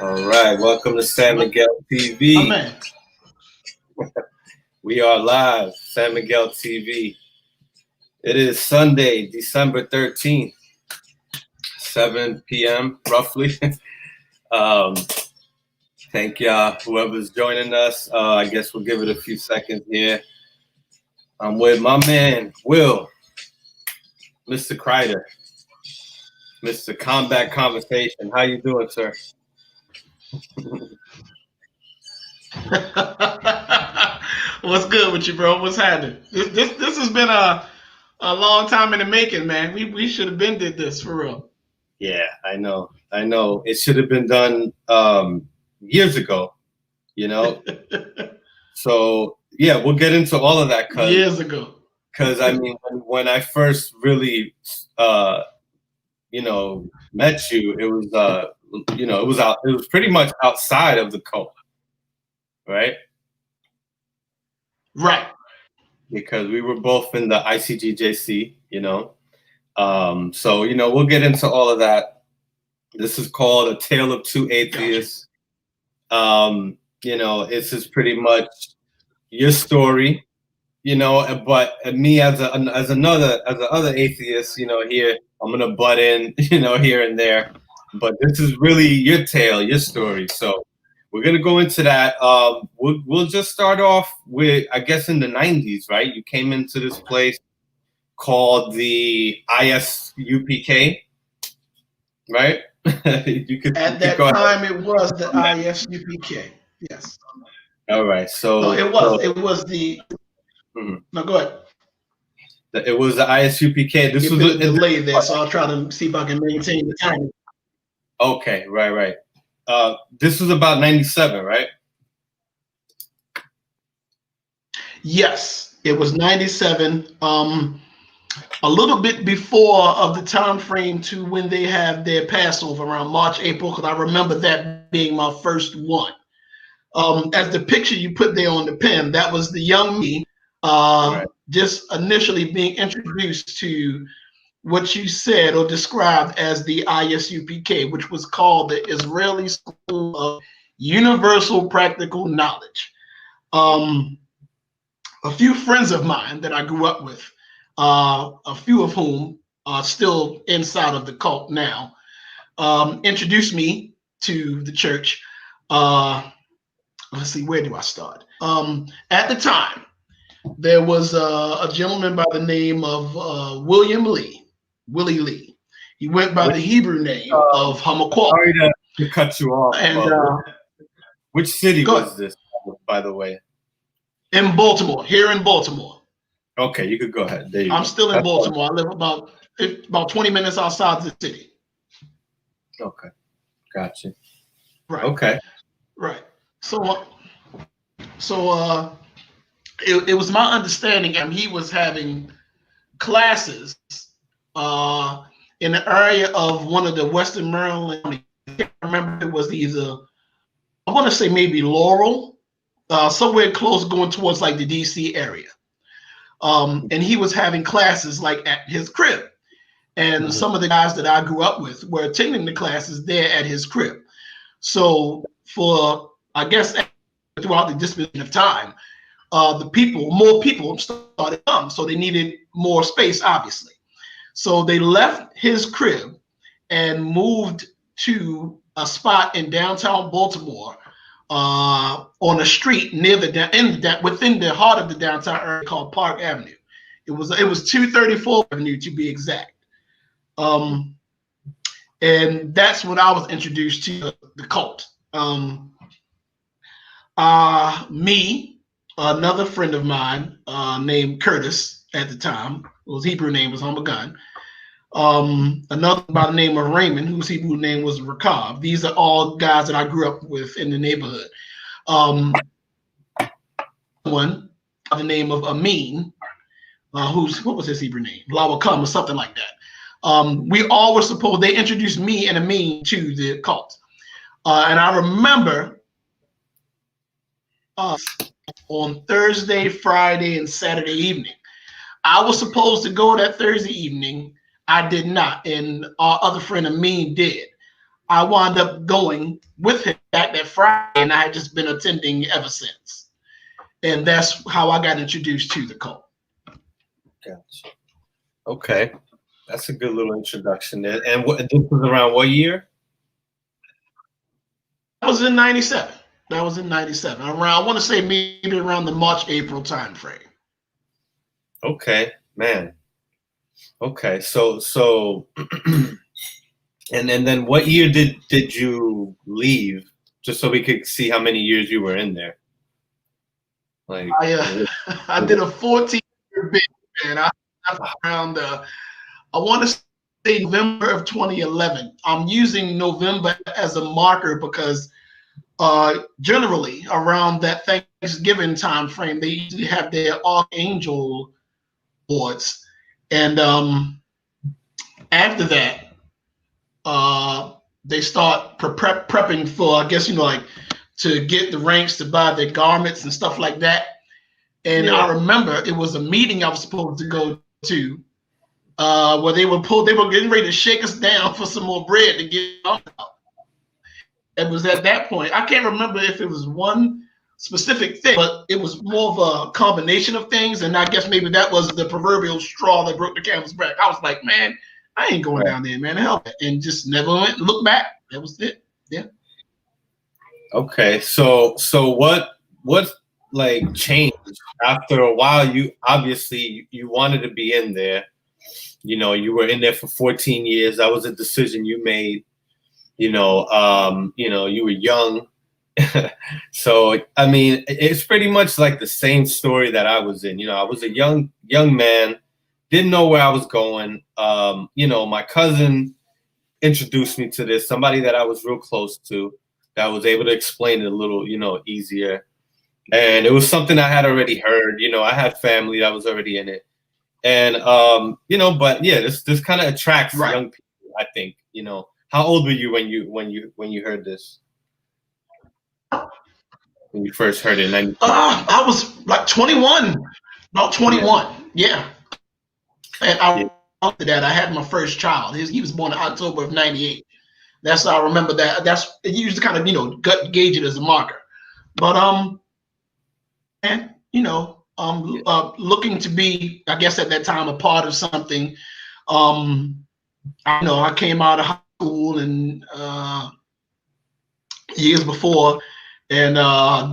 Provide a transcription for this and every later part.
All right, welcome to San Miguel TV. Oh, man. We are live, San Miguel TV. It is Sunday, December 13th, 7 p.m. roughly. Thank y'all, whoever's joining us. I guess we'll give it a few seconds here. I'm with my man, Will, Mr. Kreider, Mr. Combat Conversation. How you doing, sir? What's good with you, bro? What's happening? This has been a long time in the making, man. We should have been did this for real. Yeah, I know. It should have been done years ago, you know. So yeah, we'll get into all of that. Years ago. Because I mean, when I first really, met you, it was, it was pretty much outside of the cult, right? Right. Because we were both in the ICGJC, So, we'll get into all of that. This is called A Tale of Two Atheists. This is pretty much your story, but me as another atheist, here, I'm gonna butt in, here and there. But this is really your tale, your story. So we're gonna go into that. We'll just start off with, I guess, in the 90s, right? You came into this place called the ISUPK, right? At that time, it was the ISUPK. Yes. All right. So it was the. Mm-hmm. No, go ahead. It was the ISUPK. This was a delay there, so I'll try to see if I can maintain the time. Okay. Right. This was about 97, right? Yes, it was 97. A little bit before of the time frame to when they have their Passover around March, April, because I remember that being my first one. As the picture you put there on the pen, that was the young me, right. Just initially being introduced to what you said or described as the ISUPK, which was called the Israeli School of Universal Practical Knowledge. A few friends of mine that I grew up with, a few of whom are still inside of the cult now, introduced me to the church. Let's see, where do I start? At the time, there was a gentleman by the name of Willie Lee. He went by the Hebrew name of Hamaquah. Sorry to cut you off. And which city was this, by the way? In Baltimore, here in Baltimore. Okay, you could go ahead. I'm still in Baltimore. I live about 20 minutes outside the city. Okay, gotcha. Right. Okay. Right. So it was my understanding that he was having classes in the area of one of the Western Maryland. I can't remember, it was either, I want to say maybe Laurel, somewhere close going towards like the DC area. And he was having classes like at his crib. And some of the guys that I grew up with were attending the classes there at his crib. So for, I guess, throughout the disposition of time, more people started to come. So they needed more space, obviously. So they left his crib and moved to a spot in downtown Baltimore on a street near within the heart of the downtown area called Park Avenue. It was 234 Avenue to be exact. And that's when I was introduced to the cult. Me, another friend of mine named Curtis at the time, whose Hebrew name was Hamagun, another by the name of Raymond, whose Hebrew name was Rakav. These are all guys that I grew up with in the neighborhood. One by the name of Amin, what was his Hebrew name? Lawakam or something like that. We all were supposed, they introduced me and Amin to the cult. And I remember on Thursday, Friday, and Saturday evening. I was supposed to go that Thursday evening. I did not, and our other friend Amin did. I wound up going with him back that Friday, and I had just been attending ever since. And that's how I got introduced to the cult. Gotcha. Okay, that's a good little introduction there. And this was around what year? That was in '97. That was in '97. Around, I want to say maybe around the March, April time frame. Okay, man. Okay, so and then what year did you leave? Just so we could see how many years you were in there. Like I did a 14-year bid, and I around I want to say November of 2011. I'm using November as a marker because generally around that Thanksgiving time frame, they usually have their Archangel awards, and after that, they start prepping for, I guess, like to get the ranks to buy their garments and stuff like that. And I remember it was a meeting I was supposed to go to where they were getting ready to shake us down for some more bread to get out. It was at that point. I can't remember if it was one specific thing, but it was more of a combination of things. And I guess maybe that was the proverbial straw that broke the camel's back. I was like, man, I ain't going down there, man. Hell, and just never went and looked back. That was it. Yeah. Okay. So what like changed after a while? You obviously you wanted to be in there. You were in there for 14 years. That was a decision you made. You were young. So I mean, it's pretty much like the same story that I was in. I was a young man, didn't know where I was going. My cousin introduced me to this, somebody that I was real close to, that was able to explain it a little, easier. And it was something I had already heard. I had family that was already in it. And but yeah, this kind of attracts young people, I think. How old were you when you heard this? When you first heard it? I was like 21, about 21. Yeah. And after that, I had my first child. He was born in October of '98. That's how I remember that. That's it used to kind of gut gauge it as a marker. But looking to be, I guess at that time, a part of something. I came out of high school and years before, and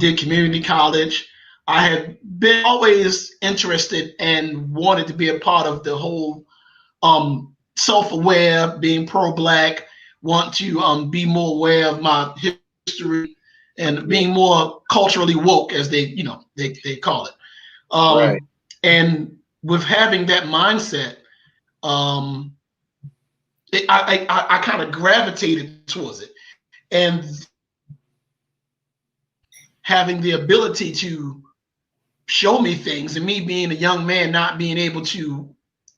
did community college. I had been always interested and wanted to be a part of the whole self-aware, being pro-Black, want to be more aware of my history and being more culturally woke, as they call it. Right. And with having that mindset, I kind of gravitated towards it, and having the ability to show me things, and me being a young man not being able to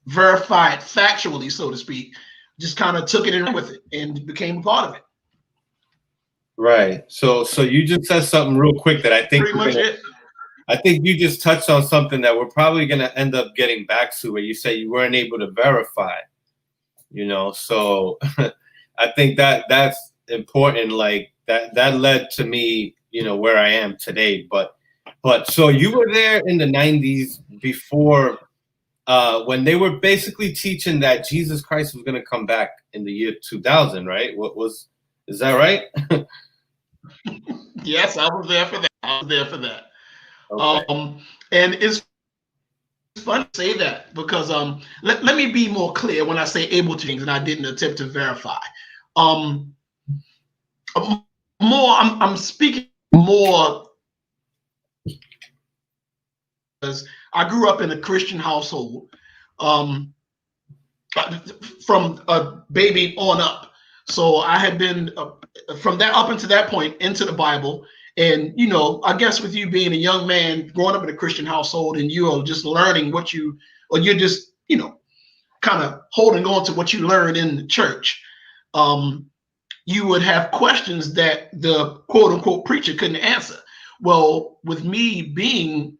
verify it factually, so to speak, just kind of took it in with it and became a part of it. Right. So you just said something real quick that I think pretty much it. I think you just touched on something that we're probably going to end up getting back to, where you say you weren't able to verify. So I think that's important. Like that led to me, where I am today. But so you were there in the 90s before, when they were basically teaching that Jesus Christ was going to come back in the year 2000, right? Is that right? Yes, I was there for that. Okay. And it's fun to say that because let me be more clear when I say able to things, and I didn't attempt to verify. I'm speaking more because I grew up in a Christian household from a baby on up. So I had been from that up until that point into the Bible. And, I guess with you being a young man growing up in a Christian household, and you're just learning you're just, kind of holding on to what you learned in the church, you would have questions that the quote unquote preacher couldn't answer. Well, with me being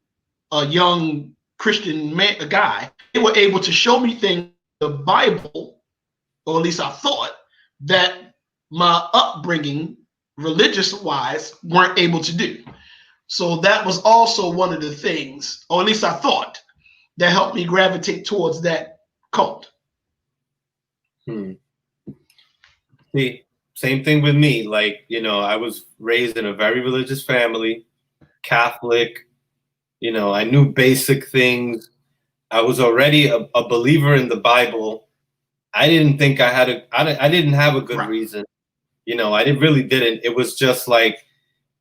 a young Christian man, a guy, they were able to show me things in the Bible, or at least I thought, that my upbringing, religious wise, weren't able to do. So that was also one of the things, or at least I thought, that helped me gravitate towards that cult. See, same thing with me. Like, you know, I was raised in a very religious family, Catholic. You know, I knew basic things. I was already a believer in the Bible. I didn't think I didn't have a good reason. You know, I really didn't. It was just like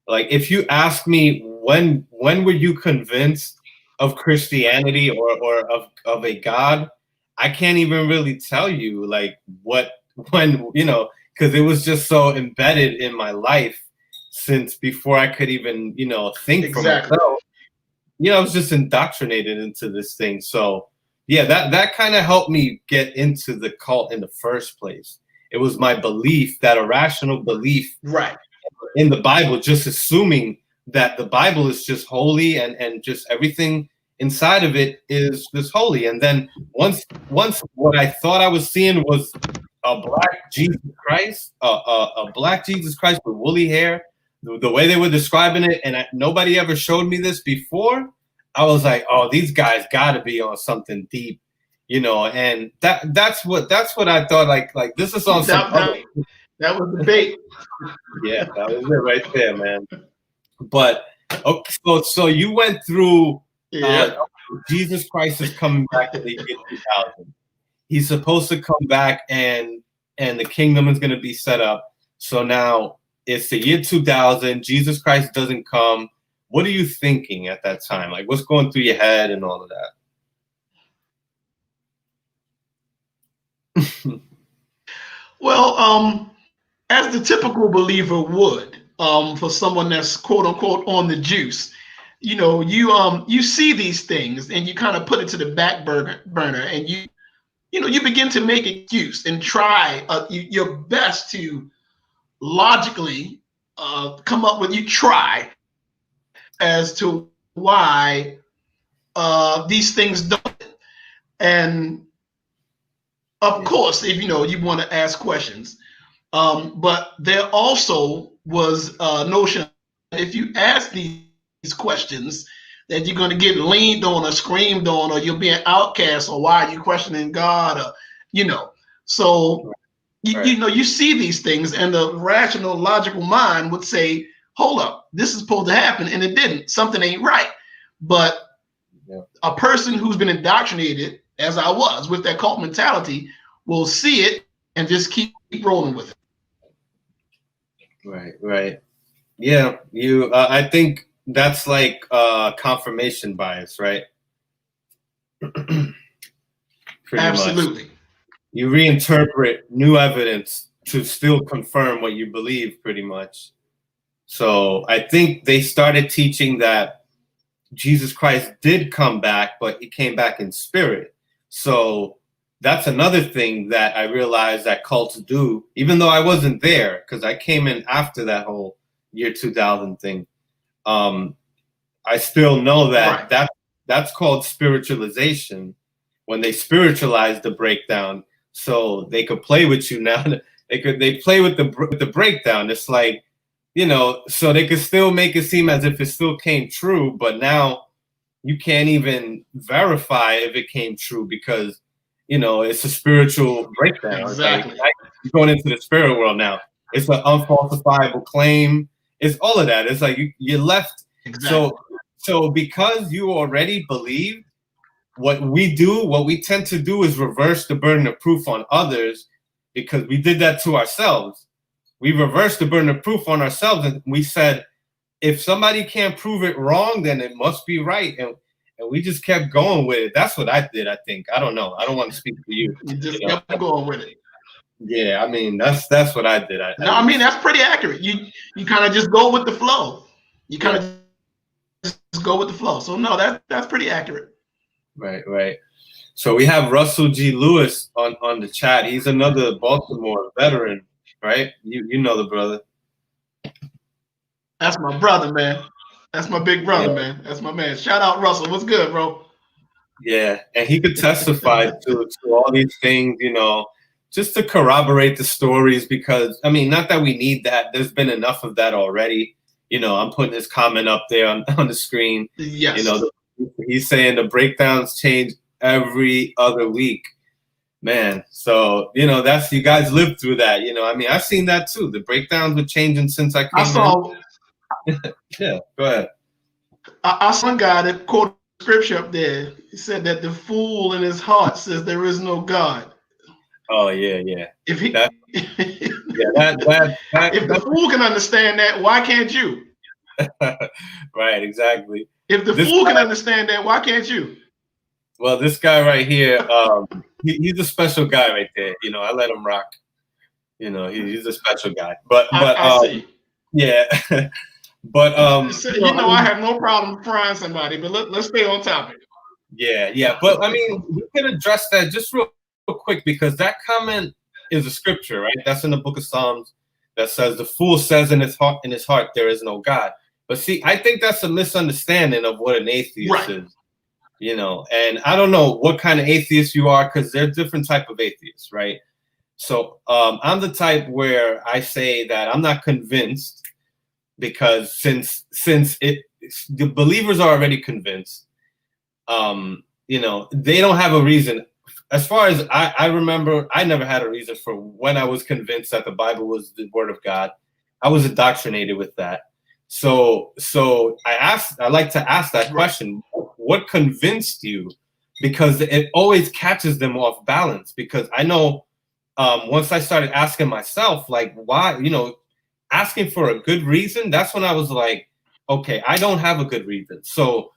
if you ask me when were you convinced of Christianity or of a God, I can't even really tell you like when, you know, because it was just so embedded in my life since before I could even, you know, think for myself. You know, I was just indoctrinated into this thing. So yeah, that kind of helped me get into the cult in the first place. It was my belief, that irrational belief in the Bible, just assuming that the Bible is just holy and just everything inside of it is just holy. And then once what I thought I was seeing was a black Jesus Christ, a black Jesus Christ with woolly hair, the way they were describing it, and nobody ever showed me this before. I was like, oh, these guys got to be on something deep, you know. And that's what I thought. Like this is on some other. That was the bait. Yeah, that was it right there, man. But okay, so you went through. Jesus Christ is coming back in the year 2000. He's supposed to come back, and the kingdom is going to be set up. So now it's the year 2000. Jesus Christ doesn't come. What are you thinking at that time? Like, what's going through your head and all of that? Well, as the typical believer would, for someone that's quote unquote on the juice, you know, you see these things and you kind of put it to the back burner, and you begin to make excuse and try your best to logically come up with. You try as to why these things don't. And of course, if you want to ask questions, but there also was a notion that if you ask these questions, that you're going to get leaned on or screamed on, or you'll be an outcast, or why are you questioning God, or so you see these things, and the rational, logical mind would say, hold up, this is supposed to happen, and it didn't. Something ain't right. But a person who's been indoctrinated, as I was, with that cult mentality, will see it and just keep rolling with it. Right. Yeah, I think that's like confirmation bias, right? Absolutely. Much. You reinterpret new evidence to still confirm what you believe, pretty much. So I think they started teaching that Jesus Christ did come back, but he came back in spirit. So that's another thing that I realized that cults do, even though I wasn't there, because I came in after that whole year 2000 thing. I still know that that's called spiritualization, when they spiritualize the breakdown, so they could play with you now. They play with the breakdown. It's like, so they could still make it seem as if it still came true, but now you can't even verify if it came true because, it's a spiritual breakdown. Exactly. Like, you're going into the spirit world now. It's an unfalsifiable claim. It's all of that. It's like you're left. Exactly. So because you already believe, what we tend to do is reverse the burden of proof on others, because we did that to ourselves. We reversed the burden of proof on ourselves, and we said, if somebody can't prove it wrong, then it must be right. And we just kept going with it. That's what I did, I think. I don't know. I don't want to speak for you. You just kept going with it. Yeah, I mean, that's what I did. I mean, that's pretty accurate. You kind of just go with the flow. You kind of just go with the flow. So no, that's pretty accurate. Right. So we have Russell G. Lewis on the chat. He's another Baltimore veteran, right? You know the brother. That's my brother, man. That's my big brother, man. That's my man. Shout out Russell. What's good, bro? Yeah, and he could testify to all these things, just to corroborate the stories, because I mean, not that we need that. There's been enough of that already. You know, I'm putting his comment up there on the screen. Yes. You know, he's saying the breakdowns change every other week. Man, so you know, that's, you guys lived through that. You know, I mean, I've seen that too. The breakdowns were changing since I came. I saw. Yeah, go ahead. I saw one guy that quoted scripture up there. He said that the fool in his heart says there is no God. Oh yeah. If he, that, if the fool can understand that, why can't you? Right, exactly. If the fool can understand that, why can't you? Well, this guy right here, he's a special guy right there. You know, I let him rock. You know, he's a special guy. But I see. Yeah. But you know, I have no problem frying somebody, but let's stay on topic. Yeah. But I mean, we can address that just real quick, because that comment is a scripture, right? That's in the book of Psalms that says the fool says in his heart there is no God. But see, I think that's a misunderstanding of what an atheist is. You know, and I don't know what kind of atheist you are, because there's different type of atheists, right? So I'm the type where I say that I'm not convinced, because since the believers are already convinced, you know, they don't have a reason. As far as I remember, I never had a reason for when I was convinced that the Bible was the word of God. I was indoctrinated with that. So I like to ask that question. What convinced you? Because it always catches them off balance. Because I know once I started asking myself, like, why, you know, asking for a good reason, that's when I was like, okay, I don't have a good reason. So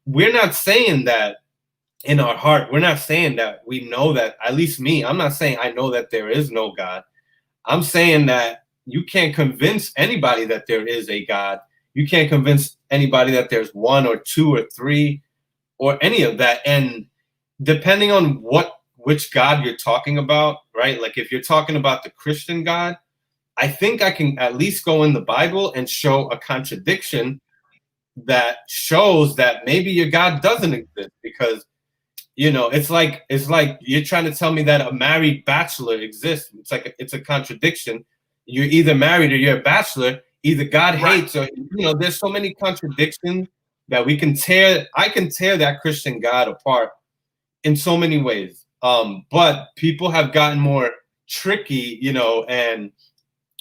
we're not saying that in our heart, we're not saying that we know that, at least me, I'm not saying I know that there is no God. I'm saying that you can't convince anybody that there is a God. You can't convince anybody that there's one or two or three or any of that. And depending on which God you're talking about, right? Like if you're talking about the Christian God, I think I can at least go in the Bible and show a contradiction that shows that maybe your God doesn't exist. Because, you know, it's like you're trying to tell me that a married bachelor exists. It's like it's a contradiction. You're either married or you're a bachelor. Either God hates, or, you know, there's so many contradictions that I can tear that Christian God apart in so many ways. But people have gotten more tricky, you know, and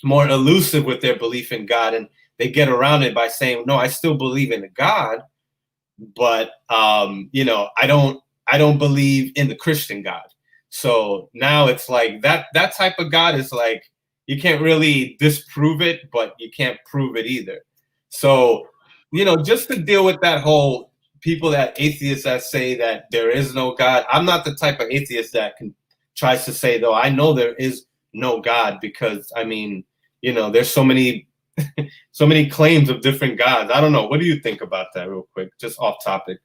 more elusive with their belief in God, and they get around it by saying, no, I still believe in a God, but you know, I don't believe in the Christian God. So now it's like that type of God is like, you can't really disprove it, but you can't prove it either. So, you know, just to deal with that whole people that atheists that say that there is no God, I'm not the type of atheist that tries to say, though, I know there is no God, because I mean, you know, there's so many claims of different gods. I don't know. What do you think about that, real quick, just off topic?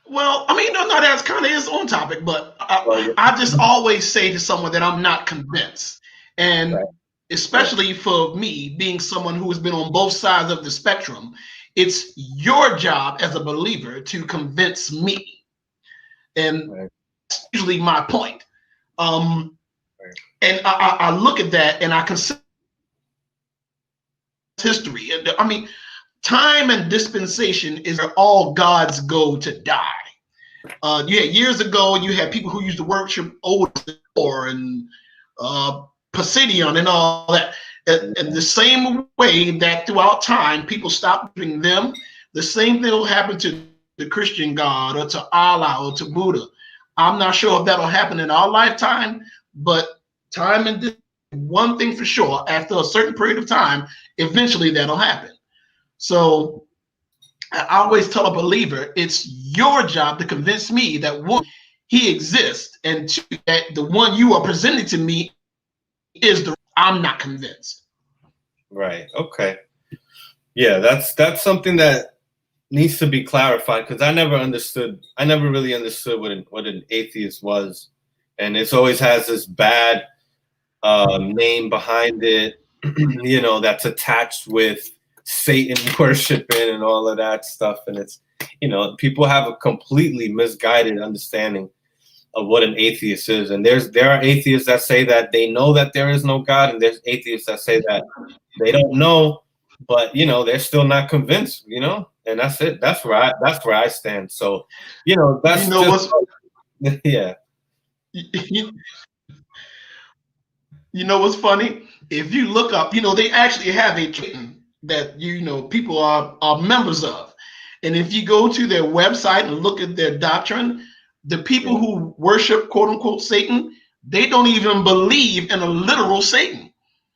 Well, I mean, no, that's kind of his own topic, but I just always say to someone that I'm not convinced. And especially for me, being someone who has been on both sides of the spectrum, it's your job as a believer to convince me. And that's usually my point. And I look at that and I consider history. And I mean, time and dispensation is where all gods go to die. Years ago, you had people who used to worship Odin and Poseidon and all that. And the same way that throughout time, people stopped worshiping them, the same thing will happen to the Christian God or to Allah or to Buddha. I'm not sure if that'll happen in our lifetime, but time and one thing for sure, after a certain period of time, eventually that'll happen. So I always tell a believer, it's your job to convince me that one, he exists, and two, that the one you are presenting to me is I'm not convinced. Right. Okay. Yeah, that's something that needs to be clarified, because I never really understood what an atheist was, and it's always has this bad name behind it, you know, that's attached with Satan worshiping and all of that stuff. And it's, you know, people have a completely misguided understanding of what an atheist is. And there are atheists that say that they know that there is no God, and there's atheists that say that they don't know, but you know, they're still not convinced, you know, and that's it. That's where I stand. So, you know, that's just yeah. You know what's funny? If you look up, you know, they actually have a Twitter that, you know, people are members of. And if you go to their website and look at their doctrine, the people who worship, quote unquote, Satan, they don't even believe in a literal Satan.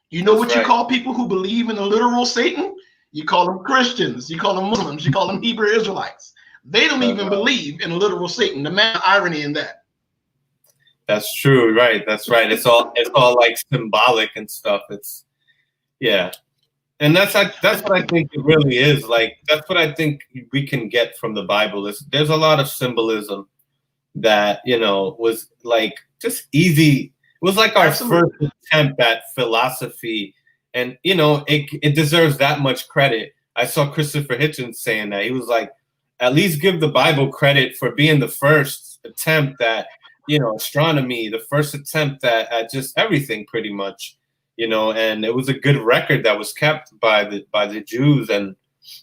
You know what you call people who believe in a literal Satan? You call them Christians, you call them Muslims, you call them Hebrew Israelites. They don't even believe in a literal Satan. The man irony in that. That's true, right? That's right. It's all like symbolic and stuff. It's and that's what I think it really is. Like that's what I think we can get from the Bible. There's a lot of symbolism that, you know, was like just easy. It was like our first attempt at philosophy, and you know, it deserves that much credit. I saw Christopher Hitchens saying that. He was like, at least give the Bible credit for being the first attempt at, you know, astronomy, the first attempt at just everything pretty much, you know, and it was a good record that was kept by the Jews, and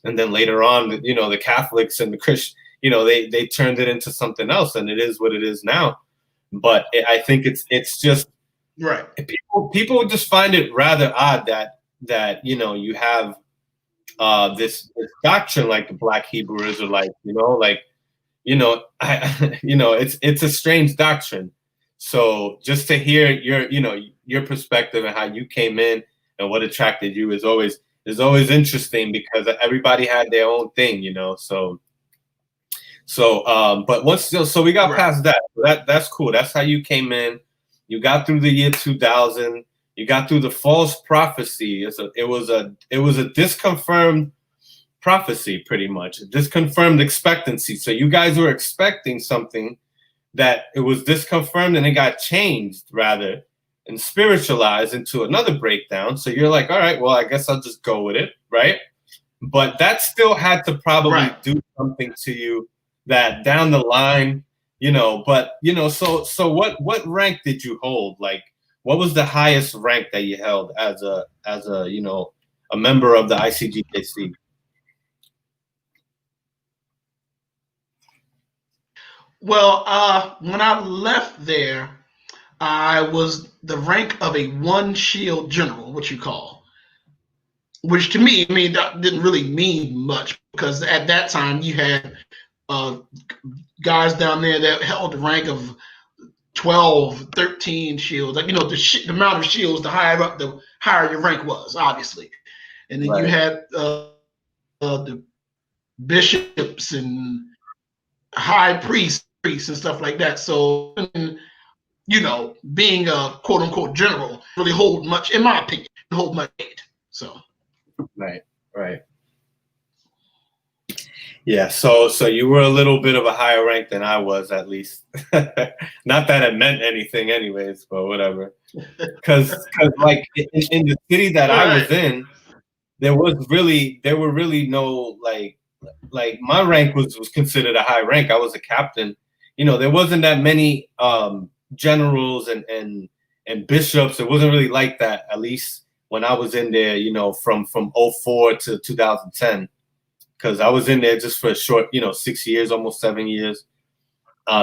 then later on, you know, the Catholics and the Christians, you know, they turned it into something else, and it is what it is now. But I think it's just right. People just find it rather odd that you know, you have this doctrine like the Black Hebrew Israelite, you know, like, you know, it's a strange doctrine. So just to hear your perspective and how you came in and what attracted you is always interesting, because everybody had their own thing, you know. So but so we got past that. That's cool. That's how you came in. You got through the year 2000. You got through the false prophecy. It was a disconfirmed prophecy, pretty much. Disconfirmed expectancy. So you guys were expecting something that it was disconfirmed, and it got changed rather and spiritualized into another breakdown. So you're like, all right, well, I guess I'll just go with it, right? But that still had to probably do something to you that down the line, you know. But you know, so what rank did you hold? Like, what was the highest rank that you held as a you know, a member of the ICGKC? Well, when I left there, I was the rank of a one shield general, what you call, which to me, I mean, that didn't really mean much, because at that time you had guys down there that held the rank of 12, 13 shields. Like, you know, the amount of shields, the higher up, the higher your rank was, obviously. And then you had the bishops and high priests and stuff like that. So, you know, being a quote unquote general really hold much, in my opinion, hold much weight. So, right. Yeah, so you were a little bit of a higher rank than I was, at least. Not that it meant anything, anyways, but whatever. Because like in the city that I was in, there were really no like my rank was considered a high rank. I was a captain. You know, there wasn't that many generals and bishops. It wasn't really like that, at least when I was in there, you know, from 2004 to 2010, because I was in there just for a short, you know, 6 years, almost 7 years.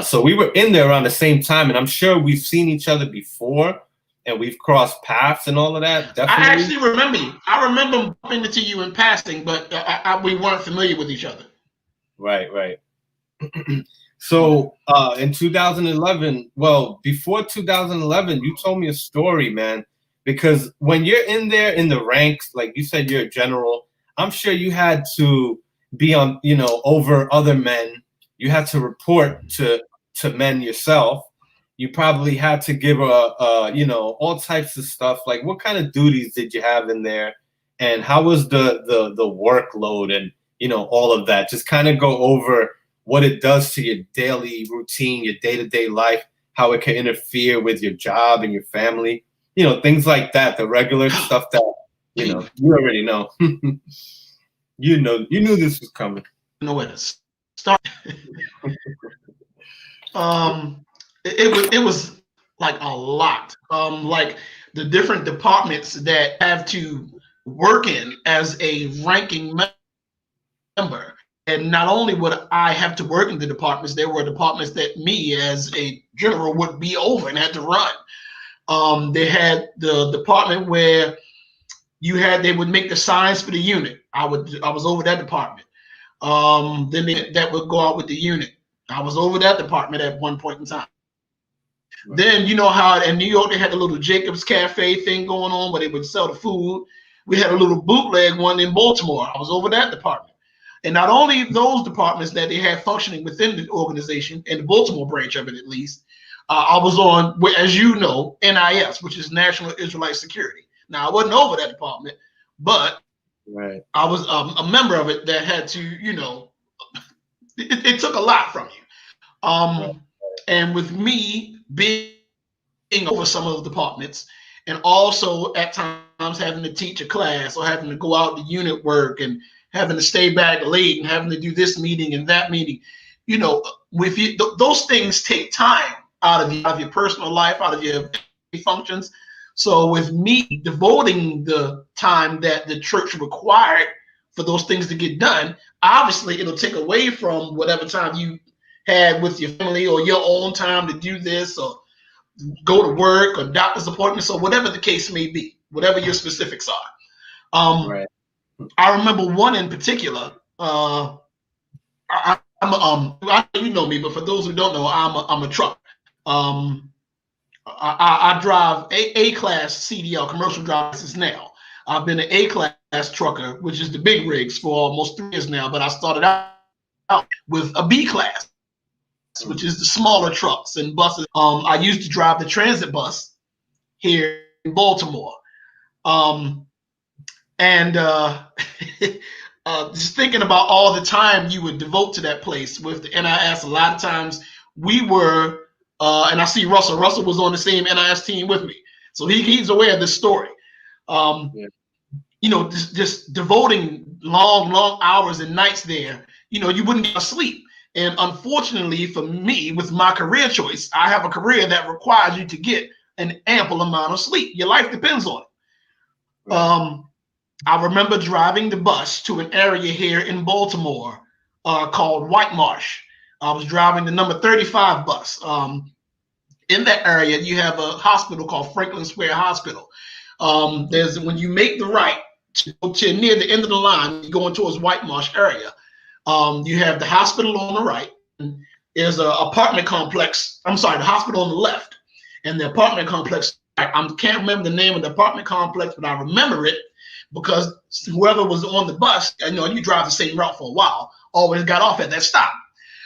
So we were in there around the same time, and I'm sure we've seen each other before, and we've crossed paths and all of that. Definitely. I actually remember you. I remember bumping into you in passing, but we weren't familiar with each other. Right. So in 2011, well, before 2011, you told me a story, man, because when you're in there in the ranks, like you said, you're a general. I'm sure you had to be on, you know, over other men. You had to report to men yourself. You probably had to give you know, all types of stuff. Like, what kind of duties did you have in there, and how was the workload and, you know, all of that? Just kind of go over what it does to your daily routine, your day-to-day life, how it can interfere with your job and your family, you know, things like that. The regular stuff that, you know, you already know. you knew this was coming. Know where to start. it was like a lot. Like the different departments that have to work in as a ranking member. And not only would I have to work in the departments, there were departments that me as a general would be over and had to run. They had the department where they would make the signs for the unit. I was over that department. Then that would go out with the unit. I was over that department at one point in time. Right. Then you know how in New York they had the little Jacob's Cafe thing going on where they would sell the food. We had a little bootleg one in Baltimore. I was over that department. And not only those departments that they had functioning within the organization, and the Baltimore branch of it at least, I was on, as you know, NIS, which is National Israelite Security. Now, I wasn't over that department, but right. I was a member of it that had to, it took a lot from you. Right. And with me being over some of the departments, and also at times having to teach a class or having to go out to unit work and having to stay back late and having to do this meeting and that meeting, with you, those things take time out of your personal life, out of your functions. So with me devoting the time that the church required for those things to get done, obviously it'll take away from whatever time you had with your family or your own time to do this or go to work or doctor's appointments or whatever the case may be, whatever your specifics are. Right. I remember one in particular. You know me, but for those who don't know, I'm a trucker. I drive A-class CDL, commercial drivers now. I've been an A-class trucker, which is the big rigs, for almost 3 years now. But I started out with a B-class, which is the smaller trucks and buses. I used to drive the transit bus here in Baltimore. Just thinking about all the time you would devote to that place with the NIS, a lot of times we were, and I see Russell. Russell was on the same NIS team with me, so he's aware of this story. Just devoting long hours and nights there. You wouldn't get sleep. And unfortunately for me, with my career choice, I have a career that requires you to get an ample amount of sleep. Your life depends on it. Right. I remember driving the bus to an area here in Baltimore called White Marsh. I was driving the number 35 bus. In that area, you have a hospital called Franklin Square Hospital. There's when you make the right to near the end of the line, going towards White Marsh area. You have the hospital on the right. There's an apartment complex. I'm sorry, the hospital on the left, and the apartment complex. I can't remember the name of the apartment complex, but I remember it because whoever was on the bus, you drive the same route for a while, always got off at that stop.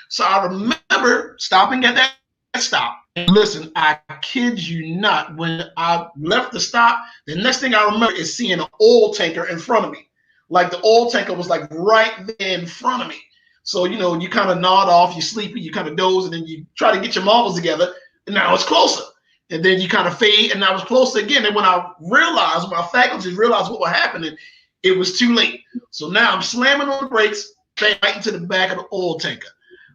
So I remember stopping at that stop. And listen, I kid you not, when I left the stop, the next thing I remember is seeing an oil tanker in front of me. Like the oil tanker was like right there in front of me. So, you kind of nod off, you're sleepy, you kind of doze, and then you try to get your marbles together, and now it's closer. And then you kind of fade, and I was closer again. And when I realized, my faculties realized what was happening, it was too late. So now I'm slamming on the brakes, right into the back of the oil tanker.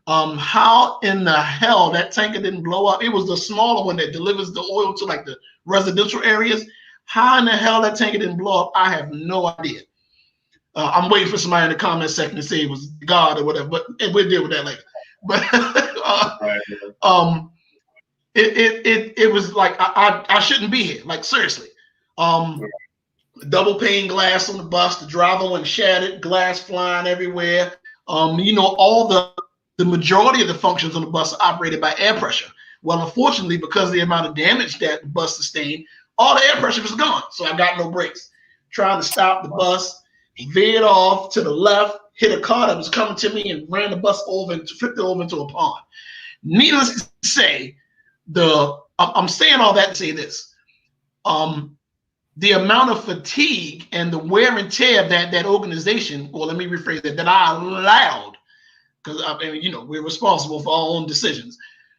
How in the hell that tanker didn't blow up? It was the smaller one that delivers the oil to like the residential areas. How in the hell that tanker didn't blow up? I have no idea. I'm waiting for somebody in the comment section to say it was God or whatever, but we'll deal with that later. But it was like I shouldn't be here. Like seriously. Double pane glass on the bus, the driver went shattered, glass flying everywhere. All the majority of the functions on the bus are operated by air pressure. Well, unfortunately, because of the amount of damage that the bus sustained, all the air pressure was gone. So I got no brakes. Trying to stop the bus, veered off to the left, hit a car that was coming to me and ran the bus over and flipped it over into a pond. Needless to say, I'm saying all that to say this. The amount of fatigue and the wear and tear that organization, or let me rephrase that I allowed, because we're responsible for our own decisions,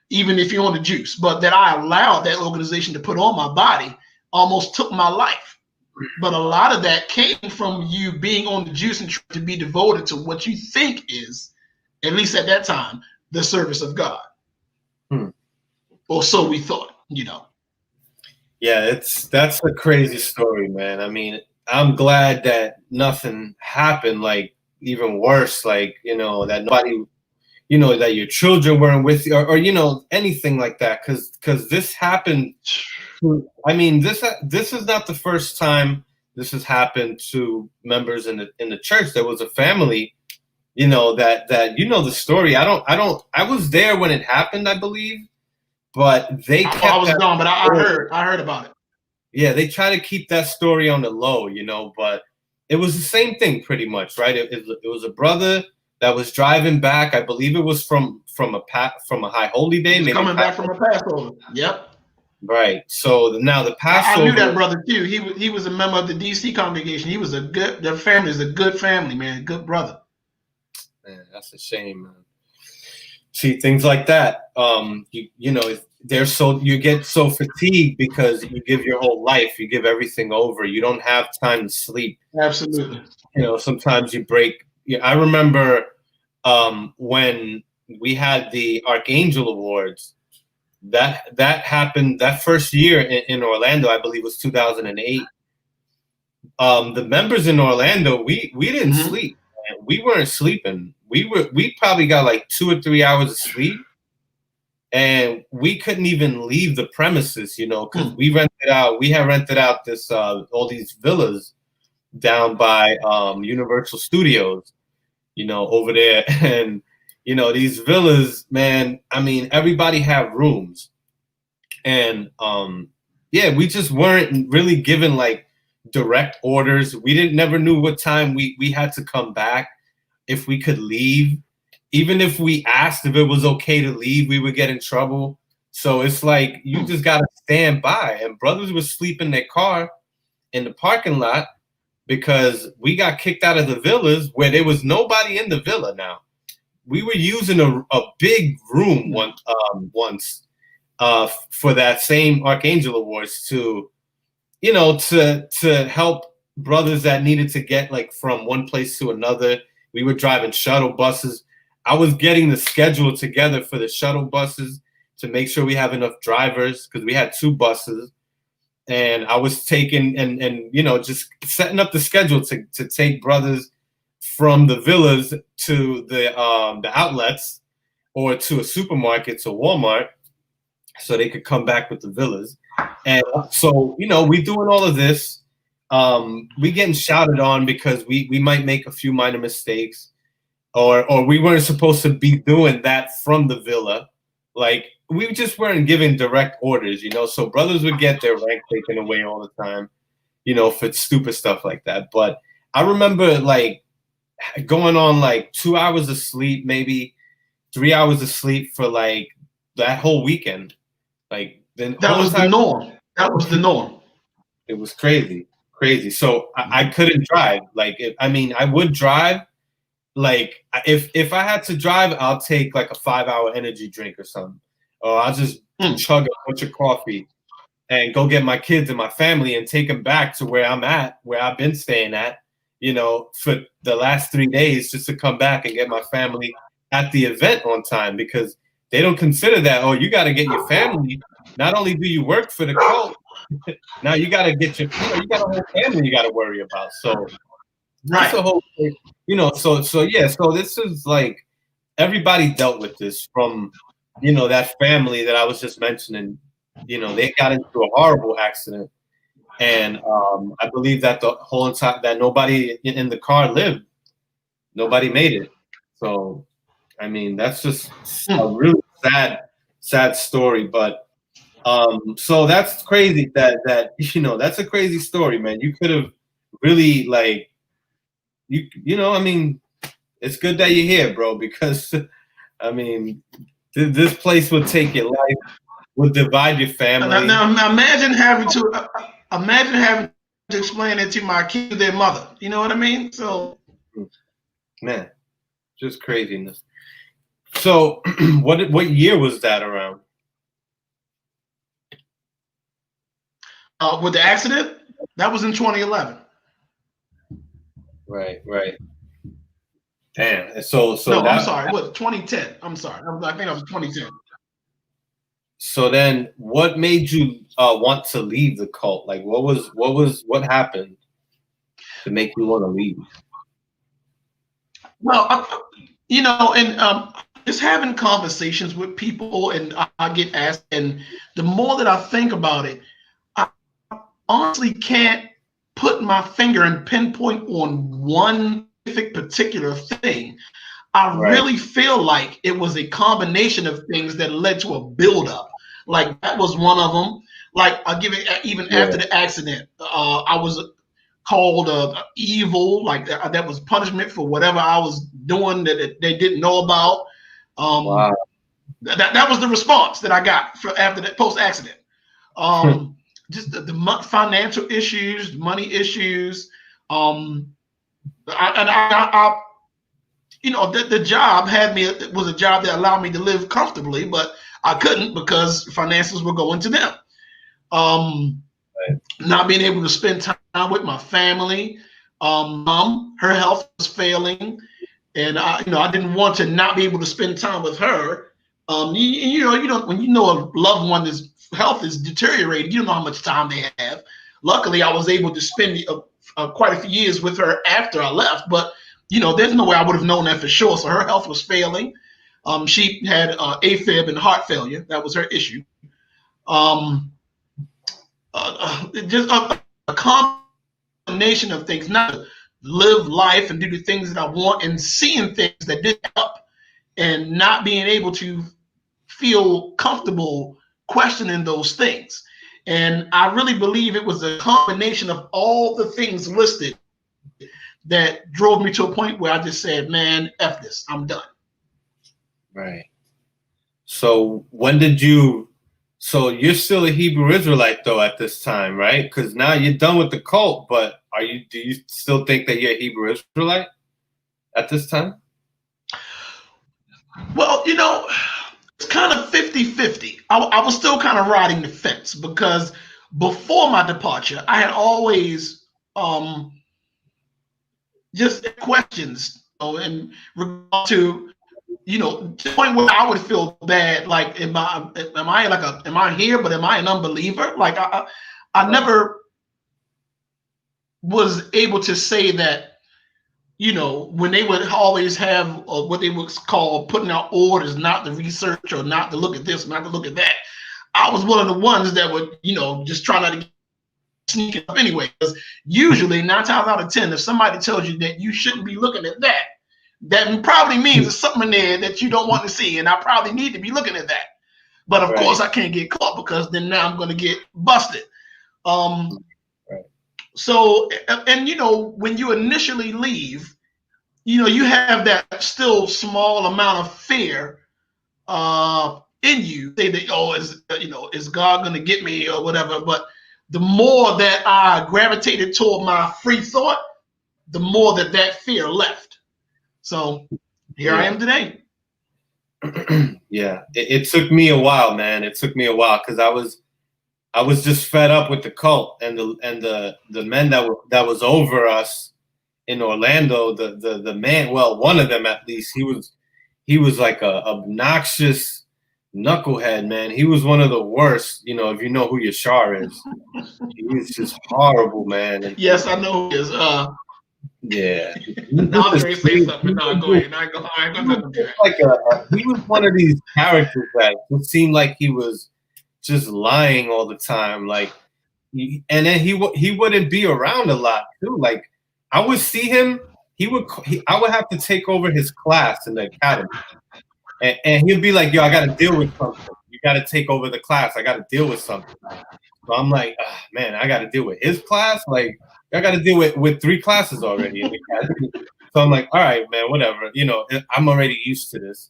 even if you're on the juice, but that I allowed that organization to put on my body almost took my life. But a lot of that came from you being on the juice and trying to be devoted to what you think is, at least at that time, the service of God. or so we thought. You know. Yeah, that's a crazy story, man. I mean, I'm glad that nothing happened, like even worse, like, that nobody, that your children weren't with you, or anything like that, because this happened. I mean, this is not the first time this has happened to members in the church. There was a family, that the story. I was there when it happened, I believe, but they I kept was that. gone, but I heard about it. Yeah, they try to keep that story on the low, but it was the same thing pretty much, right? It was a brother that was driving back. I believe it was from a high holy day, He was maybe coming back from a Passover. Yep. Right. So now the I knew Passover. that brother too. He was a member of the DC congregation. He was their family is a good family, man. Good brother. Man, that's a shame, man. See, things like that. You get so fatigued because you give your whole life, you give everything over. You don't have time to sleep. Absolutely. Sometimes you break. I remember when we had the Archangel Awards. That happened that first year in Orlando. I believe was 2008. The members in Orlando, we didn't sleep. Man. We weren't sleeping. We probably got like 2 or 3 hours of sleep, and we couldn't even leave the premises, because we had rented out this all these villas down by Universal Studios, over there, and these villas, man. I mean, everybody had rooms, and we just weren't really given like direct orders. We never knew what time we had to come back, if we could leave. Even if we asked if it was okay to leave, we would get in trouble. So it's like you just gotta stand by. And brothers would sleep in their car in the parking lot because we got kicked out of the villas where there was nobody in the villa. Now we were using a big room once for that same Archangel Awards to help brothers that needed to get like from one place to another. We were driving shuttle buses. I was getting the schedule together for the shuttle buses to make sure we have enough drivers, because we had 2 buses, and I was taking and just setting up the schedule to take brothers from the villas to the outlets, or to a supermarket, to Walmart, so they could come back with the villas. And so, we doing all of this. We getting shouted on because we might make a few minor mistakes, or we weren't supposed to be doing that from the villa. Like, we just weren't giving direct orders, so brothers would get their rank taken away all the time, for stupid stuff like that. But I remember like going on like 2 hours of sleep, maybe 3 hours of sleep for like that whole weekend. Like, then that was the norm. That was the norm. It was crazy. So I couldn't drive. Like, I would drive. Like, if I had to drive, I'll take like a 5-hour energy drink or something, or I'll just chug a bunch of coffee and go get my kids and my family and take them back to where I'm at, where I've been staying at, for the last 3 days, just to come back and get my family at the event on time, because they don't consider that, oh, you got to get your family. Not only do you work for the cult, now you got to get you got a whole family you got to worry about. So it's a whole, so this is like, everybody dealt with this from, that family that I was just mentioning. They got into a horrible accident, and I believe that the whole entire, that nobody in the car lived. Nobody made it. So, I mean, that's just a really sad story. But so that's crazy. That that's a crazy story, man. You could have really, like, I mean, it's good that you're here, bro, because I mean, this place would take your life, would divide your family. Now imagine having to explain it to my kids, their mother. You know what I mean? So, man, just craziness. So, what year was that around? With the accident, that was in 2011. Right. Damn. So no, I'm sorry. What, 2010? I'm sorry. I think that was 2010. So then, what made you want to leave the cult? Like, what happened to make you want to leave? Well, and just having conversations with people, and I get asked, and the more that I think about it, I honestly can't put my finger and pinpoint on one particular thing. I really feel like it was a combination of things that led to a buildup. Like that was one of them. Like I'll give it even after the accident. I was called evil. Like that was punishment for whatever I was doing that they didn't know about. Wow. That was the response that I got for after that post accident. Just the financial issues, money issues. The job was a job that allowed me to live comfortably, but I couldn't because finances were going to them. Not being able to spend time with my family. Mom, her health was failing, and I didn't want to not be able to spend time with her. When you know a loved one's health is deteriorating, you don't know how much time they have. Luckily, I was able to spend quite a few years with her after I left, but there's no way I would have known that for sure. So her health was failing. She had AFib and heart failure. That was her issue. Just a combination of things, not to live life and do the things that I want, and seeing things that didn't help, and not being able to feel comfortable questioning those things. And I really believe it was a combination of all the things listed that drove me to a point where I just said, man, F this, I'm done. Right. So so you're still a Hebrew Israelite though at this time, right? Because now you're done with the cult, but do you still think that you're a Hebrew Israelite at this time? Well, it's kind of 50-50. I was still kind of riding the fence because before my departure, I had always just questions in regard to the point where I would feel bad. Like, am I here, but am I an unbeliever? Like I never was able to say that. When they would always have what they would call putting out orders, not to research or not to look at this, not to look at that. I was one of the ones that would, just try not to sneak it up anyway. Because usually 9 times out of 10, if somebody tells you that you shouldn't be looking at that, that probably means there's something in there that you don't want to see, and I probably need to be looking at that. But of course, I can't get caught because then now I'm going to get busted. So, and when you initially leave, you have that still small amount of fear in you. Say that, is God going to get me or whatever? But the more that I gravitated toward my free thought, the more that fear left. So here I am today. Yeah, it took me a while, man. It took me a while because I was just fed up with the cult and the men that was over us in Orlando. The man, well, one of them at least, he was like a obnoxious knucklehead, man. He was one of the worst. If you know who Yashar is, he was just horrible, man. And, yes, I know who he is. Yeah. Andre say something. No, go ahead. He was one of these characters that it seemed like he was just lying all the time, and then he wouldn't be around a lot too. Like I would see him, I would have to take over his class in the academy, and he'd be like, "Yo, I got to deal with something. You got to take over the class. I got to deal with something." So I'm like, man, I got to deal with his class. Like I got to deal with 3 classes already in the academy. So I'm like, all right, man, whatever. I'm already used to this.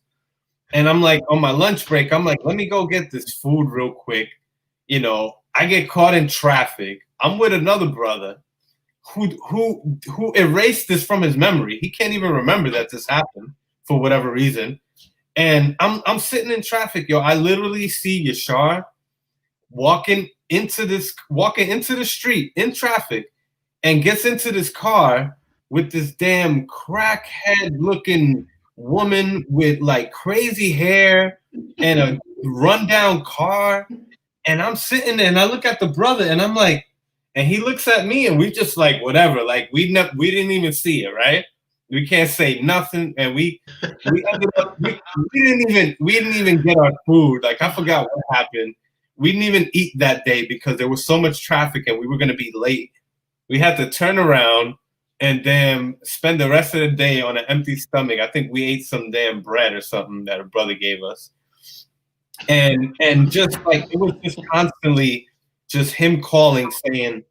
And I'm like, on my lunch break, I'm like, let me go get this food real quick. I get caught in traffic. I'm with another brother who erased this from his memory. He can't even remember that this happened for whatever reason. And I'm sitting in traffic, yo. I literally see Yashar walking into the street in traffic and gets into this car with this damn crackhead looking woman with like crazy hair and rundown car, and I'm sitting there and I look at the brother and I'm like, and he looks at me and we just like whatever, like we didn't even see it, right? We can't say nothing, and we ended up we didn't even get our food. Like I forgot what happened. We didn't even eat that day because there was so much traffic and we were gonna be late. We had to turn around and then spend the rest of the day on an empty stomach. I think we ate some damn bread or something that a brother gave us. And just like it was just constantly just him calling saying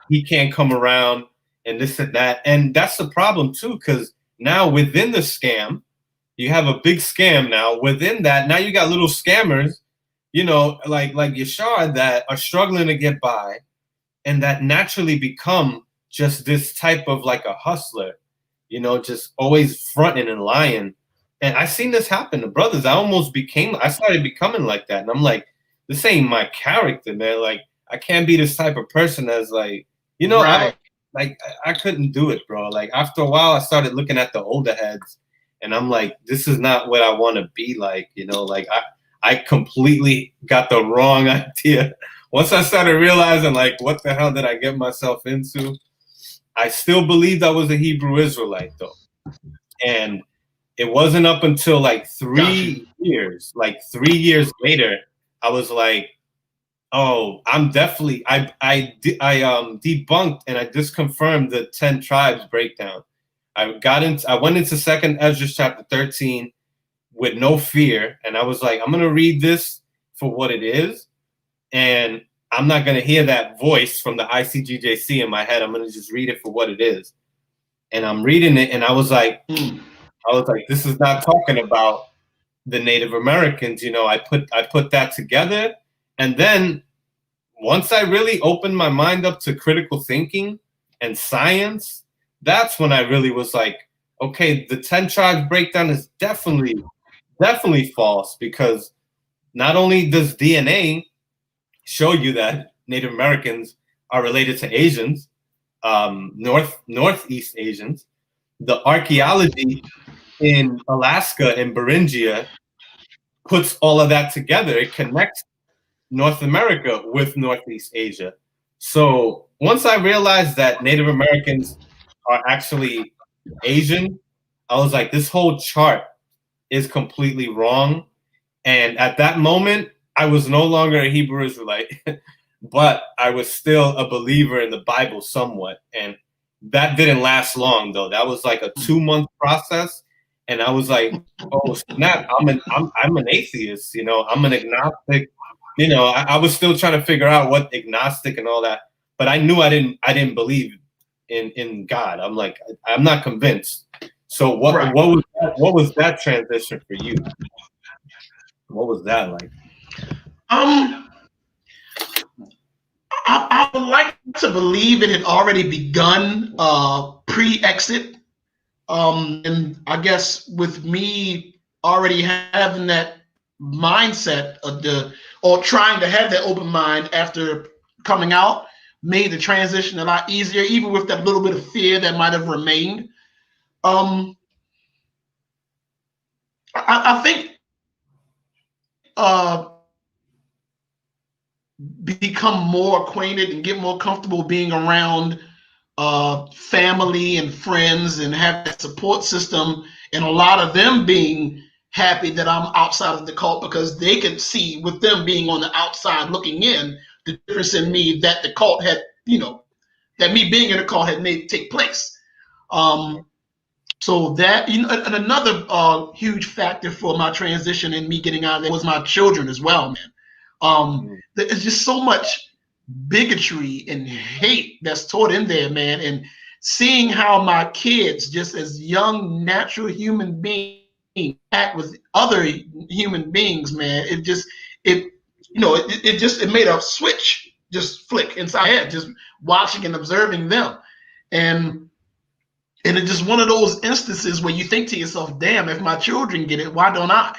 he can't come around and this and that. And that's the problem too, because now within the scam, you have a big scam now. Within that, now you got little scammers, you know, like Yashar, that are struggling to get by and that naturally become just this type of like a hustler, you know, just always fronting and lying. And I seen this happen to brothers. I started becoming like that. And I'm like, this ain't my character, man. Like, I can't be this type of person that's like, you know, Right. I couldn't do it, bro. Like after a while, I started looking at the older heads and I'm like, this is not what I want to be like, you know, like I completely got the wrong idea. Once I started realizing like, what the hell did I get myself into? I still believed I was a Hebrew Israelite though. And it wasn't up until like 3 years later, I was like, oh, I'm definitely, I debunked and I disconfirmed the 10 tribes breakdown. I went into 2nd Ezra chapter 13 with no fear. And I was like, I'm going to read this for what it is. And I'm not going to hear that voice from the ICGJC in my head. I'm going to just read it for what it is. And I'm reading it. And I was like, this is not talking about the Native Americans. You know, I put that together. And then once I really opened my mind up to critical thinking and science, that's when I really was like, okay, the 10 tribes breakdown is definitely false, because not only does DNA show you that Native Americans are related to Asians, Northeast Asians, the archaeology in Alaska and Beringia puts all of that together. It connects North America with Northeast Asia. So once I realized that Native Americans are actually Asian, I was like, this whole chart is completely wrong. And at that moment, I was no longer a Hebrew Israelite, but I was still a believer in the Bible somewhat. And that didn't last long, though. That was like a 2-month process. And I was like, oh, snap, I'm an atheist, you know, I'm an agnostic. You know, I was still trying to figure out what agnostic and all that, but I knew I didn't believe in God. I'm like, I'm not convinced. So what was that transition for you? What was that like? I would like to believe it had already begun pre-exit. And I guess with me already having that mindset or trying to have that open mind after coming out, made the transition a lot easier, even with that little bit of fear that might have remained. I think become more acquainted and get more comfortable being around family and friends and have that support system, and a lot of them being happy that I'm outside of the cult, because they can see, with them being on the outside looking in, the difference in me that the cult had, you know, that me being in the cult had made take place. So that, you know, and another huge factor for my transition and me getting out of there was my children as well, man. There's just so much bigotry and hate that's taught in there, man. And seeing how my kids, just as young, natural human beings, act with other human beings, man, it made a switch just flick inside my head, just watching and observing them. And it's just one of those instances where you think to yourself, damn, if my children get it, why don't I?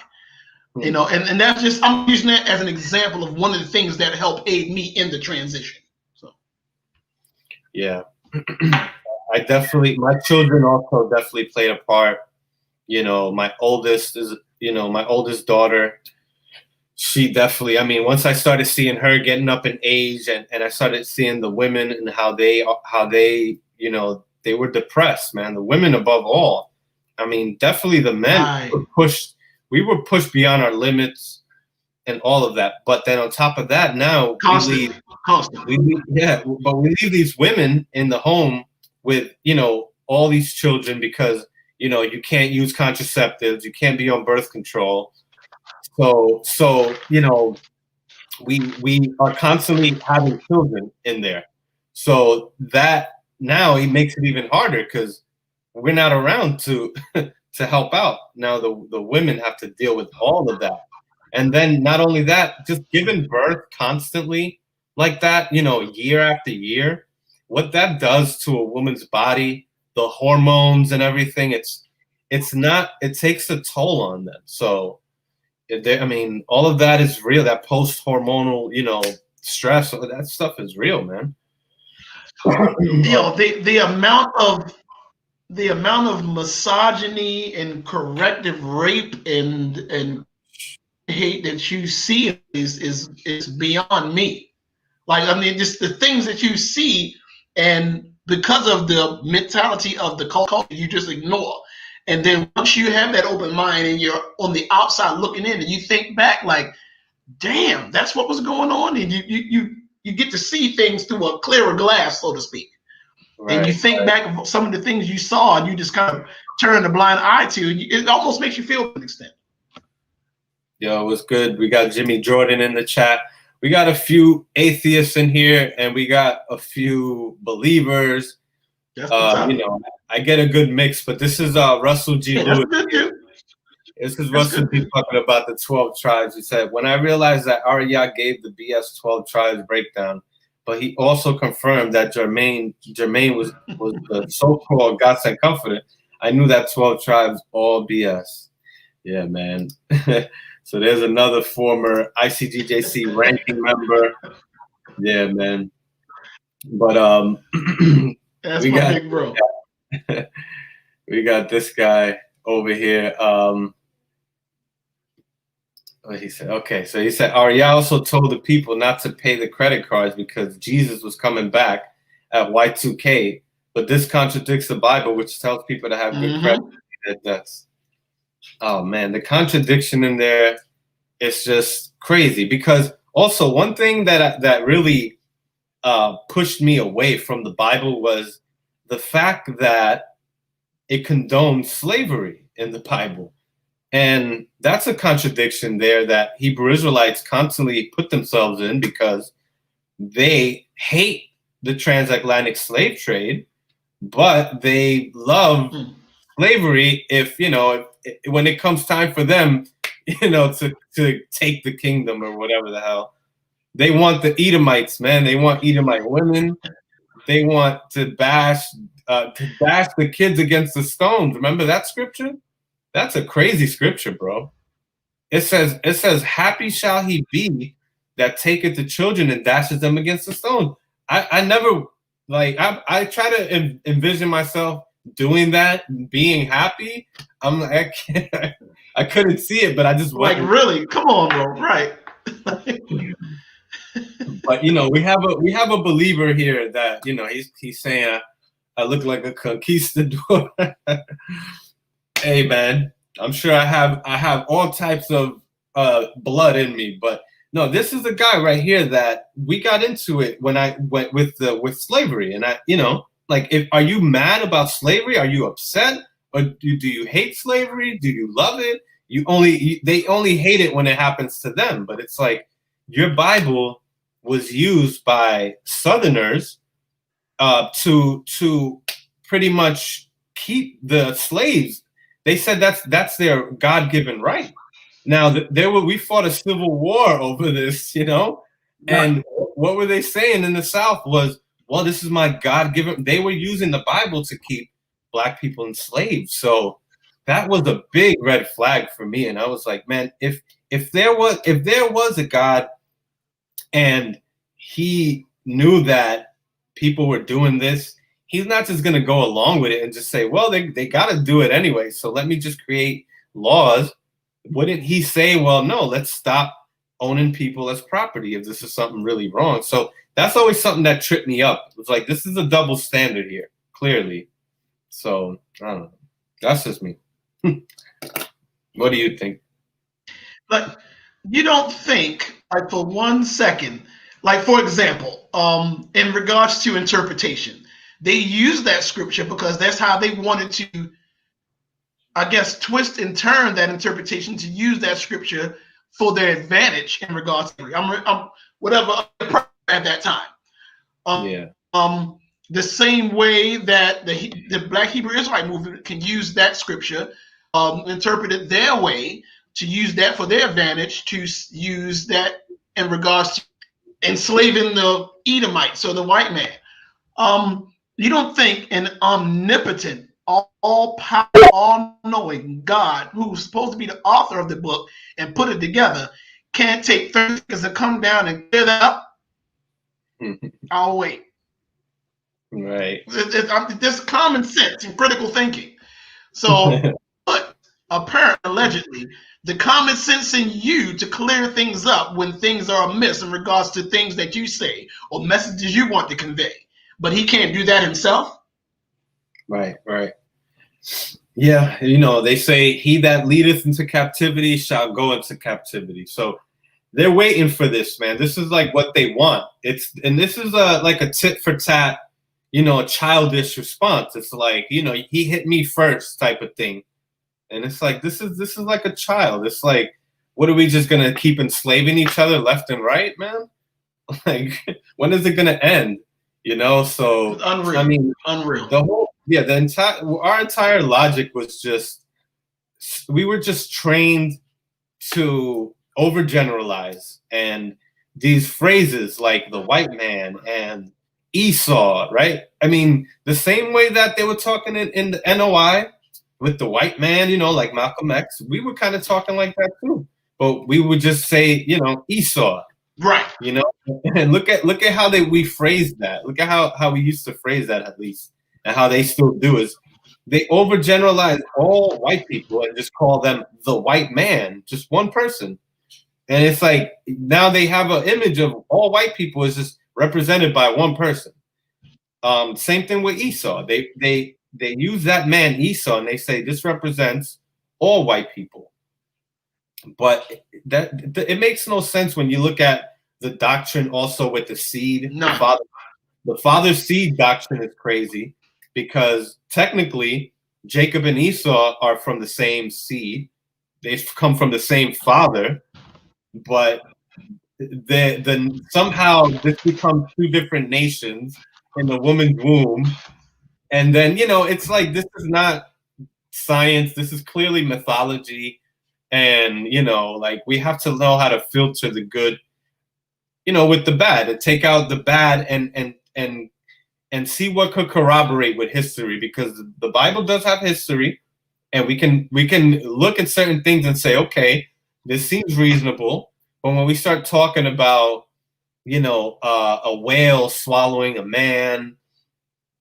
You know, and that's just, I'm using that as an example of one of the things that helped aid me in the transition. So, yeah, my children also definitely played a part. You know, my oldest daughter, She definitely, I mean, once I started seeing her getting up in age, and I started seeing the women and how they, you know, they were depressed, man. The women above all. I mean, definitely the men were pushed. We were pushed beyond our limits and all of that. But then on top of that, now Constantly. we leave, yeah, but we leave these women in the home with, you know, all these children because, you know, you can't use contraceptives, you can't be on birth control. So you know, we are constantly having children in there. So that now it makes it even harder because we're not around to to help out. Now the women have to deal with all of that. And then not only that, just giving birth constantly like that, you know, year after year, what that does to a woman's body, the hormones and everything, it's not, it takes a toll on them. So I mean, all of that is real. That post-hormonal, you know, stress, that stuff is real, man. You know, the amount of misogyny and corrective rape and hate that you see is beyond me. Like, I mean, just the things that you see, and because of the mentality of the culture, you just ignore. And then once you have that open mind and you're on the outside looking in, and you think back, like, damn, that's what was going on, and you get to see things through a clearer glass, so to speak. Right, and you think back of some of the things you saw, and you just kind of turn a blind eye to. It almost makes you feel to an extent. Yo, it was good. We got Jimmy Jordan in the chat. We got a few atheists in here, and we got a few believers. You know, I get a good mix, but this is Russell G. Lewis. This is Russell G. talking about the 12 tribes. He said, when I realized that Arya gave the BS 12 tribes breakdown, but he also confirmed that Jermaine was the so-called God-sent comforter, I knew that 12 tribes all BS. Yeah, man. So there's another former ICGJC ranking member. Yeah, man. But that's my big bro. We got this guy over here. He said, okay, so he said, Arya also told the people not to pay the credit cards because Jesus was coming back at Y2K, but this contradicts the Bible, which tells people to have good credit. That's, oh man, the contradiction in there is just crazy. Because also one thing that really pushed me away from the Bible was the fact that it condoned slavery in the Bible. And that's a contradiction there that Hebrew Israelites constantly put themselves in because they hate the transatlantic slave trade, but they love slavery if, you know, when it comes time for them, you know, to take the kingdom or whatever the hell. They want the Edomites, man. They want Edomite women. They want to bash the kids against the stones. Remember that scripture? That's a crazy scripture, bro. It says, happy shall he be that taketh the children and dashes them against the stone. I never, like, I try to envision myself doing that, being happy. I'm like, I couldn't see it, but I just like, really, come on, bro, right? But you know, we have a believer here that, you know, he's saying I look like a conquistador. Hey man, I'm sure I have all types of blood in me, but no, this is the guy right here that we got into it when I went with slavery, and I, you know, like, are you mad about slavery? Are you upset, or do you hate slavery? Do you love it? They only hate it when it happens to them, but it's like your Bible was used by Southerners to pretty much keep the slaves. They said that's their God-given right. Now we fought a civil war over this, you know, and what were they saying in the South was, well, this is my God-given. They were using the Bible to keep Black people enslaved. So that was a big red flag for me, and I was like, man, if there was a God and he knew that people were doing this, he's not just going to go along with it and just say, well, they got to do it anyway, so let me just create laws. Wouldn't he say, well, no, let's stop owning people as property if this is something really wrong. So that's always something that tripped me up. It's like, this is a double standard here, clearly. So I don't know. That's just me. What do you think? But you don't think, like, for 1 second, like, for example, in regards to interpretation, they use that scripture because that's how they wanted to, I guess, twist and turn that interpretation to use that scripture for their advantage in regards to I'm whatever at that time. Yeah. The same way that the Black Hebrew Israelite movement can use that scripture, interpret it their way, to use that for their advantage, to use that in regards to enslaving the Edomites or the white man. You don't think an omnipotent, all-powerful, all-knowing God, who's supposed to be the author of the book and put it together, can't take 30 seconds to come down and clear that up? I'll wait. Right. There's common sense and critical thinking. So, but apparently, allegedly, the common sense in you to clear things up when things are amiss in regards to things that you say or messages you want to convey. But he can't do that himself? Right. Yeah, they say, he that leadeth into captivity shall go into captivity. So they're waiting for this, man. This is like what they want. This is like a tit for tat, a childish response. It's like, he hit me first type of thing. And it's like, this is like a child. It's like, what are we just gonna keep enslaving each other left and right, man? Like, when is it gonna end? So unreal. I mean, unreal. Our entire logic was just, we were just trained to overgeneralize, and these phrases like the white man and Esau, right? I mean, the same way that they were talking in the NOI with the white man, like Malcolm X, we were kind of talking like that too. But we would just say, Esau. Right. And look at how we phrased that. Look at how we used to phrase that, at least, and how they still do is they overgeneralize all white people and just call them the white man, just one person. And it's like, now they have an image of all white people is just represented by one person. Same thing with Esau. They use that man Esau and they say this represents all white people. But it makes no sense when you look at the doctrine also with the seed. No. The father's seed doctrine is crazy because technically Jacob and Esau are from the same seed. They've come from the same father, but somehow this becomes two different nations in the woman's womb. And then, it's like, this is not science. This is clearly mythology. And, like, we have to know how to filter the good, with the bad, and take out the bad and see what could corroborate with history, because the Bible does have history, and we can look at certain things and say, okay, this seems reasonable. But when we start talking about, a whale swallowing a man,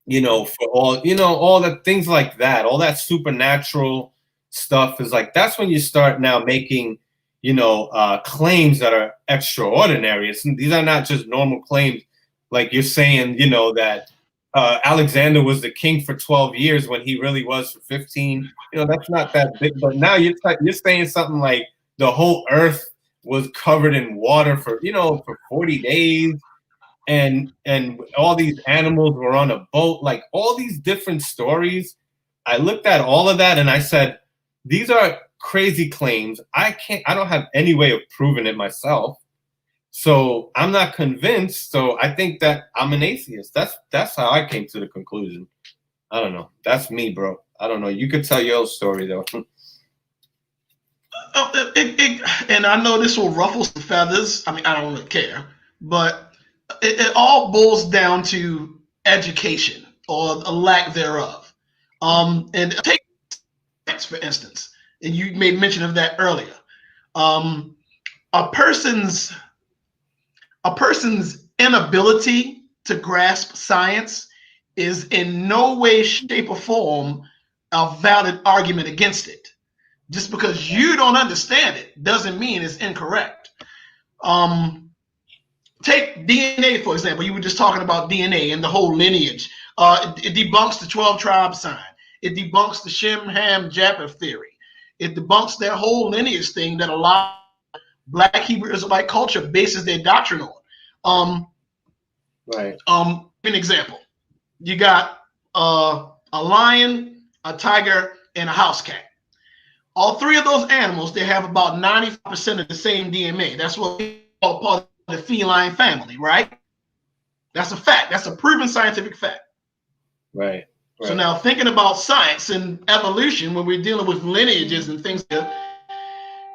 for all the things like that, all that supernatural stuff is like, that's when you start now making, claims that are extraordinary. These are not just normal claims. Like you're saying, that Alexander was the king for 12 years when he really was for 15. That's not that big. But now you're saying something like the whole earth was covered in water for 40 days. And all these animals were on a boat, like all these different stories. I looked at all of that and I said, these are crazy claims. I don't have any way of proving it myself. So I'm not convinced. So I think that I'm an atheist. That's how I came to the conclusion. I don't know. That's me, bro. I don't know. You could tell your own story though. And I know this will ruffle some feathers. I mean, I don't really care, but it all boils down to education or a lack thereof. And take sex, for instance, and you made mention of that earlier. A person's inability to grasp science is in no way, shape, or form a valid argument against it. Just because you don't understand it doesn't mean it's incorrect. Take DNA, for example. You were just talking about DNA and the whole lineage. It debunks the 12 tribe sign. It debunks the Shem, Ham, Japheth theory. It debunks their whole lineage thing that a lot of Black Hebrew Israelite culture bases their doctrine on. Right. An example. You got a lion, a tiger, and a house cat. All three of those animals, they have about 95% of the same DNA. That's what we call part of the feline family, right? That's a fact. That's a proven scientific fact. Right. So now thinking about science and evolution, when we're dealing with lineages and things,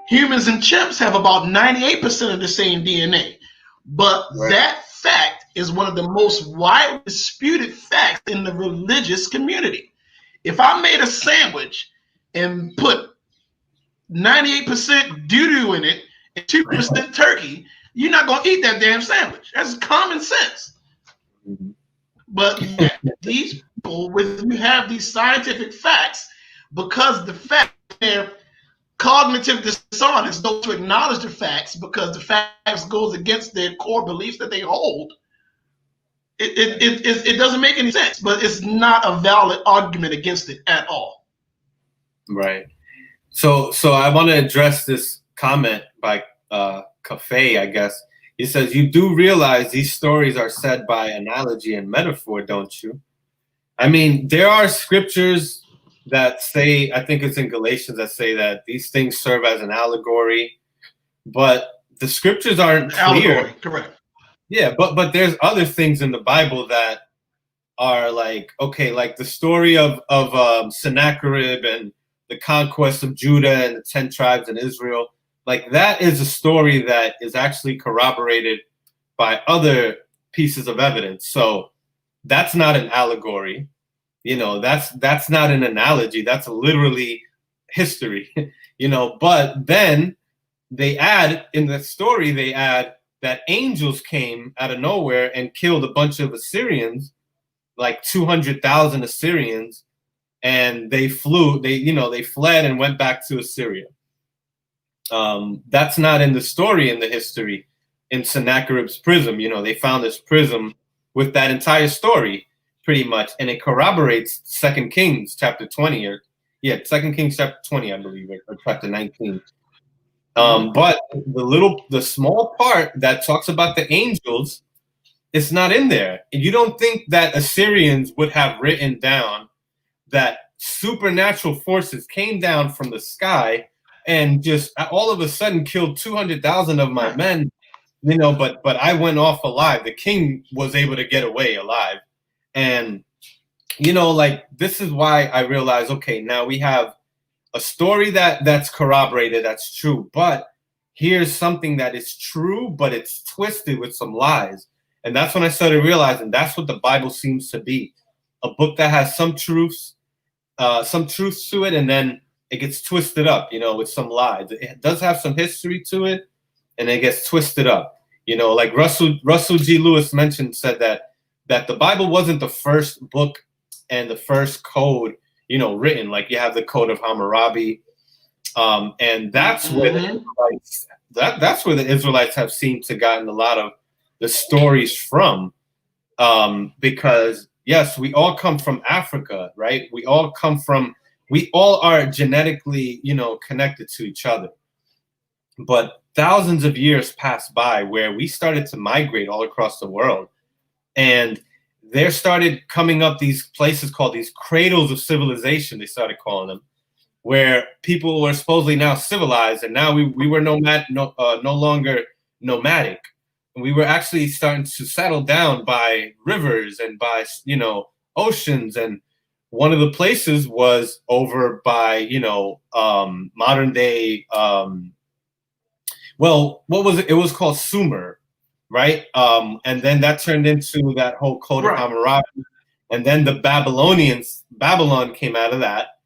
humans and chimps have about 98% of the same DNA. But that fact is one of the most widely disputed facts in the religious community. If I made a sandwich and put 98% doo-doo in it and 2% turkey, you're not going to eat that damn sandwich. That's common sense. But these people, when you have these scientific facts, because the fact they're cognitive dissonance, don't to acknowledge the facts because the facts goes against their core beliefs that they hold, it doesn't make any sense. But it's not a valid argument against it at all. Right. So I want to address this comment by Cafe, I guess. He says, you do realize these stories are said by analogy and metaphor, don't you? I mean, there are scriptures that say, I think it's in Galatians, that say that these things serve as an allegory, but the scriptures aren't clear. Allegory, correct. Yeah, but there's other things in the Bible that are like, okay, like the story of Sennacherib and the conquest of Judah and the 10 tribes in Israel. Like that is a story that is actually corroborated by other pieces of evidence. So that's not an allegory. You know, that's not an analogy. That's literally history, you know. But then they add, in the story, they add that angels came out of nowhere and killed a bunch of Assyrians, like 200,000 Assyrians, and they fled and went back to Assyria. That's not in the story, in the history, in Sennacherib's prism. You know, they found this prism with that entire story, pretty much, and it corroborates 2 Kings chapter 20, or 2 Kings chapter 20, I believe, or chapter 19. But the small part that talks about the angels, it's not in there. You don't think that Assyrians would have written down that supernatural forces came down from the sky and just all of a sudden killed 200,000 of my men, you know, but I went off alive. The king was able to get away alive. And, you know, like, this is why I realized, okay, now we have a story that's corroborated, that's true, but here's something that is true, but it's twisted with some lies. And that's when I started realizing that's what the Bible seems to be. A book that has some truths to it, and then it gets twisted up, you know, with some lies. It does have some history to it, and it gets twisted up. You know, like Russell G. Lewis said that the Bible wasn't the first book and the first code, you know, written. Like you have the Code of Hammurabi, and that's where that's where the Israelites have seemed to gotten a lot of the stories from, because yes, we all come from Africa, right? We all are genetically, you know, connected to each other. But thousands of years passed by where we started to migrate all across the world. And there started coming up these places called these cradles of civilization, they started calling them, where people were supposedly now civilized, and now we were no longer nomadic. We were actually starting to settle down by rivers and by, you know, oceans. And one of the places was over by, you know, modern day, well, what was it? It was called Sumer, right? And then that turned into that whole Code of Hammurabi. And then the Babylon came out of that.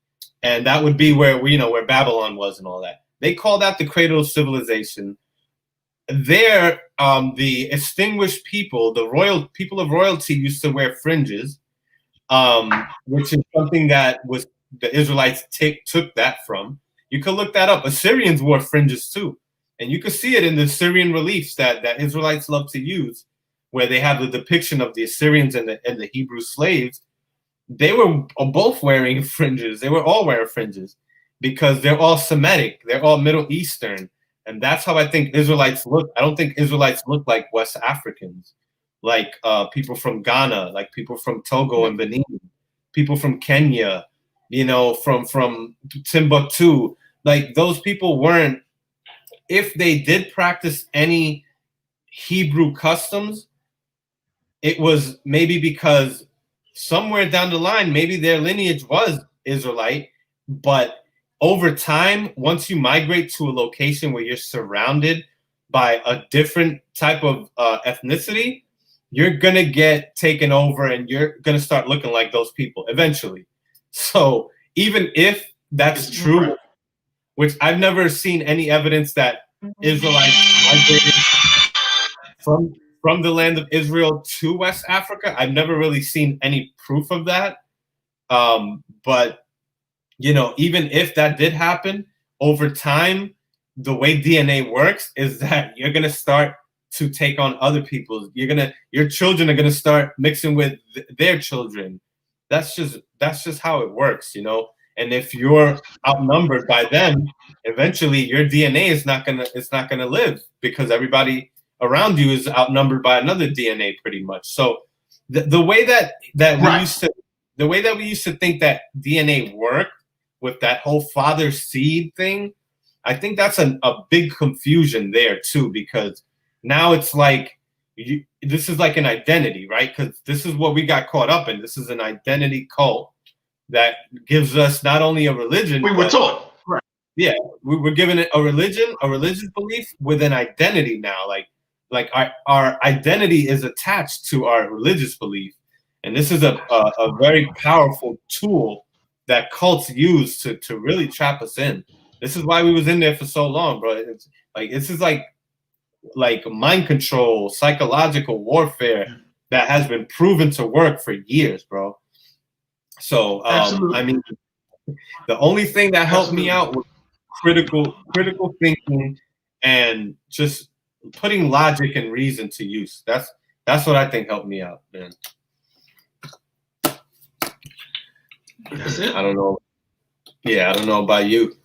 And that would be where, you know, where Babylon was and all that. They call that the cradle of civilization. There, the extinguished people, people of royalty used to wear fringes, which is something that was the Israelites took that from. You could look that up. Assyrians wore fringes too, And you can see it in the Syrian reliefs that Israelites love to use, where they have the depiction of the Assyrians and the Hebrew slaves. They were both wearing fringes. They were all wearing fringes because they're all Semitic. They're all Middle Eastern. And that's how I think Israelites look. I don't think Israelites look like West Africans, like people from Ghana, like people from Togo and Benin, people from Kenya, you know, from Timbuktu. Like those people weren't, if they did practice any Hebrew customs, it was maybe because somewhere down the line, maybe their lineage was Israelite, but over time, once you migrate to a location where you're surrounded by a different type of ethnicity, you're going to get taken over and you're going to start looking like those people eventually. So even if that's true, which I've never seen any evidence that Israelites migrated from the land of Israel to West Africa, I've never really seen any proof of that. But you know, even if that did happen, over time, the way DNA works is that you're gonna start to take on other people's. Your children are gonna start mixing with their children. That's just how it works, you know. And if you're outnumbered by them, eventually your DNA is not gonna live because everybody around you is outnumbered by another DNA, pretty much. So the way that we used to think that DNA worked, with that whole father seed thing, I think that's a big confusion there too, because now it's like this is like an identity, right? Because this is what we got caught up in. This is an identity cult that gives us not only a religion. We were taught, right? Yeah, we were given a religion, a religious belief with an identity now. Like our identity is attached to our religious belief, and this is a very powerful tool that cults use to really trap us in. This is why we was in there for so long, bro. It's like this is like mind control, psychological warfare that has been proven to work for years, bro. So I mean, the only thing that helped me out was critical thinking and just putting logic and reason to use. That's what I think helped me out, man. That's it. I don't know. Yeah, I don't know about you.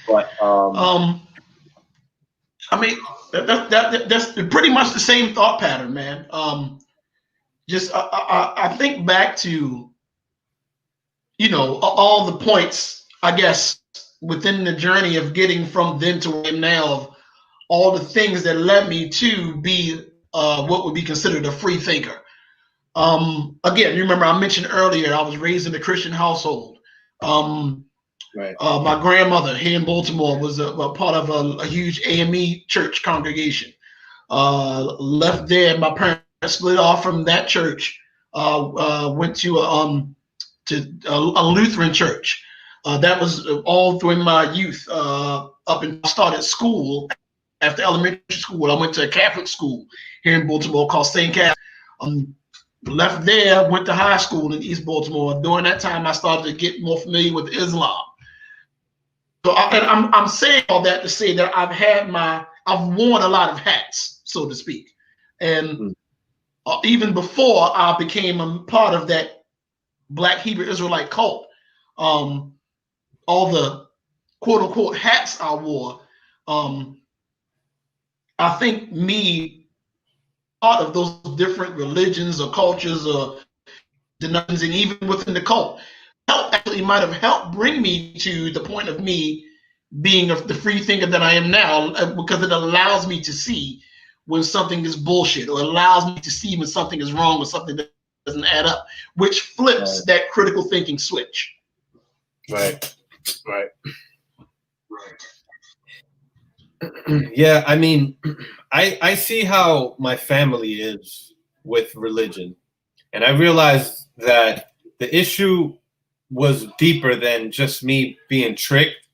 But I mean, that's pretty much the same thought pattern, man. Just I think back to, you know, all the points, I guess, within the journey of getting from then to where I am now, of all the things that led me to be what would be considered a free thinker. Again, you remember I mentioned earlier I was raised in a Christian household. right. My grandmother here in Baltimore was a part of a huge AME church congregation. Left there, my parents split off from that church. Went to a Lutheran church. That was all during my youth. Up until I started school. After elementary school, I went to a Catholic school here in Baltimore called St. Cashapp. Left there, went to high school in East Baltimore. During that time, I started to get more familiar with Islam. So I'm saying all that to say that I've worn a lot of hats, so to speak. And even before I became a part of that Black Hebrew Israelite cult, all the quote unquote hats I wore, I think me part of those different religions or cultures or denominations, and even within the cult, actually might have helped bring me to the point of me being the free thinker that I am now, because it allows me to see when something is bullshit, or allows me to see when something is wrong or something that doesn't add up, which flips that critical thinking switch. Right. Yeah, I mean, I see how my family is with religion, and I realized that the issue was deeper than just me being tricked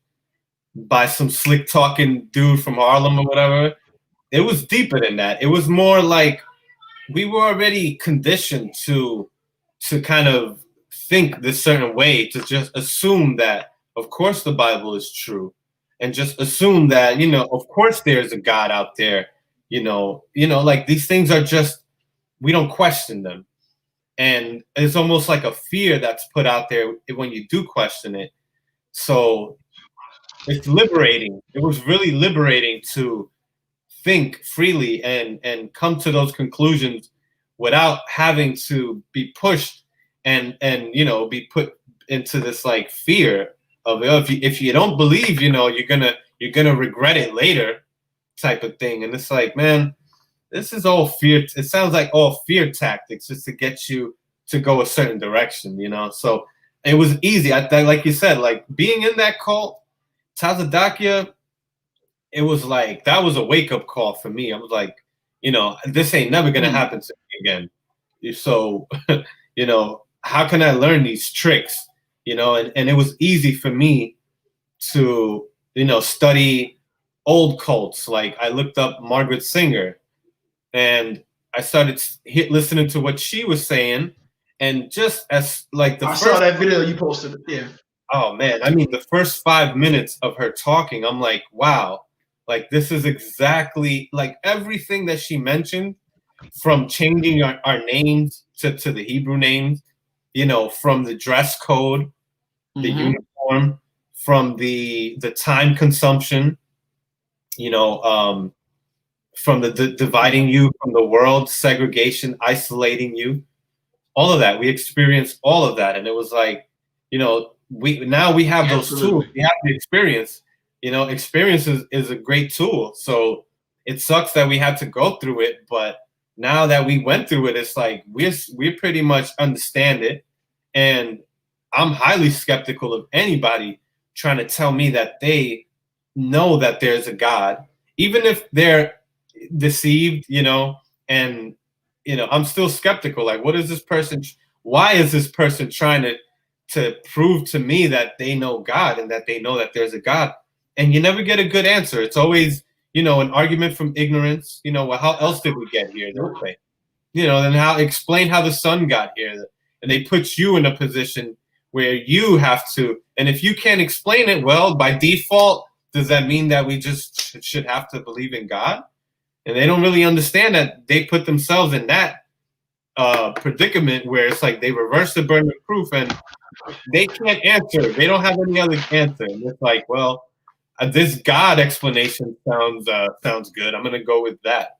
by some slick talking dude from Harlem or whatever. It was deeper than that. It was more like we were already conditioned to kind of think this certain way, to just assume that, of course, the Bible is true, and just assume that, you know, of course, there's a God out there. Like these things are just, we don't question them, and it's almost like a fear that's put out there when you do question it. So it's liberating. It was really liberating to think freely and come to those conclusions without having to be pushed and be put into this like fear of, oh, if you don't believe, you're gonna regret it later, type of thing. And it's like, man, this is all fear. It sounds like all fear tactics just to get you to go a certain direction, So it was easy. Like you said, like being in that cult, Tazadakia, it was like, that was a wake-up call for me. I was like, this ain't never gonna happen to me again. So, how can I learn these tricks? And it was easy for me to, study old cults. Like I looked up Margaret Singer, and I started listening to what she was saying. And just as like I saw that video you posted, yeah. Oh man, I mean, the first 5 minutes of her talking, I'm like, wow, like this is exactly like everything that she mentioned, from changing our names to the Hebrew names, from the dress code, the uniform, from the time consumption, from the dividing you from the world, segregation, isolating you, all of that. We experienced all of that, and it was like, we have those tools. We have the experience. Experience is a great tool. So it sucks that we had to go through it, but now that we went through it, it's like we pretty much understand it. And I'm highly skeptical of anybody trying to tell me that they know that there's a God, even if they're deceived, and I'm still skeptical. Like, what is this person? Why is this person trying to prove to me that they know God and that they know that there's a God? And you never get a good answer. It's always, an argument from ignorance. Well, how else did we get here? They'll say, then explain how the sun got here. And they put you in a position where you have to, and if you can't explain it, well, by default, does that mean that we just should have to believe in God? And they don't really understand that they put themselves in that predicament where it's like they reverse the burden of proof and they can't answer. They don't have any other answer. And it's like, well, this God explanation sounds good. I'm gonna go with that.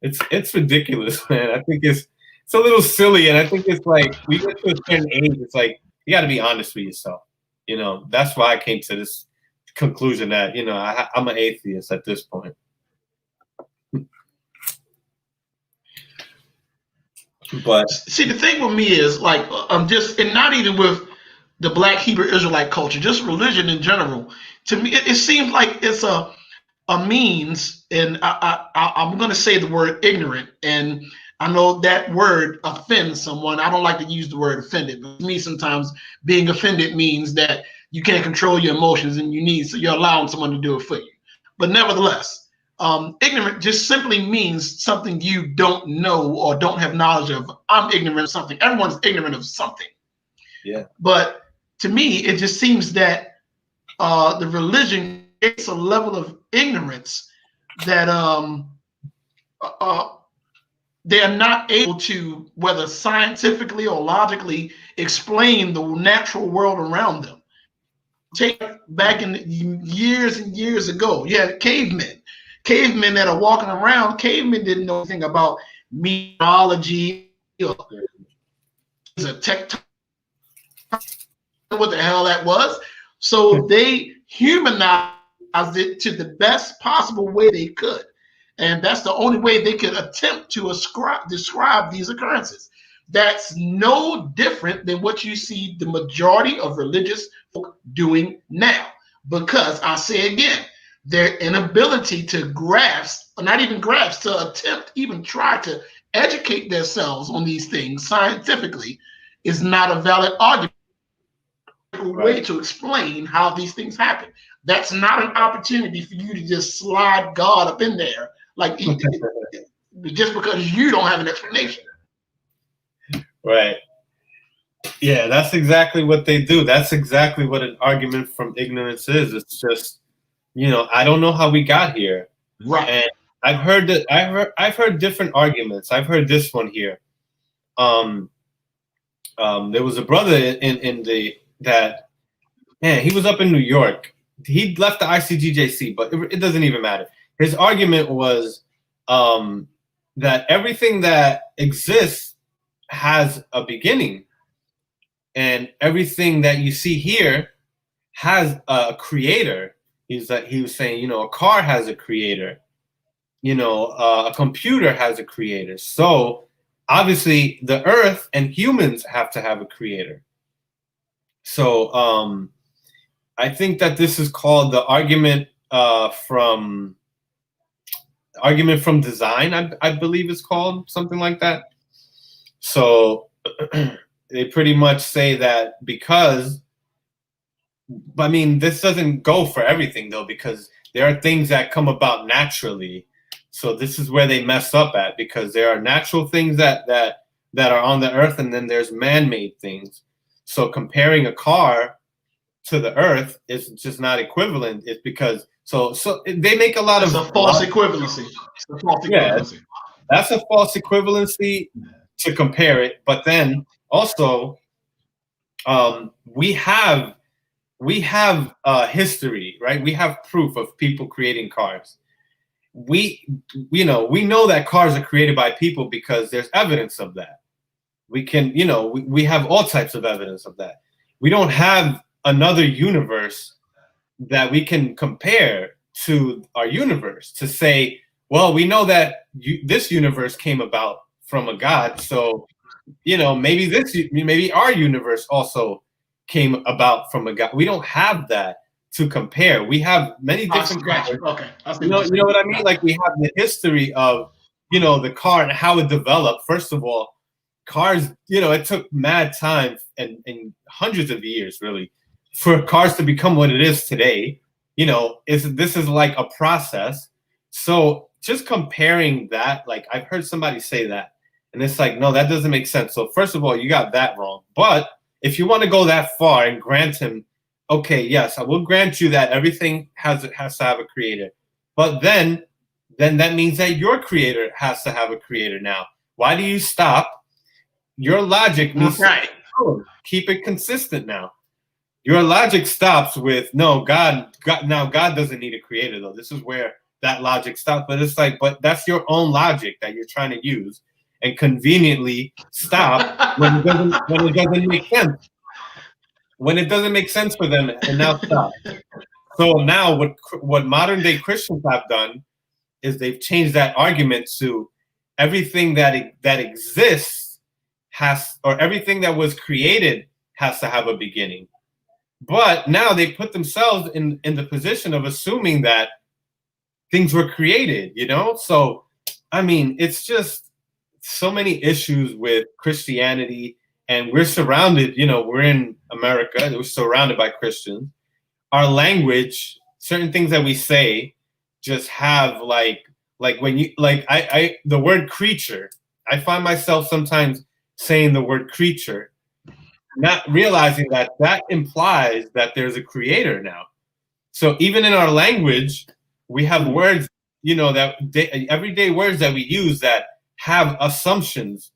It's ridiculous, man. I think it's a little silly, and I think it's like we get to a certain age. It's like you got to be honest with yourself. That's why I came to this conclusion that I'm an atheist at this point. But see, the thing with me is like and not even with the Black Hebrew Israelite culture, just religion in general. To me, it seems like it's a means, and I'm going to say the word ignorant, and I know that word offends someone. I don't like to use the word offended, but to me, sometimes being offended means that you can't control your emotions and you're allowing someone to do it for you. But nevertheless, ignorant just simply means something you don't know or don't have knowledge of. I'm ignorant of something. Everyone's ignorant of something. Yeah. But to me, it just seems that the religion creates a level of ignorance that they are not able to, whether scientifically or logically, explain the natural world around them. Take back in years and years ago, you had cavemen that are walking around. Cavemen didn't know anything about meteorology or what the hell that was. So they humanized it to the best possible way they could. And that's the only way they could attempt to describe these occurrences. That's no different than what you see the majority of religious folk doing now. Because I say again, their inability to grasp, or not even grasp, to attempt, even try to educate themselves on these things scientifically is not a valid argument. Way to explain how these things happen. That's not an opportunity for you to just slide God up in there, like just because you don't have an explanation. Right. Yeah, that's exactly what they do. That's exactly what an argument from ignorance is. It's just, I don't know how we got here. Right. And I've heard different arguments. I've heard this one here. Um, there was a brother in the that man, he was up in New York. He left the ICGJC, but it doesn't even matter. His argument was that everything that exists has a beginning, and everything that you see here has a creator. He was saying, a car has a creator. A computer has a creator. So obviously, the Earth and humans have to have a creator. So I think that this is called the argument from design. I believe it's called something like that. So they pretty much say that because, I mean, this doesn't go for everything though, because there are things that come about naturally. So this is where they mess up at, because there are natural things that are on the earth, and then there's man-made things. So comparing a car to the earth is just not equivalent. It's because so they make a lot of false equivalency. Yeah, that's a false equivalency to compare it. But then also, we have history, right? We have proof of people creating cars. We know that cars are created by people because there's evidence of that. We can, we have all types of evidence of that. We don't have another universe that we can compare to our universe to say, well, we know that this universe came about from a God, so maybe our universe also came about from a God. We don't have that to compare. We have many different cars. Okay. You know what I mean? Like, we have the history of the car and how it developed. First of all, cars, it took mad time and hundreds of years really for cars to become what it is today. This is like a process. So just comparing that, like, I've heard somebody say that, and it's like, no, that doesn't make sense. So first of all, you got that wrong. But if you want to go that far and grant him, okay, yes, I will grant you that everything has to have a creator. But then that means that your creator has to have a creator now. Why do you stop? Your logic needs to keep it consistent now. Your logic stops with, no, God doesn't need a creator, though. This is where that logic stops. But it's like, but that's your own logic that you're trying to use and conveniently stop when it doesn't make sense. When it doesn't make sense for them, and now stop. So now what modern day Christians have done is they've changed that argument to everything that exists or everything that was created has to have a beginning. But now they put themselves in the position of assuming that things were created, So, I mean, it's just so many issues with Christianity, and we're surrounded, we're in America, we're surrounded by Christians. Our language, certain things that we say just have like when you, like, the word creature, I find myself sometimes saying the word creature, not realizing that implies that there's a creator now. So even in our language, we have words, that everyday words that we use that have assumptions,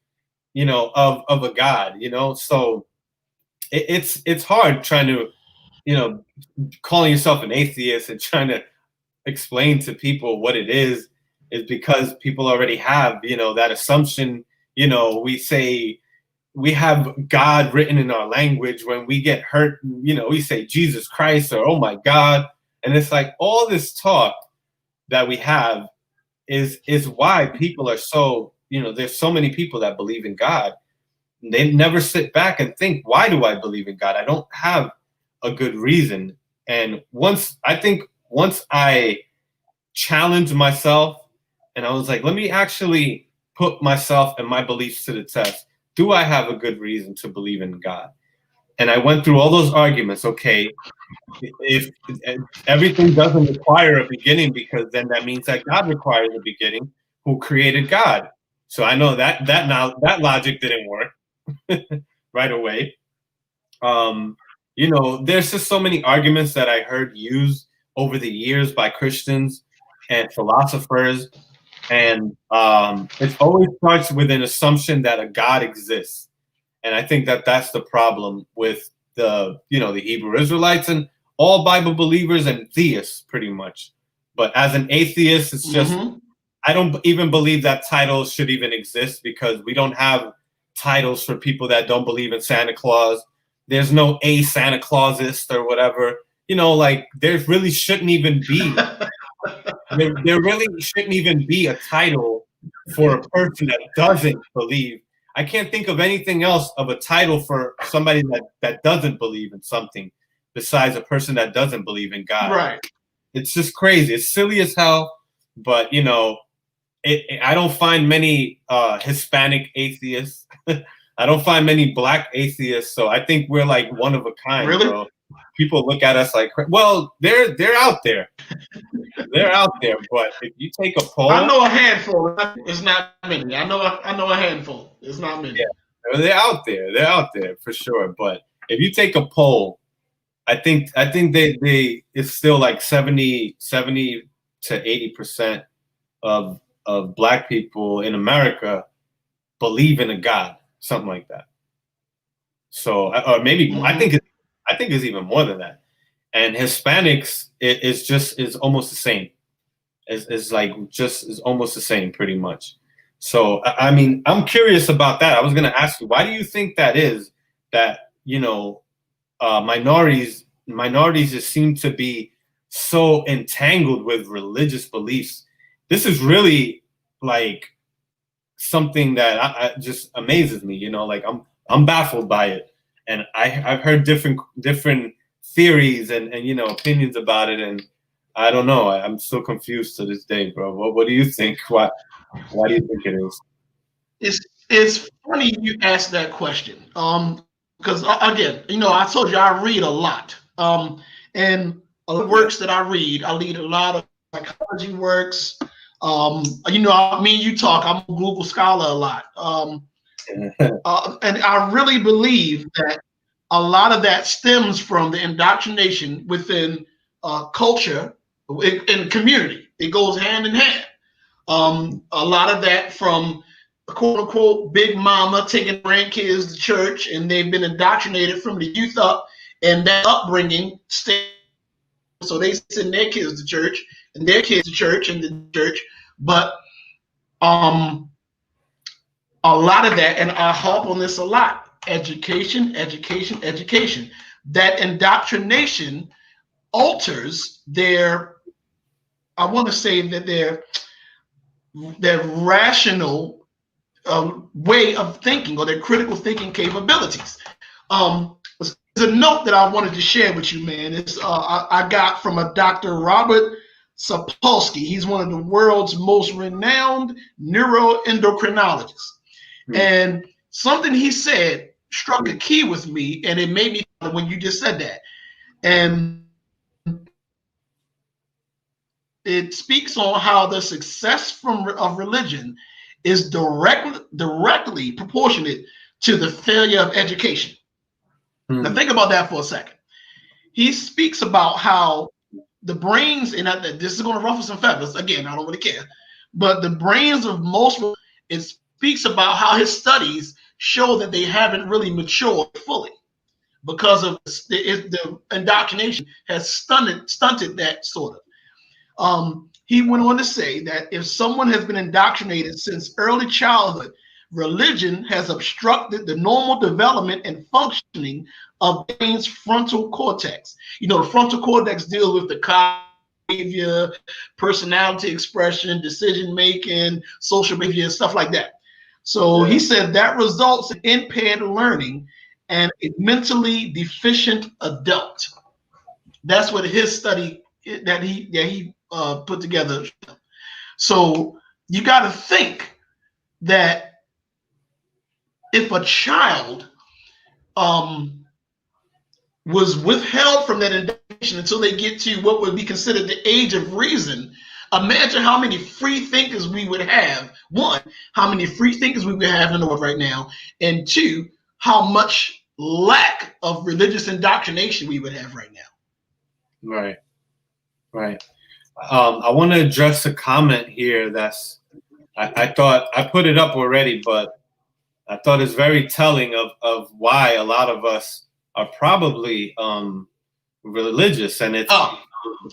of a God, So it's hard trying to, calling yourself an atheist and trying to explain to people what it is because people already have, that assumption. We say, we have God written in our language. When we get hurt, we say Jesus Christ or oh my God. And it's like all this talk that we have is why people are so, there's so many people that believe in God. They never sit back and think, why do I believe in God? I don't have a good reason. And once I challenged myself and I was like, let me actually put myself and my beliefs to the test. Do I have a good reason to believe in God? And I went through all those arguments. Okay, if everything doesn't require a beginning, because then that means that God requires a beginning, who created God. So I know that logic didn't work right away. You know, there's just so many arguments that I heard used over the years by Christians and philosophers, and it always starts with an assumption that a God exists. And I think that that's the problem with the Hebrew Israelites and all Bible believers and theists, pretty much. But as an atheist, it's just I don't even believe that titles should even exist, because we don't have titles for people that don't believe in Santa Claus. There's no a Santa Clausist or whatever. You know, like there really shouldn't even be. There really shouldn't even be a title for a person that doesn't believe. I can't think of anything else of a title for somebody that doesn't believe in something besides a person that doesn't believe in God. Right. It's just crazy. It's silly as hell. But, you know, I don't find many Hispanic atheists. I don't find many Black atheists. So I think we're like one of a kind, really? bro. People look at us like, well, they're out there. They're out there. But if you take a poll, I know a handful. It's not many. I know a handful. It's not many. Yeah, they're out there. They're out there for sure. But if you take a poll, I think they it's still like 70 to 80% of Black people in America believe in a God, something like that. So, or maybe I think it's even more than that. And Hispanics is almost the same. Is almost the same, pretty much. So, I mean, I'm curious about that. I was going to ask you, why do you think that is? That, you know, minorities just seem to be so entangled with religious beliefs. This is really like something that I just amazes me. You know, like I'm baffled by it, and I've heard different theories and you know, opinions about it, and I don't know. I'm still confused to this day, bro. What do you think? Why do you think it is? It's funny you asked that question. Because again, you know, I told you I read a lot. And a lot of works that I read a lot of psychology works. You know, me and you talk. I'm a Google Scholar a lot. And I really believe that a lot of that stems from the indoctrination within culture and community. It goes hand in hand. A lot of that from quote unquote big mama taking grandkids to church, and they've been indoctrinated from the youth up, and that upbringing stays. So they send their kids to church and their kids to church and the church. But a lot of that, and I harp on this a lot, education. That indoctrination alters their, I want to say that their rational way of thinking, or their critical thinking capabilities. There's a note that I wanted to share with you, man. It's I got from a Dr. Robert Sapolsky. He's one of the world's most renowned neuroendocrinologists. And something he said struck a key with me, and it made me when you just said that. And it speaks on how the success of religion is directly proportionate to the failure of education. Now think about that for a second. He speaks about how the brains, and this is going to ruffle some feathers. Again, I don't really care. But the brains of most, it speaks about how his studies show that they haven't really matured fully because of the indoctrination has stunted that sort of. He went on to say that if someone has been indoctrinated since early childhood, religion has obstructed the normal development and functioning of the brain's frontal cortex. You know, the frontal cortex deals with the behavior, personality expression, decision-making, social behavior, stuff like that. So he said that results in impaired learning and a mentally deficient adult. That's what his study that he put together. So you got to think that if a child was withheld from that indoctrination until they get to what would be considered the age of reason, imagine how many free thinkers we would have. One, how many free thinkers we would have in the world right now, and two, how much lack of religious indoctrination we would have right now. Right. Right. I want to address a comment here that's I thought I put it up already, but I thought it's very telling of why a lot of us are probably religious, and it's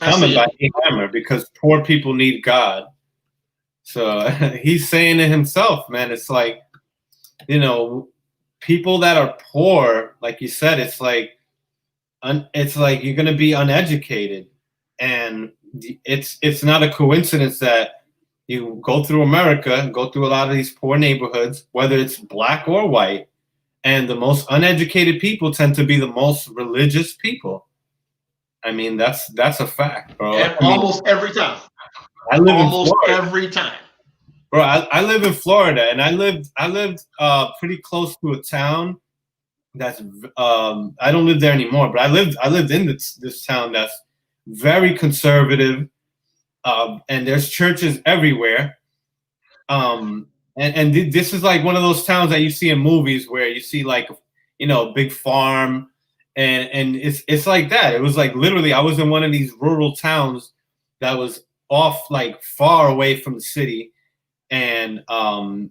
coming by Hammer, because poor people need God. So he's saying it himself, man. It's like, you know, people that are poor, like you said, it's like you're gonna be uneducated, and it's not a coincidence that you go through America and go through a lot of these poor neighborhoods, whether it's black or white, and the most uneducated people tend to be the most religious people. I mean, that's a fact, bro. Almost every time. I live almost in Florida. Every time. Bro, I live in Florida, and I lived pretty close to a town that's I don't live there anymore, but I lived in this town that's very conservative. And there's churches everywhere. And this is like one of those towns that you see in movies where you see, like, you know, a big farm, and it's like that. It was like literally I was in one of these rural towns that was off, like, far away from the city. And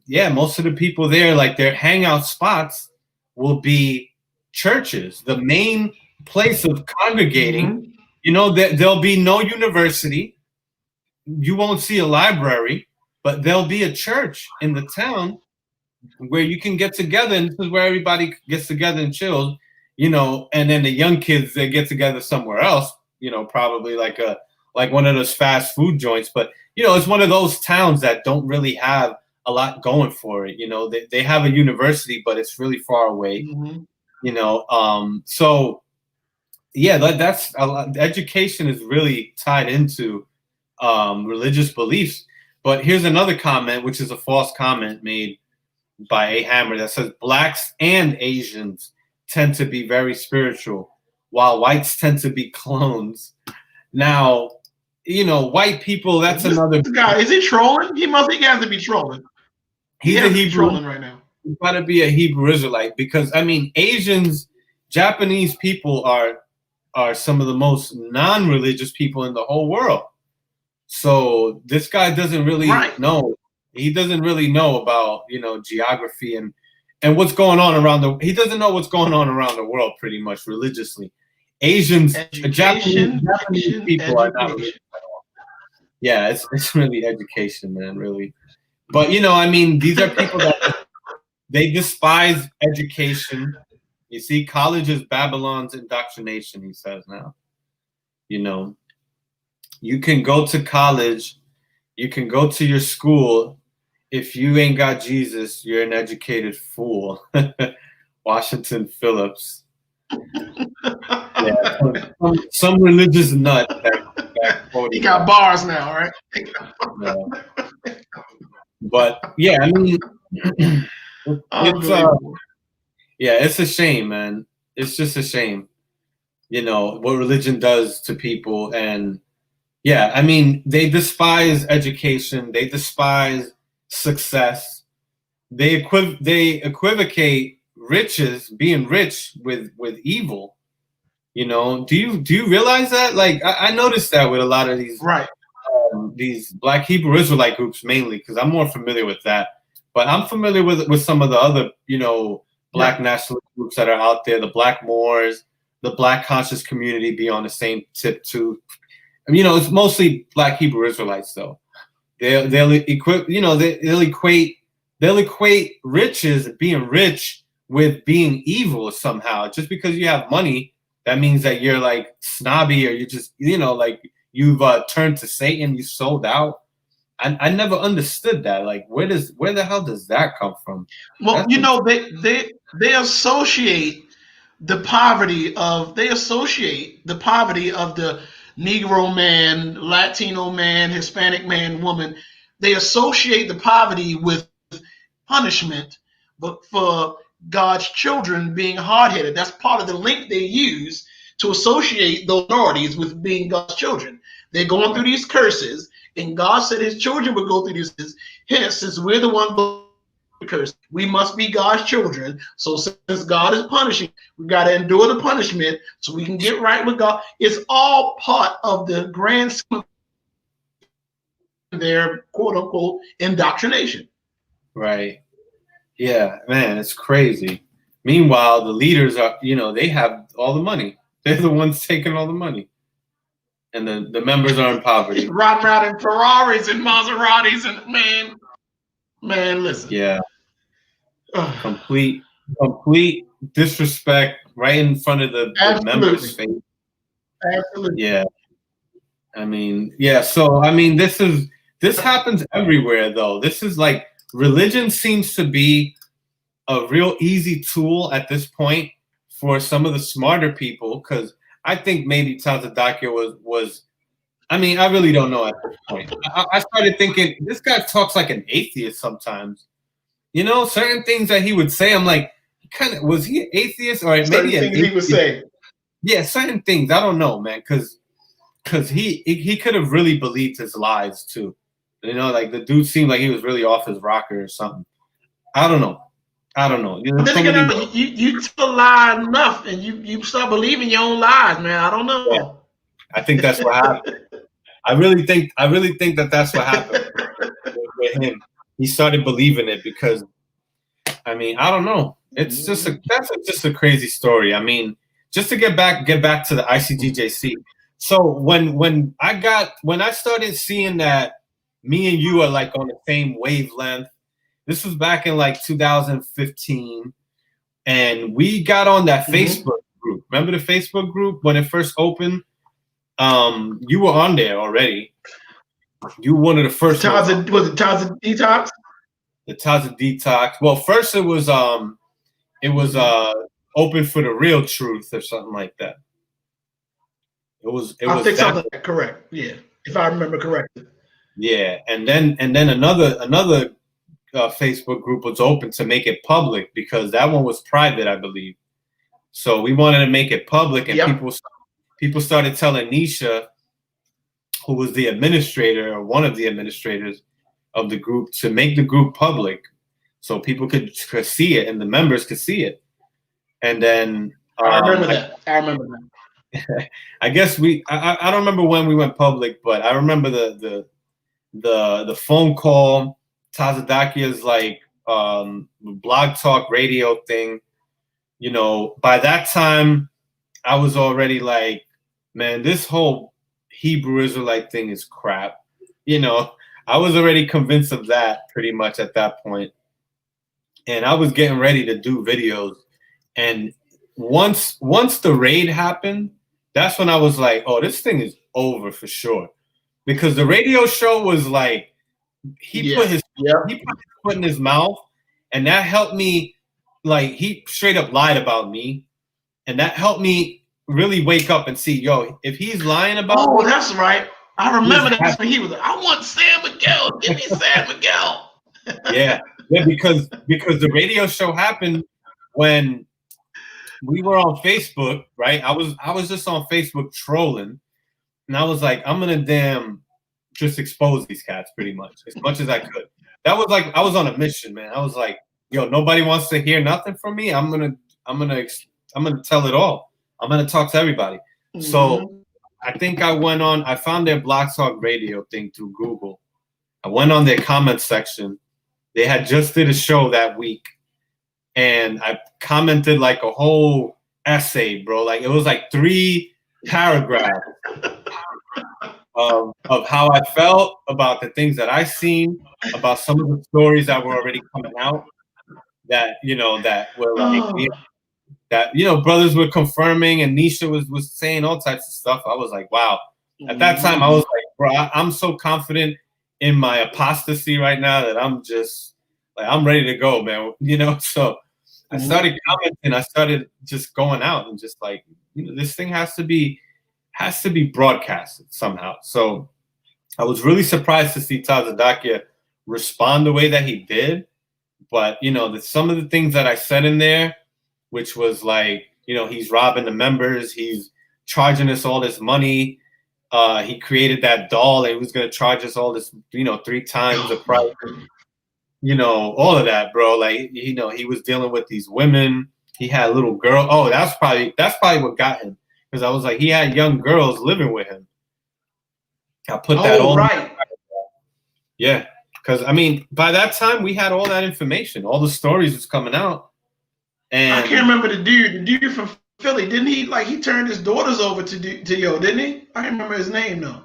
yeah, most of the people there, like, their hangout spots will be churches, the main place of congregating. Mm-hmm. You know, there'll be no university. You won't see a library, but there'll be a church in the town where you can get together, and this is where everybody gets together and chills, you know. And then the young kids, they get together somewhere else, you know, probably like one of those fast food joints. But, you know, it's one of those towns that don't really have a lot going for it. You know, they have a university, but it's really far away. Mm-hmm. You know, so yeah, that's a lot. Education is really tied into religious beliefs. But here's another comment, which is a false comment made by A. Hammer, that says blacks and Asians tend to be very spiritual, while whites tend to be clones. Now, you know, white people, that's another guy. Is he trolling? He has to be trolling. He's a Hebrew trolling right now. He's got to be a Hebrew Israelite, because I mean, Asians, Japanese people are some of the most non-religious people in the whole world. So this guy doesn't really know. He doesn't really know about, you know, geography and what's going on around he doesn't know what's going on around the world, pretty much religiously. Asians, Japanese people are not religious at all. Yeah, it's really education, man, really. But, you know, I mean, these are people that they despise education. You see, college is Babylon's indoctrination, he says now. You know, you can go to college, you can go to your school. If you ain't got Jesus, you're an educated fool. Washington Phillips. Yeah, some religious nut. He got bars now, right? Yeah. But yeah, I mean, it's a shame, man. It's just a shame, you know, what religion does to people. And yeah, I mean, they despise education. They despise success. They equivocate riches, being rich, with evil. You know, do you realize that? Like, I noticed that with a lot of these Black Hebrew Israelite groups, mainly, because I'm more familiar with that. But I'm familiar with some of the other, you know, Black nationalist groups that are out there. The Black Moors, the Black conscious community be on the same tip too. I mean, you know, it's mostly Black Hebrew Israelites though. They'll equate riches, being rich, with being evil somehow. Just because you have money, that means that you're like snobby, or you just, you know, like you've turned to Satan, you sold out. I never understood that. Like, where the hell does that come from? Well, that's, you know, they associate the poverty of the Negro man, Latino man, Hispanic man, woman. They associate the poverty with punishment, but for God's children being hard-headed. That's part of the link they use to associate the minorities with being God's children. They're going through these curses, and God said his children would go through these. Hence, since we're the one curse. We must be God's children. So since God is punishing, we got to endure the punishment so we can get right with God. It's all part of the grand scheme of their quote unquote indoctrination. Right. Yeah, man, it's crazy. Meanwhile, the leaders are, they have all the money. They're the ones taking all the money. And the members are in poverty. Riding around in Ferraris and Maseratis and man, listen. Yeah. Complete disrespect right in front of the members' face. Absolutely. Yeah. I mean, yeah, so I mean this happens everywhere though. This is like religion seems to be a real easy tool at this point for some of the smarter people, because I think maybe Tazadakia was I mean, I really don't know at this point. I started thinking this guy talks like an atheist sometimes. Certain things that he would say, I'm like, was he an atheist or maybe certain things he would say? Yeah, certain things. I don't know, man, because he could have really believed his lies too. Like the dude seemed like he was really off his rocker or something. I don't know. You tell a lie enough and you start believing your own lies, man. I don't know. Yeah. I think that's what happened. I really think that's what happened with him. He started believing it because, I mean, I don't know. It's just just a crazy story. I mean, just to get back to the ICGJC. So when I started seeing that me and you are like on the same wavelength, this was back in like 2015, and we got on that Facebook group. Remember the Facebook group when it first opened? You were on there already. You were one of the first. Was it Taza Detox? The Taza Detox. Well, first it was open for the real truth or something like that. I think something correct. Yeah, if I remember correctly. Yeah, and then another Facebook group was open to make it public because that one was private, I believe. So we wanted to make it public, and people started telling Nisha, who was the administrator or one of the administrators of the group, to make the group public so people could see it and the members could see it. And then I remember that. I guess I don't remember when we went public, but I remember the phone call, Tazadakia's like blog talk radio thing. By that time I was already like, man, this whole Hebrew Israelite thing is crap. I was already convinced of that pretty much at that point. And I was getting ready to do videos. And once the raid happened, that's when I was like, oh, this thing is over for sure. Because the radio show was like, he put his foot in his mouth, and that helped me. Like, he straight up lied about me, and that helped me really wake up and see, yo, if he's lying about me, that's right. I remember that when he was like, I want San Miguel. Give me San Miguel. yeah, because the radio show happened when we were on Facebook, right? I was just on Facebook trolling, and I was like, I'm gonna just expose these cats pretty much as I could. That was like, I was on a mission, man. I was like, yo, nobody wants to hear nothing from me. I'm gonna tell it all. I'm gonna talk to everybody. So I think I found their Blog Talk Radio thing through Google. I went on their comment section. They had just did a show that week, and I commented like a whole essay, bro. Like, it was like 3 paragraphs of how I felt about the things that I seen, about some of the stories that were already coming out, that that were like that brothers were confirming, and Nisha was saying all types of stuff. I was like, wow. At that time, I was like, bro, I'm so confident in my apostasy right now that I'm just like, I'm ready to go, man. So I started commenting. I started just going out and just like, this thing has to be broadcasted somehow. So I was really surprised to see Tazadakia respond the way that he did. But some of the things that I said in there, which was like, he's robbing the members, he's charging us all this money. He created that doll and he was going to charge us all this, 3 times the price. you know, all of that, bro. Like, you know, he was dealing with these women. He had a little girl. Oh, that's probably what got him. Because I was like, he had young girls living with him. I put that Oh, all. right. Yeah, because I mean, by that time we had all that information. All the stories was coming out, I and can't remember the dude from Philly. Didn't he he turned his daughters over to yo? Didn't he? I can't remember his name though.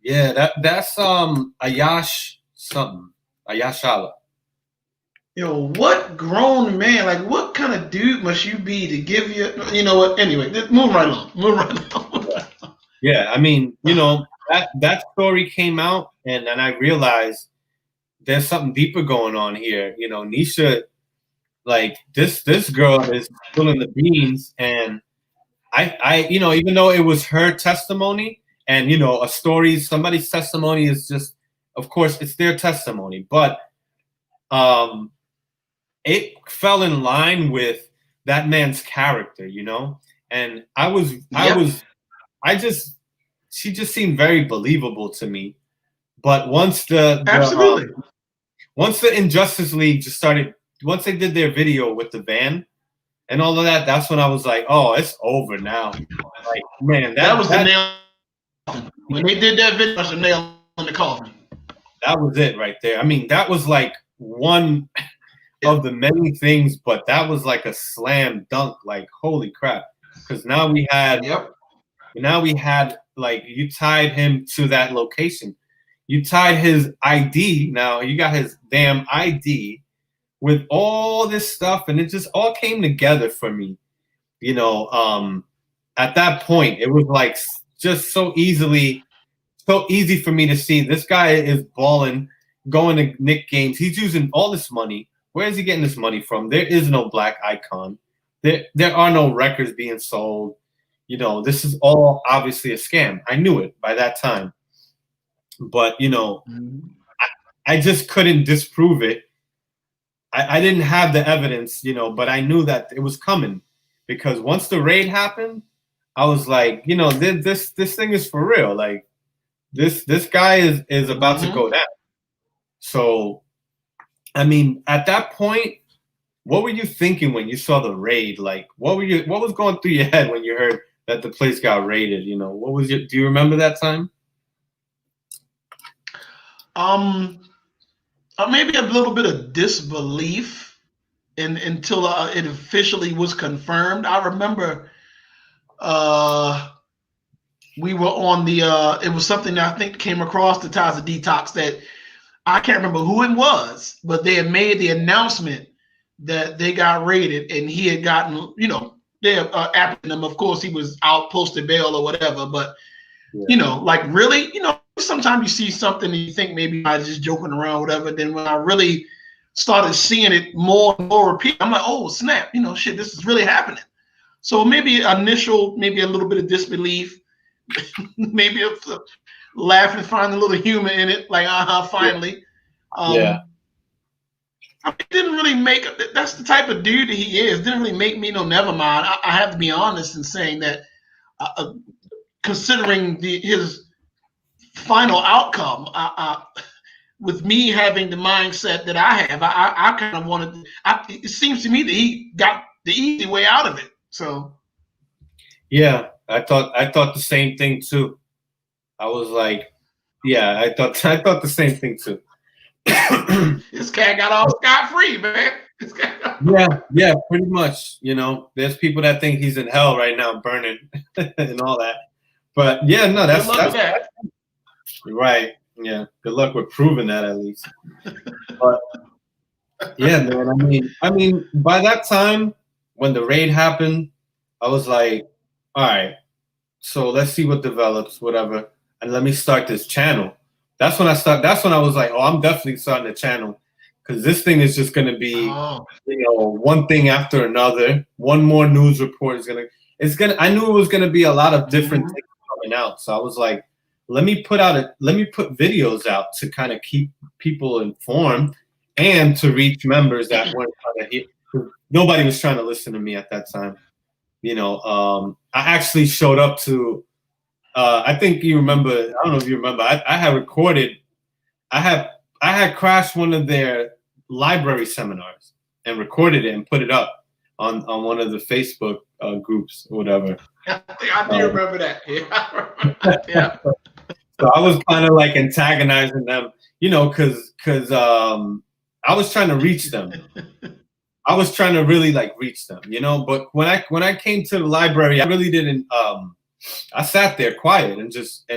yeah, that's Ayash something, Ayashala. Yo, what grown man? Like, what kind of dude must you be to give you know what? Anyway, move right along. Move right along. Yeah, I mean, you know, that story came out, and then I realized there's something deeper going on here. You know, Nisha, like this girl is spilling the beans, and I you know, even though it was her testimony, and you know, somebody's testimony is just, of course, it's their testimony, but it fell in line with that man's character, you know, and she just seemed very believable to me. But once Absolutely. once the Injustice League just started, once they did their video with the van and all of that, that's when I was like, oh, it's over now. Like, man, that was the nail. When they did that video, that was the nail in the coffin. That was it right there. I mean, that was like one of the many things, but that was like a slam dunk. Like, holy crap! Because now we had like, you tied him to that location. You tied his ID. Now you got his damn ID with all this stuff, and it just all came together for me. You know, at that point, it was like just so easy for me to see this guy is balling, going to Knick games. He's using all this money. Where is he getting this money from? There is no black icon. There are no records being sold. You know, this is all obviously a scam. I knew it by that time. But, you know, I just couldn't disprove it. I didn't have the evidence, you know, but I knew that it was coming, because once the raid happened, I was like, you know, this thing is for real. Like, this guy is about to go down. So, I mean, at that point, what were you thinking when you saw the raid? Like, what was going through your head when you heard that the place got raided? You know, do you remember that time? Maybe a little bit of disbelief until it officially was confirmed. I remember we were on the it was something that I think came across the Ties of Detox that I can't remember who it was, but they had made the announcement that they got raided, and he had gotten, you know, they apprehended him. Of course, he was out, posted bail or whatever, but you know, like, really, you know, sometimes you see something and you think maybe I was just joking around, whatever. Then when I really started seeing it more and more repeat, I'm like, oh snap, you know, shit, this is really happening. So maybe a little bit of disbelief, maybe a laugh and find a little humor in it, like, finally. It didn't really make, that's the type of dude that he is. Didn't really make me never mind. I have to be honest in saying that, considering his final outcome, with me having the mindset that I have, I kind of wanted. It seems to me that he got the easy way out of it. So, yeah, I thought the same thing too. I was like, yeah, I thought the same thing too. This cat got off scot-free, man. Yeah, pretty much. You know, there's people that think he's in hell right now, burning and all that. But yeah, no, that's right. Yeah, good luck with proving that, at least. But yeah, man. I mean, by that time when the raid happened, I was like, all right, so let's see what develops, whatever, and let me start this channel. That's when I was like, oh, I'm definitely starting a channel, because this thing is just gonna be, you know, one thing after another. One more news report is gonna. I knew it was gonna be a lot of different things coming out, so I was like, let me put videos out to kind of keep people informed and to reach members that weren't trying to hear. Nobody was trying to listen to me at that time. You know, I actually showed up to. I think you remember. I don't know if you remember. I had recorded. I had crashed one of their library seminars and recorded it and put it up on one of the Facebook groups or whatever. I do remember that. Yeah, I remember that. Yeah. So I was kind of like antagonizing them, you know, because I was trying to reach them. I was trying to really like reach them, you know. But when I came to the library, I really didn't. I sat there quiet and just I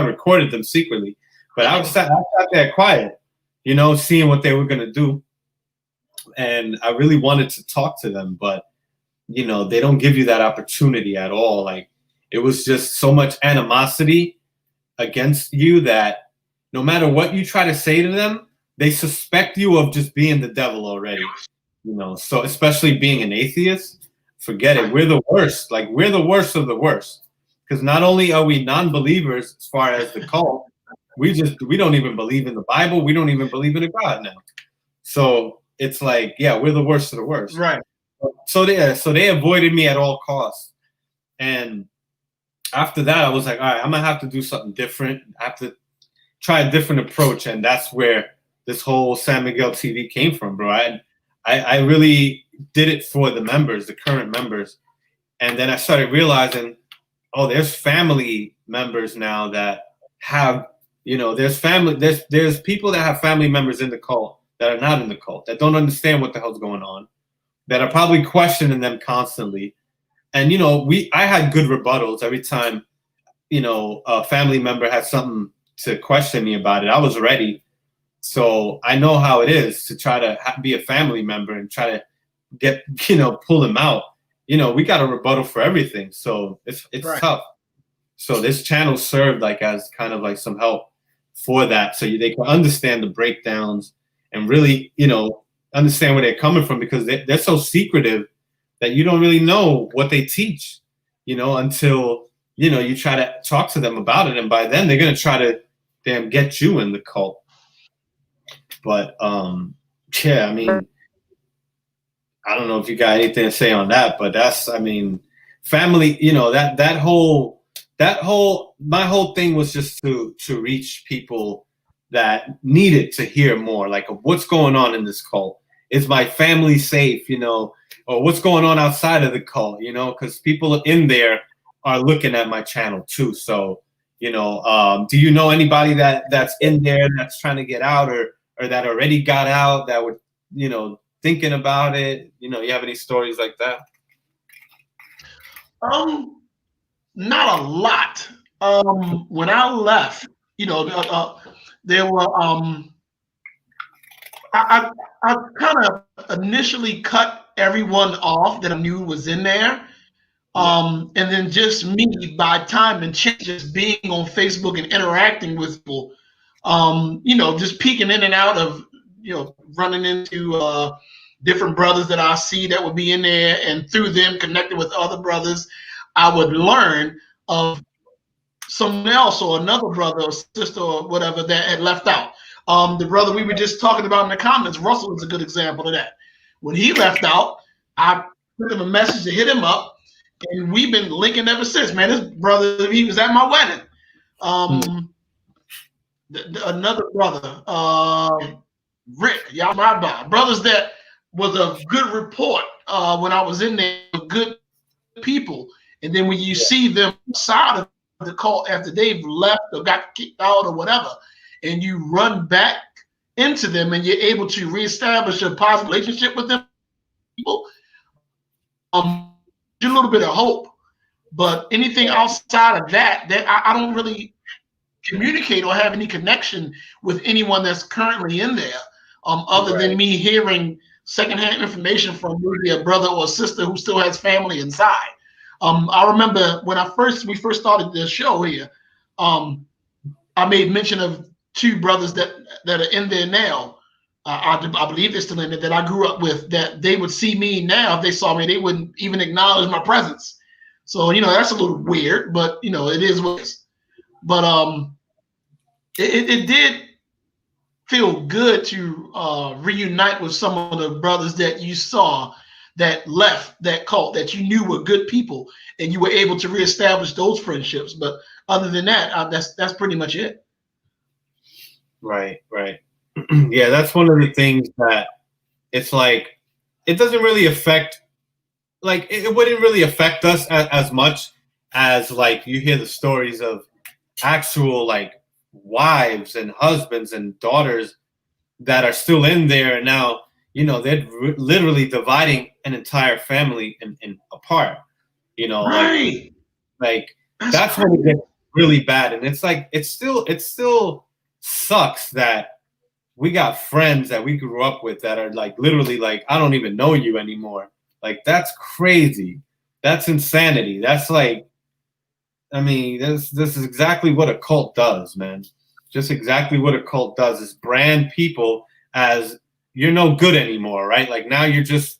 recorded them secretly. But I sat there quiet, you know, seeing what they were gonna do. And I really wanted to talk to them, but you know, they don't give you that opportunity at all. Like, it was just so much animosity against you that no matter what you try to say to them, they suspect you of just being the devil already. You know, so especially being an atheist, forget it. We're the worst. Like, we're the worst of the worst. Because not only are we non-believers as far as the cult, we don't even believe in the Bible. We don't even believe in a God now. So it's like, yeah, we're the worst of the worst. Right. So they avoided me at all costs. And after that, I was like, all right, I'm gonna have to do something different. I have to try a different approach. And that's where this whole San Miguel TV came from, bro. I really did it for the members, the current members. And then I started realizing, oh, there's family members now that have, you know, there's people that have family members in the cult that are not in the cult, that don't understand what the hell's going on, that are probably questioning them constantly. And, you know, I had good rebuttals every time, you know, a family member had something to question me about it. I was ready. So I know how it is to try to be a family member and try to get, you know, pull them out. You know, we got a rebuttal for everything. So it's right. Tough. So this channel served like as kind of like some help for that. So they can understand the breakdowns and really, you know, understand where they're coming from, because they're so secretive that you don't really know what they teach, you know, until, you know, you try to talk to them about it. And by then they're going to try to get you in the cult. But, yeah, I mean, I don't know if you got anything to say on that, but that's, I mean, family, you know, my whole thing was just to reach people that needed to hear more, like, what's going on in this cult? Is my family safe, you know, or what's going on outside of the cult, you know, because people in there are looking at my channel too. So, you know, do you know anybody that's in there that's trying to get out, or that already got out, that would, you know, thinking about it? You know, you have any stories like that? Not a lot. When I left, you know, there were I kind of initially cut everyone off that I knew was in there. And then just me, by time and chance, just being on Facebook and interacting with people, you know, just peeking in and out of, you know, running into different brothers that I see that would be in there, and through them connecting with other brothers, I would learn of someone else or another brother or sister or whatever that had left out. The brother we were just talking about in the comments, Russell, is a good example of that. When he left out, I sent him a message to hit him up, and we've been linking ever since. Man, this brother, he was at my wedding. Another brother, Rick, y'all my brothers, that was a good report when I was in there, good people. And then when you see them outside of the cult after they've left or got kicked out or whatever, and you run back into them and you're able to reestablish a positive relationship with them, people, a little bit of hope. But anything outside of that I don't really communicate or have any connection with anyone that's currently in there, other than me hearing secondhand information from maybe a brother or a sister who still has family inside. I remember when we first started the show here, I made mention of two brothers that are in there now. I believe they're still in there, that I grew up with, that they would see me now. If they saw me, they wouldn't even acknowledge my presence. So, you know, that's a little weird, but, you know, it is what it is. But it did feel good to reunite with some of the brothers that you saw that left that cult, that you knew were good people, and you were able to reestablish those friendships. But other than that, that's pretty much it. Right. Yeah, that's one of the things that it's like it doesn't really affect. Like it wouldn't really affect us as much as like you hear the stories of actual like wives and husbands and daughters that are still in there and now they're literally dividing an entire family in apart. Right. Like That's that's when it crazy. gets really bad, and it's like it still sucks that we got friends that we grew up with that are like literally like I don't even know you anymore. Like that's crazy. That's insanity. That's like I mean, this is exactly what a cult does, man. Just exactly what a cult does is brand people as you're no good anymore, right? Like now you're just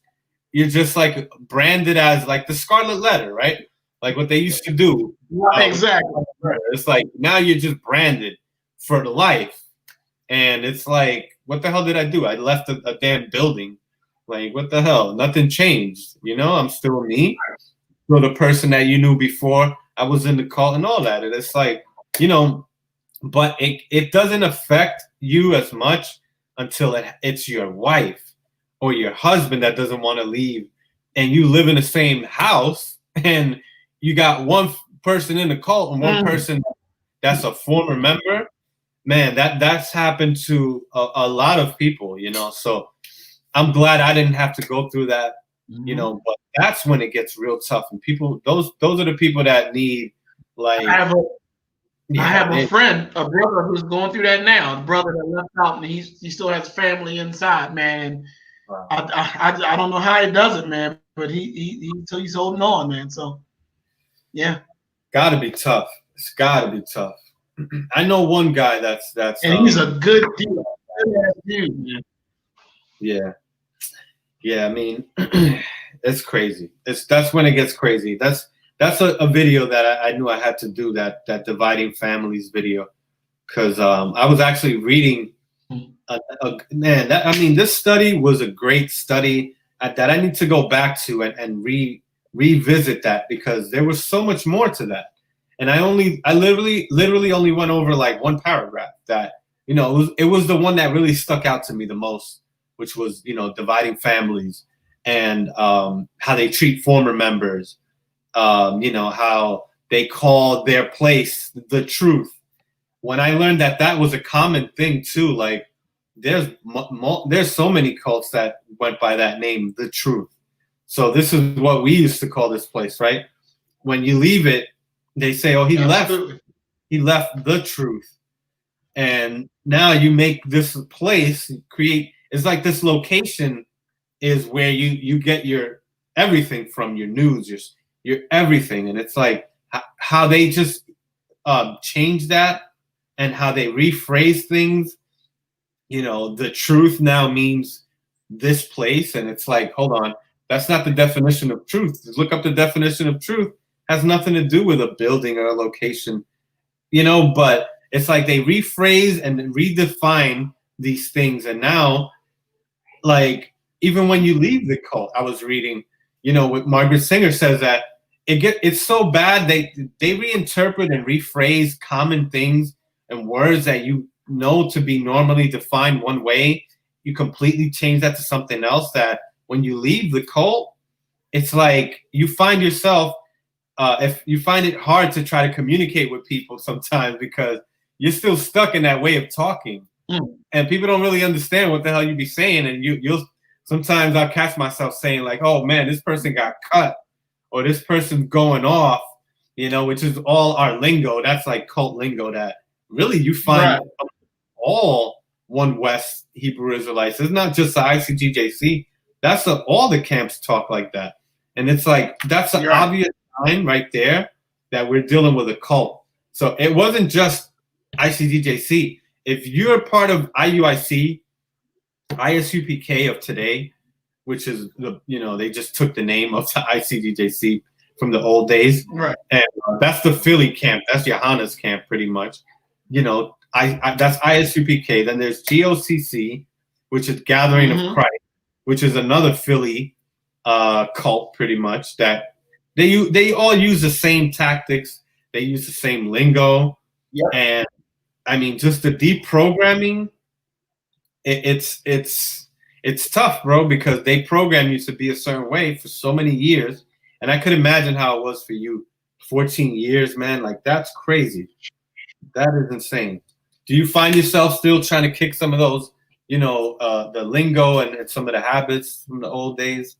like branded as like the Scarlet Letter, right? Like what they used to do. Exactly. It's like now you're just branded for life, and it's like, what the hell did I do? I left a damn building. Like what the hell? Nothing changed. I'm still me. Still the person that you knew before I was in the cult and all that. And it's like, but it doesn't affect you as much until it's your wife or your husband that doesn't want to leave, and you live in the same house, and you got one person in the cult and one person that's a former member. Man, that's happened to a lot of people, so I'm glad I didn't have to go through that, but that's when it gets real tough, and people, those are the people that need, like, I have a friend, a brother who's going through that now. The brother that left out, and he still has family inside, man. wow. I don't know how he does it, man, but he's holding on, man. So yeah, Gotta be tough. It's gotta be tough. I know one guy that's and he's a good dude. Dude, man. Yeah. I mean, it's crazy. That's when it gets crazy. That's a video that I knew I had to do, that dividing families video, because I was actually reading. This study was a great study that I need to go back to and revisit that, because there was so much more to that. And I literally only went over like one paragraph that, it was the one that really stuck out to me the most, which was, dividing families and how they treat former members, how they call their place the truth. When I learned that was a common thing too, like there's so many cults that went by that name, the truth. So this is what we used to call this place, right? When you leave it, they say, "Oh, he left the truth," and now you make this place it's like this location is where you get your everything from, your news, your everything, and it's like how they just change that and how they rephrase things. The truth now means this place, and it's like, hold on, that's not the definition of truth. Just look up the definition of truth. Has nothing to do with a building or a location, but it's like they rephrase and redefine these things. And now, like, even when you leave the cult, I was reading, what Margaret Singer says, that it's so bad they reinterpret and rephrase common things and words that to be normally defined one way. You completely change that to something else, that when you leave the cult, it's like you find yourself, if you find it hard to try to communicate with people sometimes, because you're still stuck in that way of talking, and people don't really understand what the hell you be saying, and you'll sometimes I'll catch myself saying like, "Oh man, this person got cut," or "This person's going off," which is all our lingo. That's like cult lingo that really you find all One West Hebrew Israelites. It's not just the ICGJC. That's all the camps talk like that, and it's like that's an obvious sign right there that we're dealing with a cult. So it wasn't just ICGJC. If you're part of IUIC, ISUPK of today, which is they just took the name of the ICGJC from the old days, right? And that's the Philly camp. That's Johanna's camp, pretty much. That's ISUPK. Then there's GOCC, which is Gathering of Christ, which is another Philly cult, pretty much. That they all use the same tactics. They use the same lingo, and I mean, just the deprogramming it's tough, bro, because they program you to be a certain way for so many years, and I could imagine how it was for you. 14 years, man, like that's crazy. That is insane. Do you find yourself still trying to kick some of those, the lingo and some of the habits from the old days?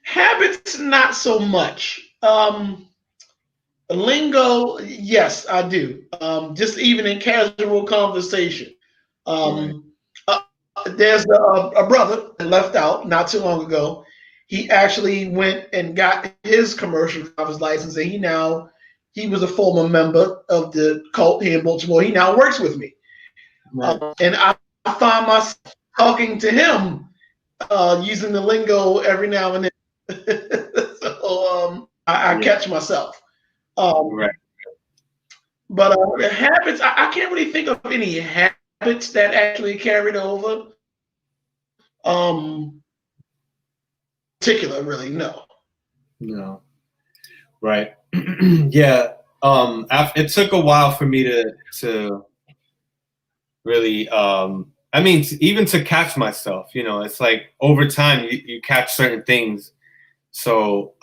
Habits, not so much. Lingo, yes, I do. Just even in casual conversation. Right. There's a brother that left out not too long ago. He actually went and got his commercial driver's license, and he was a former member of the cult here in Baltimore. He now works with me. Right. And I find myself talking to him using the lingo every now and then. So I catch myself. Right. But the habits, I can't really think of any habits that actually carried over. Particular, really, no. No. Right. Yeah. It took a while for me to really, even to catch myself, it's like over time you catch certain things. So,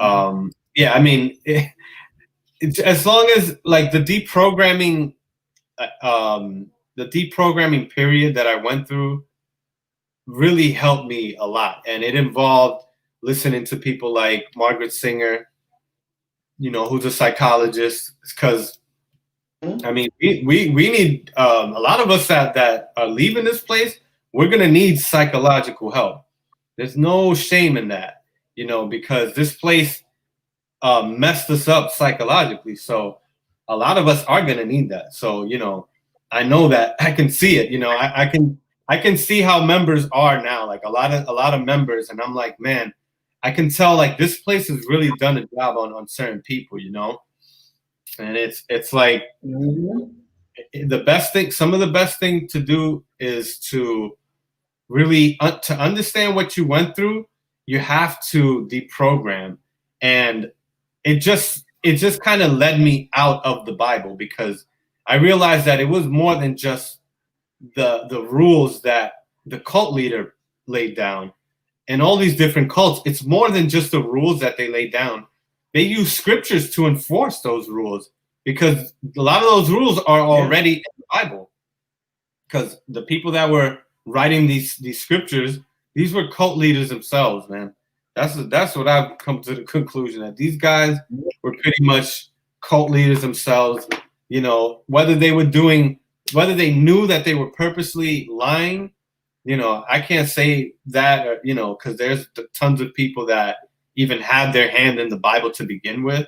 yeah, as long as like the deprogramming period that I went through really helped me a lot, and it involved listening to people like Margaret Singer, who's a psychologist, because we need a lot of us that are leaving this place. We're gonna need psychological help. There's no shame in that, because this place messed us up psychologically. So a lot of us are gonna need that. So I know that. I can see it. I can see how members are now. Like a lot of members, and I'm like, man, I can tell like this place has really done a job on certain people, and it's like the best thing. Some of the best thing to do is to really to understand what you went through. You have to deprogram, and it just kind of led me out of the Bible, because I realized that it was more than just the rules that the cult leader laid down. And all these different cults, it's more than just the rules that they lay down. They use scriptures to enforce those rules, because a lot of those rules are already in the Bible. Because the people that were writing these scriptures, these were cult leaders themselves, man. That's what I've come to the conclusion, that these guys were pretty much cult leaders themselves. Whether they knew that they were purposely lying, I can't say that, because there's tons of people that even had their hand in the Bible to begin with.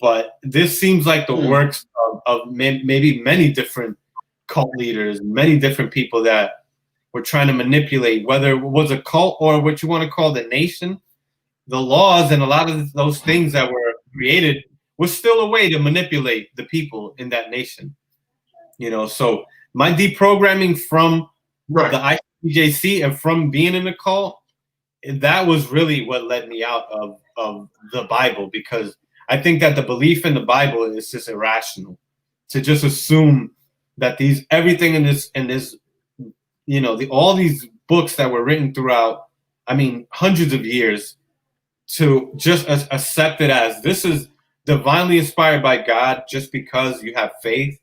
But this seems like the works of maybe many different cult leaders, many different people that were trying to manipulate, whether it was a cult or what you want to call the nation. The laws and a lot of those things that were created was still a way to manipulate the people in that nation. So my deprogramming from the ICJC and from being in the cult, that was really what led me out of the Bible, because I think that the belief in the Bible is just irrational. To just assume that everything in this all these books that were written throughout, hundreds of years, to just accept it as this is divinely inspired by God just because you have faith.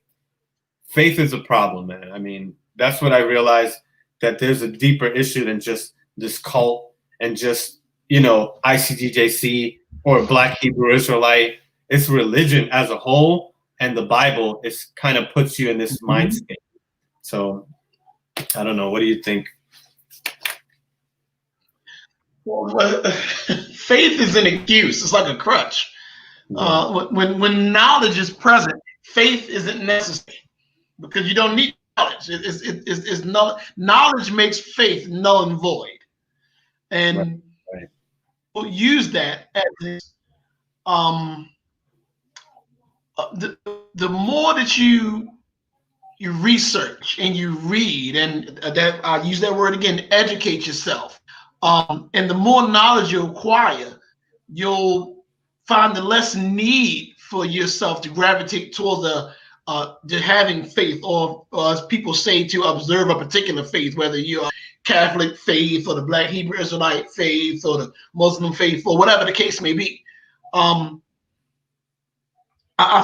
Faith is a problem, man. That's what I realized, that there's a deeper issue than just this cult and just, ICGJC or Black Hebrew Israelite. It's religion as a whole, and the Bible kind of puts you in this mind state. So I don't know. What do you think? Well, faith is an excuse. It's like a crutch. When knowledge is present, faith isn't necessary, because you don't need knowledge. It's knowledge makes faith null and void, and we'll use that as the more that you research and you read, and that I use that word again, educate yourself, and the more knowledge you acquire, you'll find the less need for yourself to gravitate towards to having faith, or as people say, to observe a particular faith, whether you're Catholic faith or the Black Hebrew Israelite faith or the Muslim faith or whatever the case may be. I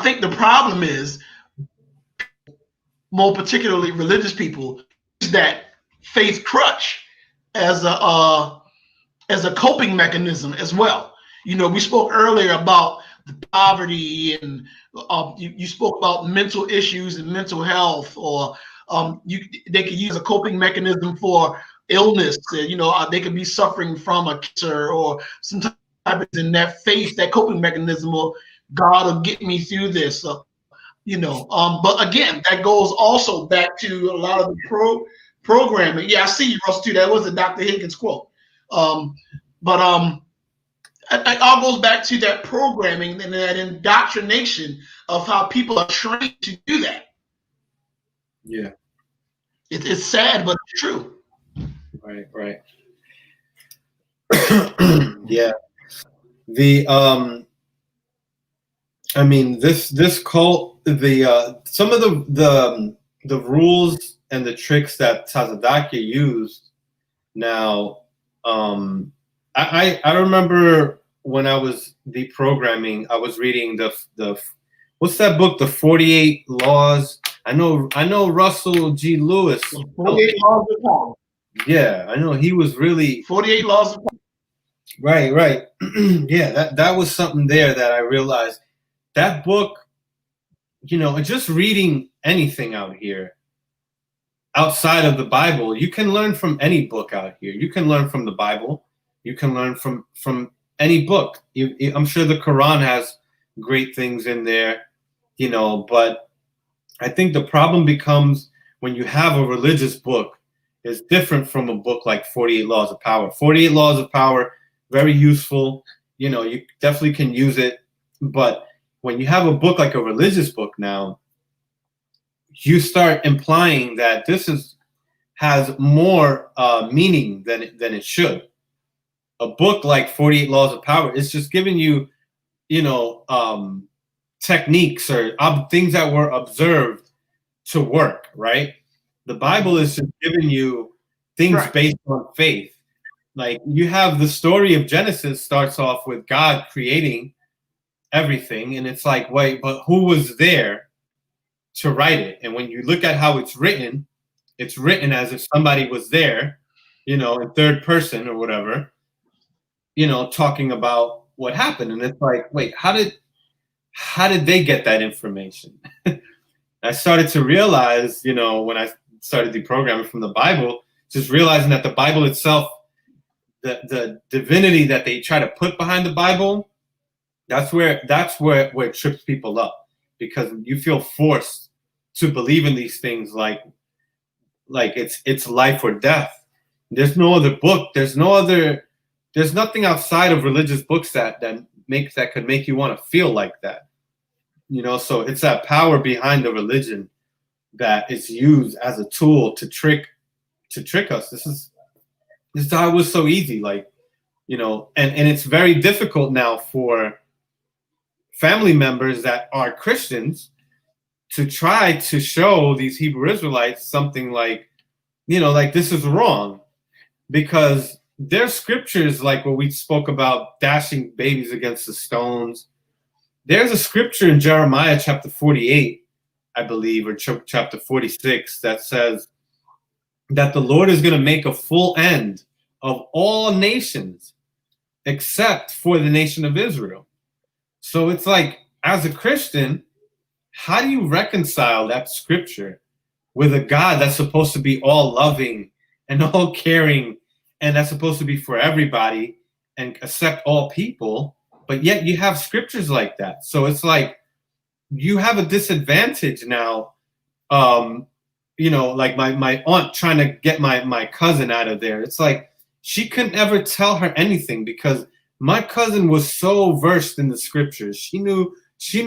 think the problem is, more particularly religious people, is that faith crutch as a coping mechanism as well. You know, we spoke earlier about the poverty, and you spoke about mental issues and mental health, or they could use a coping mechanism for illness. You know, they could be suffering from a cancer or some type of, in that faith, that coping mechanism, or God will get me through this. You know, but again, that goes also back to a lot of the programming. Yeah, I see you, Russell, too. That was a Dr. Higgins quote. It all goes back to that programming and that indoctrination of how people are trained to do that. Yeah. It's sad, but it's true. Right. Yeah. I mean, this cult, some of the rules and the tricks that Tazadakia used. Now, I remember when I was deprogramming, I was reading the what's that book, The 48 Laws. I know Russell G. Lewis. 48 Laws of Power. Yeah, I know he was really 48 Laws of Power. Right. Yeah, that was something there that I realized. That book, you know, just reading anything out here outside of the Bible, you can learn from any book out here. You can learn from the Bible. You can learn from any book. I'm sure the Quran has great things in there, you know, but I think the problem becomes when you have a religious book, it's different from a book like 48 Laws of Power. 48 Laws of Power, very useful. You know, you definitely can use it, but when you have a book like a religious book now, you start implying that this has more meaning than it should. A book like 48 Laws of Power is just giving you, you know, techniques or things that were observed to work, right? The Bible is just giving you things based on faith. Like, you have the story of Genesis starts off with God creating everything, and it's like, wait, but who was there to write it? And when you look at how it's written as if somebody was there, you know, in third person or whatever, you know, talking about what happened. And it's like, wait, how did they get that information? I started to realize, you know, when I started deprogramming from the Bible, just realizing that the Bible itself, the divinity that they try to put behind the Bible, that's where it trips people up, because you feel forced to believe in these things like it's life or death. There's no other book. There's nothing outside of religious books that could make you want to feel like that. You know, so it's that power behind the religion that is used as a tool to trick us. This is how it was so easy, like, you know, and it's very difficult now for family members that are Christians to try to show these Hebrew Israelites something like, you know, like this is wrong, because there's scriptures like what we spoke about, dashing babies against the stones. There's a scripture in Jeremiah chapter 48, I believe, or chapter 46, that says that the Lord is going to make a full end of all nations except for the nation of Israel. So it's like, as a Christian, how do you reconcile that scripture with a God that's supposed to be all loving and all caring, and that's supposed to be for everybody and accept all people, but yet you have scriptures like that? So it's like you have a disadvantage now. You know, like my aunt trying to get my cousin out of there. It's like she couldn't ever tell her anything because my cousin was so versed in the scriptures. She knew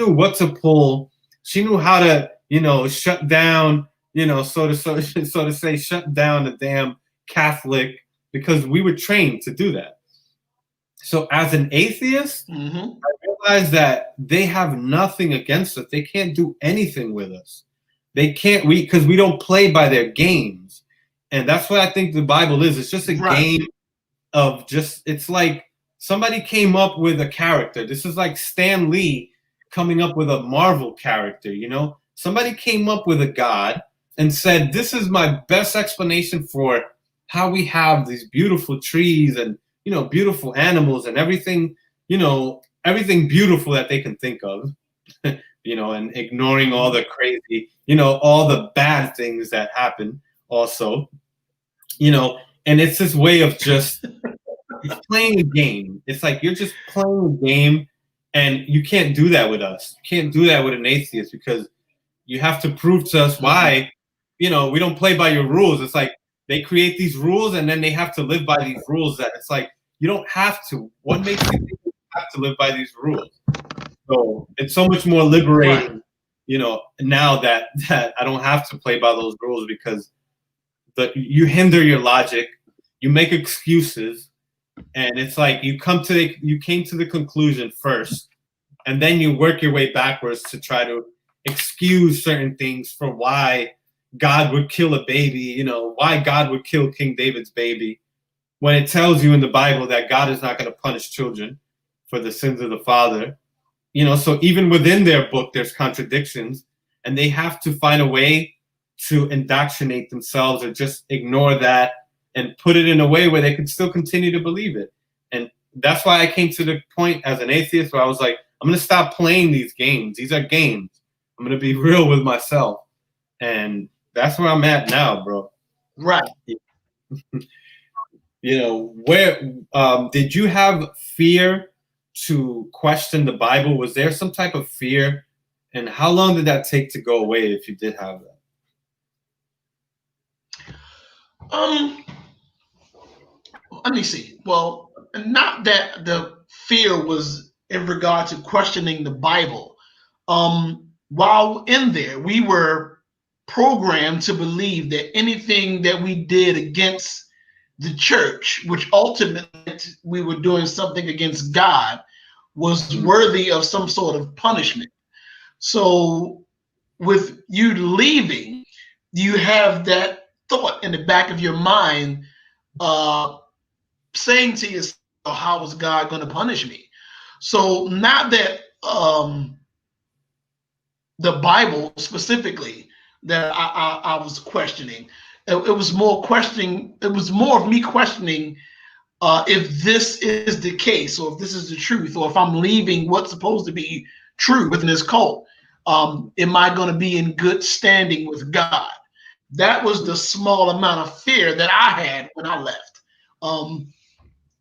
what to pull. She knew how to, you know, shut down, you know, so to say, shut down the damn Catholic, because we were trained to do that. So as an atheist, I realize that they have nothing against us. They can't do anything with us. They can't, because we don't play by their games. And that's what I think the Bible is. It's just a game of it's like somebody came up with a character. This is like Stan Lee coming up with a Marvel character, you know? Somebody came up with a God and said, this is my best explanation for how we have these beautiful trees and, you know, beautiful animals and everything, you know, everything beautiful that they can think of, you know, and ignoring all the crazy, you know, all the bad things that happen also, you know, and it's this way of just playing a game. It's like you're just playing a game, and you can't do that with us. You can't do that with an atheist, because you have to prove to us why, you know, we don't play by your rules. It's like they create these rules and then they have to live by these rules that it's like, you don't have to. What makes you think you have to live by these rules? So it's so much more liberating, you know, now that I don't have to play by those rules, because you hinder your logic, you make excuses, and it's like you came to the conclusion first, and then you work your way backwards to try to excuse certain things for why God would kill a baby, you know, why God would kill King David's baby, when it tells you in the Bible that God is not going to punish children for the sins of the father. You know, so even within their book, there's contradictions, and they have to find a way to indoctrinate themselves or just ignore that and put it in a way where they can still continue to believe it. And that's why I came to the point as an atheist where I was like, I'm going to stop playing these games. These are games. I'm going to be real with myself. And that's where I'm at now, bro. Right. You know, where did you have fear to question the Bible? Was there some type of fear? And how long did that take to go away, if you did have that? Let me see. Well, not that the fear was in regard to questioning the Bible. While in there, we were programmed to believe that anything that we did against the church, which ultimately we were doing something against God, was worthy of some sort of punishment. So with you leaving, you have that thought in the back of your mind, saying to yourself, how is God going to punish me? So not that the Bible specifically that I was questioning. It was more questioning. It was more of me questioning if this is the case, or if this is the truth, or if I'm leaving what's supposed to be true within this cult. Am I going to be in good standing with God? That was the small amount of fear that I had when I left.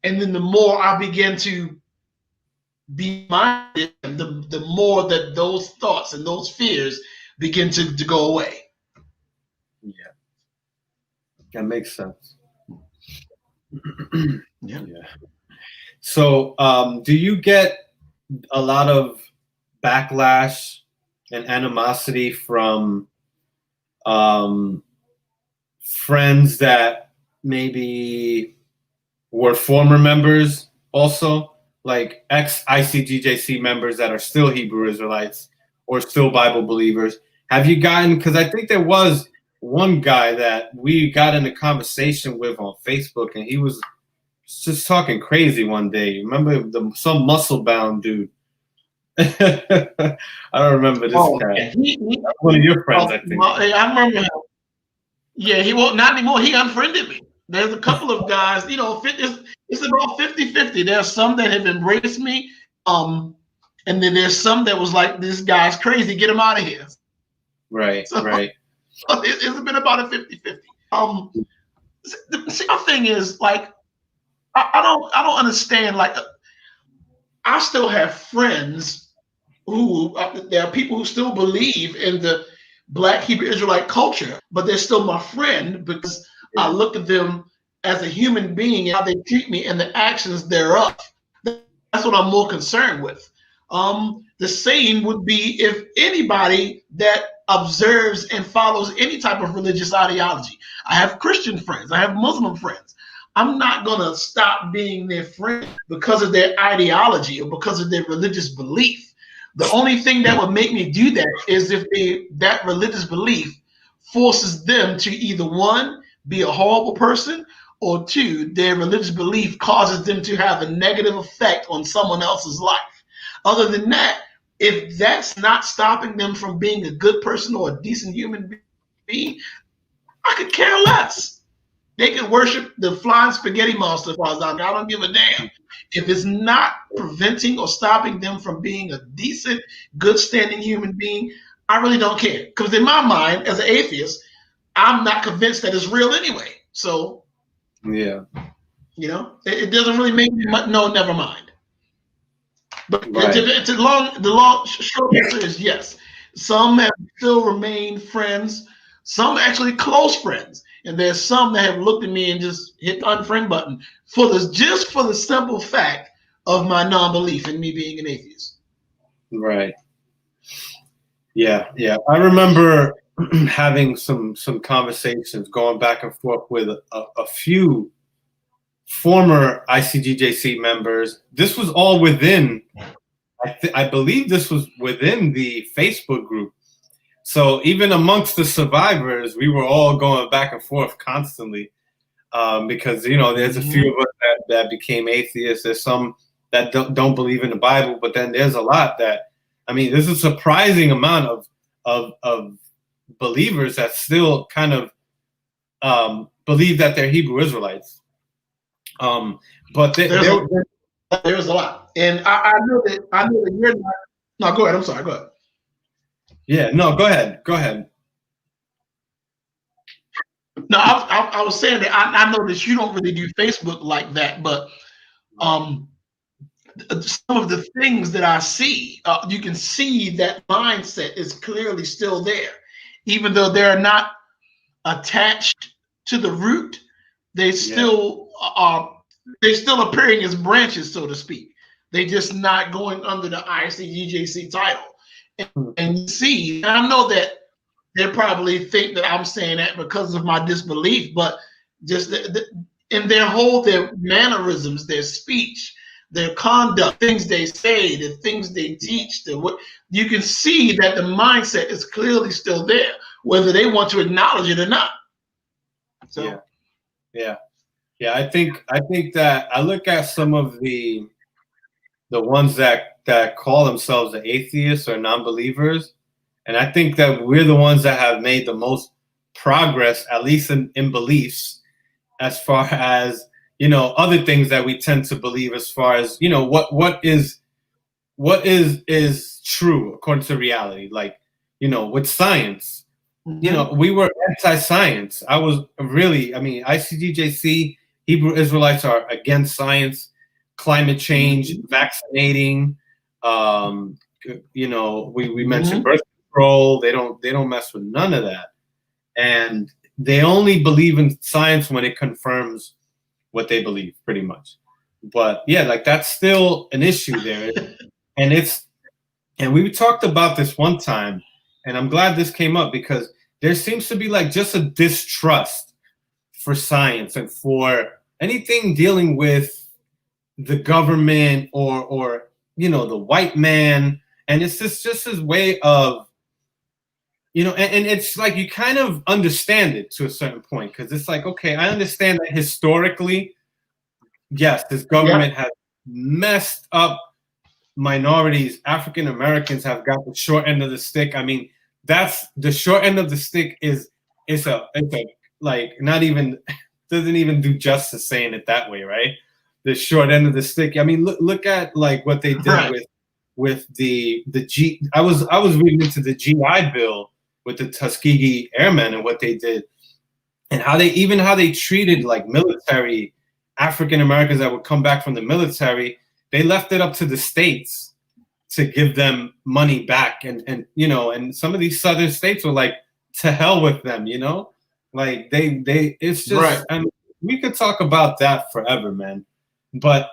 And then the more I began to be minded, the more that those thoughts and those fears begin to go away. Yeah, that makes sense. Yeah. So, do you get a lot of backlash and animosity from friends that maybe were former members, also like ex-ICGJC members that are still Hebrew Israelites or still Bible believers? Have you gotten, because I think there was one guy that we got in a conversation with on Facebook, and he was just talking crazy one day. Remember some muscle-bound dude? I don't remember this guy. Yeah, one of your friends, I think. I remember him. Yeah, he won't, not anymore. He unfriended me. There's a couple of guys, you know, it's about 50-50. There's some that have embraced me, and then there's some that was like, this guy's crazy, get him out of here. Right, so, right. It's been about a 50-50. The thing is, like, I don't understand. Like, I still have friends who there are people who still believe in the Black Hebrew Israelite culture, but they're still my friend because I look at them as a human being and how they treat me and the actions thereof. That's what I'm more concerned with. The same would be if anybody that observes and follows any type of religious ideology. I have Christian friends. I have Muslim friends. I'm not going to stop being their friend because of their ideology or because of their religious belief. The only thing that would make me do that is if that religious belief forces them to either one, be a horrible person, or two, their religious belief causes them to have a negative effect on someone else's life. Other than that, if that's not stopping them from being a good person or a decent human being, I could care less. They can worship the flying spaghetti monster as far as I don't give a damn. If it's not preventing or stopping them from being a decent, good standing human being, I really don't care. Because in my mind, as an atheist, I'm not convinced that it's real anyway. So, yeah, it doesn't really make me no, never mind. But right. the short answer is yes. Some have still remained friends. Some actually close friends. And there's some that have looked at me and just hit the unfriend button just for the simple fact of my non-belief in me being an atheist. Right. Yeah. I remember having some conversations going back and forth with a few former ICGJC members. This was all within, I believe this was within the Facebook group. So even amongst the survivors, we were all going back and forth constantly because, there's a few of us that became atheists. There's some that don't believe in the Bible, but then there's a lot that, there's a surprising amount of believers that still kind of believe that they're Hebrew Israelites. But there's a lot. And I know that you're not. No, go ahead. I'm sorry. Go ahead. Yeah, no, go ahead. No, I was saying that I know that you don't really do Facebook like that, but some of the things that I see, you can see that mindset is clearly still there. Even though they're not attached to the root, they still are. They're still appearing as branches, so to speak. They're just not going under the ICGJC title. And you see, I know that they probably think that I'm saying that because of my disbelief, but just in their mannerisms, their speech, their conduct, things they say, the things they teach, you can see that the mindset is clearly still there, whether they want to acknowledge it or not. So, yeah. I think that I look at some of the ones that call themselves the atheists or non-believers, and I think that we're the ones that have made the most progress, at least in beliefs, as far as other things that we tend to believe, as far as what is true according to reality. Like with science, we were anti-science. I was really, ICGJC, Hebrew Israelites are against science, climate change, vaccinating. We mentioned birth control. They don't mess with none of that, and they only believe in science when it confirms what they believe, pretty much. But yeah, like that's still an issue there, and we talked about this one time, and I'm glad this came up because there seems to be like just a distrust for science and for anything dealing with the government or the white man, and it's just his way of and it's like you kind of understand it to a certain point because it's like, okay, I understand that historically, yes, this government has messed up minorities. African Americans have got the short end of the stick. That's the short end of the stick is a like not even doesn't even do justice saying it that way, right? The short end of the stick. Look at like what they did with the G. I was reading into the GI Bill with the Tuskegee Airmen and what they did, and how they treated like military African Americans that would come back from the military. They left it up to the states to give them money back, and some of these southern states were like, to hell with them, like they it's just right. We could talk about that forever, man. But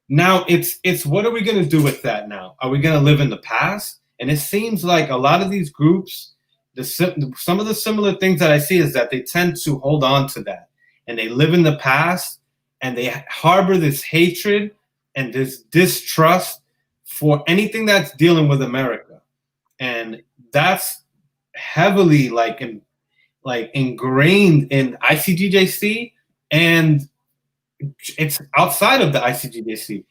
now it's what are we going to do with that now? Are we going to live in the past? And it seems like a lot of these groups, some of the similar things that I see is that they tend to hold on to that and they live in the past and they harbor this hatred and this distrust for anything that's dealing with America. And that's heavily ingrained in ICGJC, and it's outside of the ICGJC.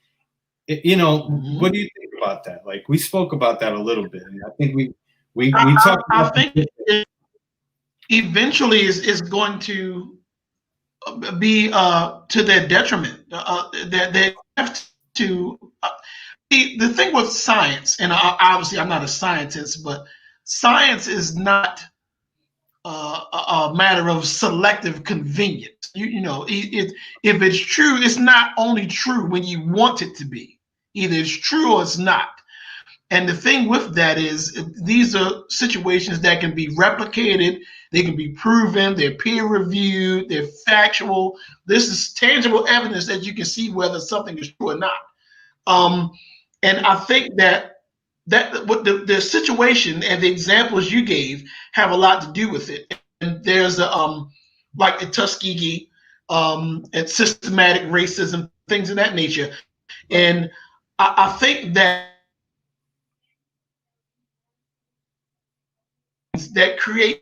What do you think about that? Like, we spoke about that a little bit, and I think we talked. I think it eventually is going to be to their detriment. They have to. The thing with science, and obviously I'm not a scientist, but science is not a matter of selective convenience. If it's true, it's not only true when you want it to be. Either it's true or it's not. And the thing with that is, these are situations that can be replicated, they can be proven, they're peer reviewed, they're factual. This is tangible evidence that you can see whether something is true or not. And I think that what the situation and the examples you gave have a lot to do with it. And there's like the Tuskegee and systematic racism, things of that nature. And I think that create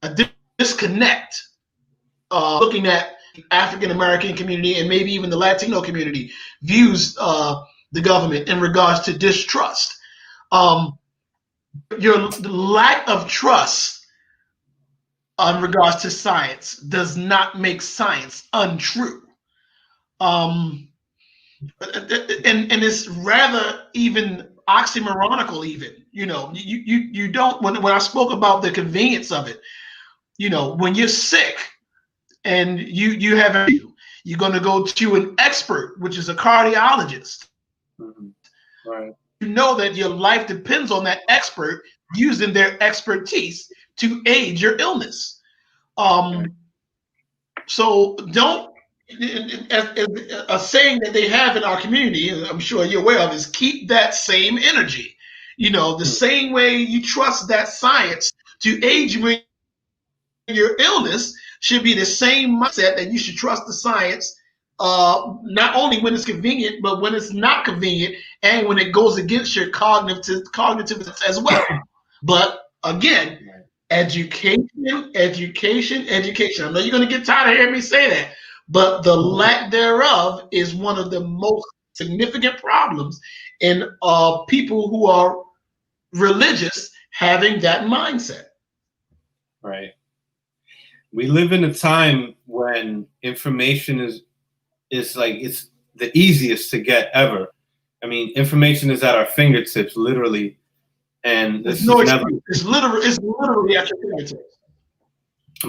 a disconnect looking at the African American community and maybe even the Latino community views the government in regards to distrust. Your lack of trust in regards to science does not make science untrue. And it's rather even oxymoronical even. You don't, when I spoke about the convenience of it, when you're sick and you have a, you're going to go to an expert, which is a cardiologist. Mm-hmm. Right. You know that your life depends on that expert using their expertise to aid your illness. So don't, a saying that they have in our community, and I'm sure you're aware of, is keep that same energy. The same way you trust that science to aid you in your illness should be the same mindset that you should trust the science, not only when it's convenient, but when it's not convenient and when it goes against your cognitive as well. But again, education. I know you're going to get tired of hearing me say that, but the lack thereof is one of the most significant problems in people who are religious having that mindset. Right. We live in a time when information is like, it's the easiest to get ever. I mean, information is at our fingertips, literally, and it's literally at your fingertips.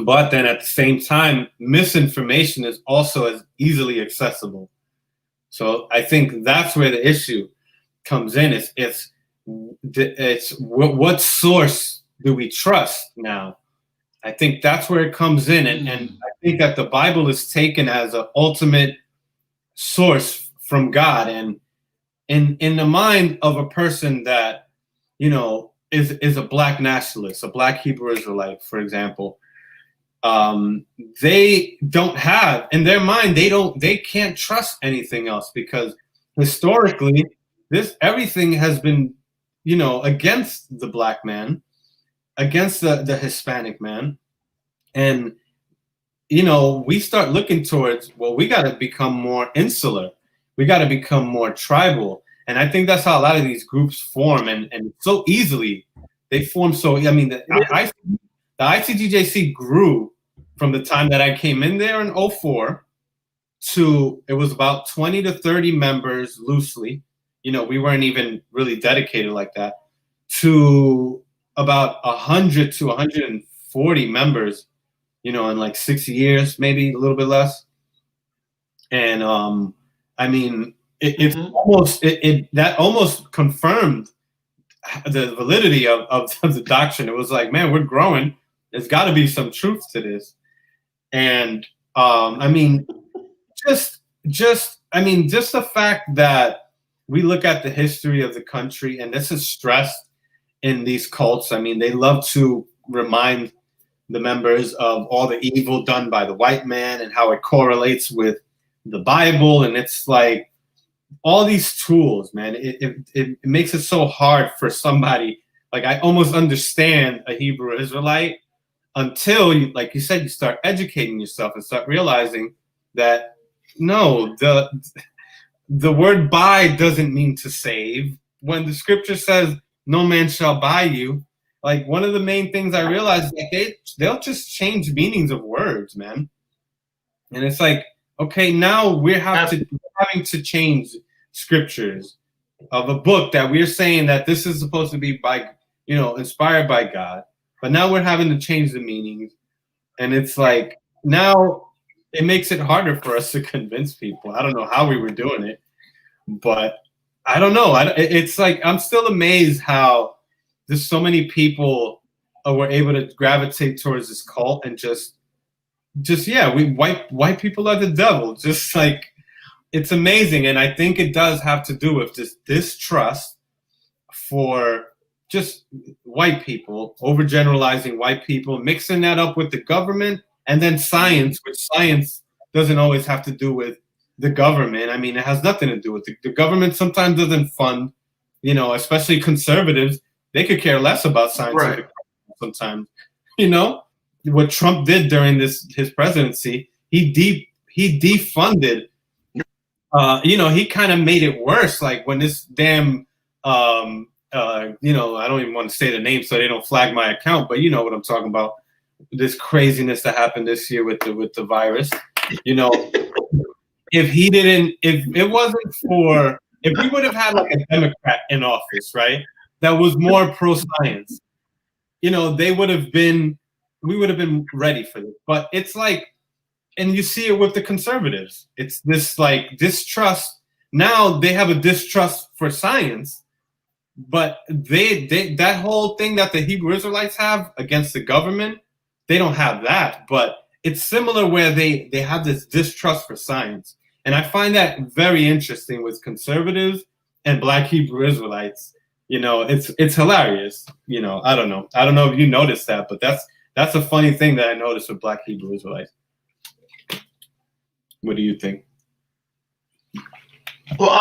But then at the same time, misinformation is also as easily accessible. So I think that's where the issue comes in. It's what source do we trust now? I think that's where it comes in, and I think that the Bible is taken as an ultimate source from God, and in the mind of a person that is a black nationalist, a black Hebrew Israelite, for example, they don't have in their mind, they can't trust anything else, because historically everything has been against the black man, against the Hispanic man. And we start looking towards, well, we got to become more insular, we got to become more tribal. And I think that's how a lot of these groups form, and so easily they form. So I mean, the ICGJC grew from the time that I came in there in 2004 to, it was about 20 to 30 members loosely. We weren't even really dedicated like that, to about 100 to 140 members, in like 6 years, maybe a little bit less. And I mean, it's almost that almost confirmed the validity of the doctrine. It was like, man, we're growing. There's got to be some truth to this. And I mean, just the fact that we look at the history of the country, and this is stressed in these cults. I mean, they love to remind the members of all the evil done by the white man and how it correlates with the Bible, and it's like all these tools, man. It makes it so hard for somebody. Like, I almost understand a Hebrew Israelite until you, like you said, you start educating yourself and start realizing that no, the word buy doesn't mean to save. When the scripture says no man shall buy you, like, one of the main things I realized is that they'll just change meanings of words, man. And it's like, okay, now we're having to change scriptures of a book that we're saying that this is supposed to be by, inspired by God. But now we're having to change the meanings. And it's like, now it makes it harder for us to convince people. I don't know how we were doing it, but I don't know. It's like, I'm still amazed how there's so many people were able to gravitate towards this cult and just white people are the devil. Just like, it's amazing. And I think it does have to do with this distrust for just white people, overgeneralizing white people, mixing that up with the government, and then science, which science doesn't always have to do with the government. I mean, it has nothing to do with the government. Sometimes doesn't fund, especially conservatives. They could care less about scientific sometimes. What Trump did during his presidency, he defunded. He kind of made it worse. Like, when this damn, I don't even want to say the name so they don't flag my account, but you know what I'm talking about. This craziness that happened this year with the virus. If we would have had like a Democrat in office, right, that was more pro-science, we would have been ready for this. But it's like, and you see it with the conservatives. It's this like distrust. Now they have a distrust for science, but they that whole thing that the Hebrew Israelites have against the government, they don't have that. But it's similar where they have this distrust for science. And I find that very interesting with conservatives and Black Hebrew Israelites. It's hilarious. I don't know. I don't know if you noticed that, but that's a funny thing that I noticed with Black Hebrew Israelites. What do you think? Well,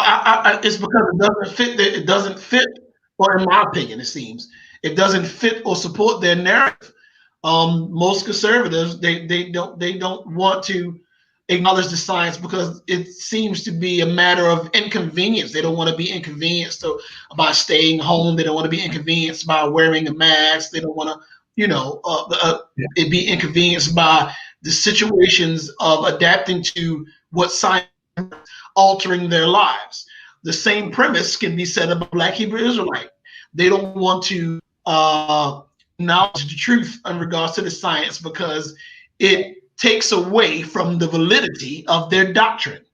it's because it doesn't fit. It doesn't fit, or in my opinion, it seems it doesn't fit or support their narrative. Most conservatives they don't want to acknowledge the science because it seems to be a matter of inconvenience. They don't want to be inconvenienced by staying home. They don't want to be inconvenienced by wearing a mask. They don't want to, it be inconvenienced by the situations of adapting to what science is altering their lives. The same premise can be said about Black Hebrew Israelite. They don't want to acknowledge the truth in regards to the science because it takes away from the validity of their doctrine.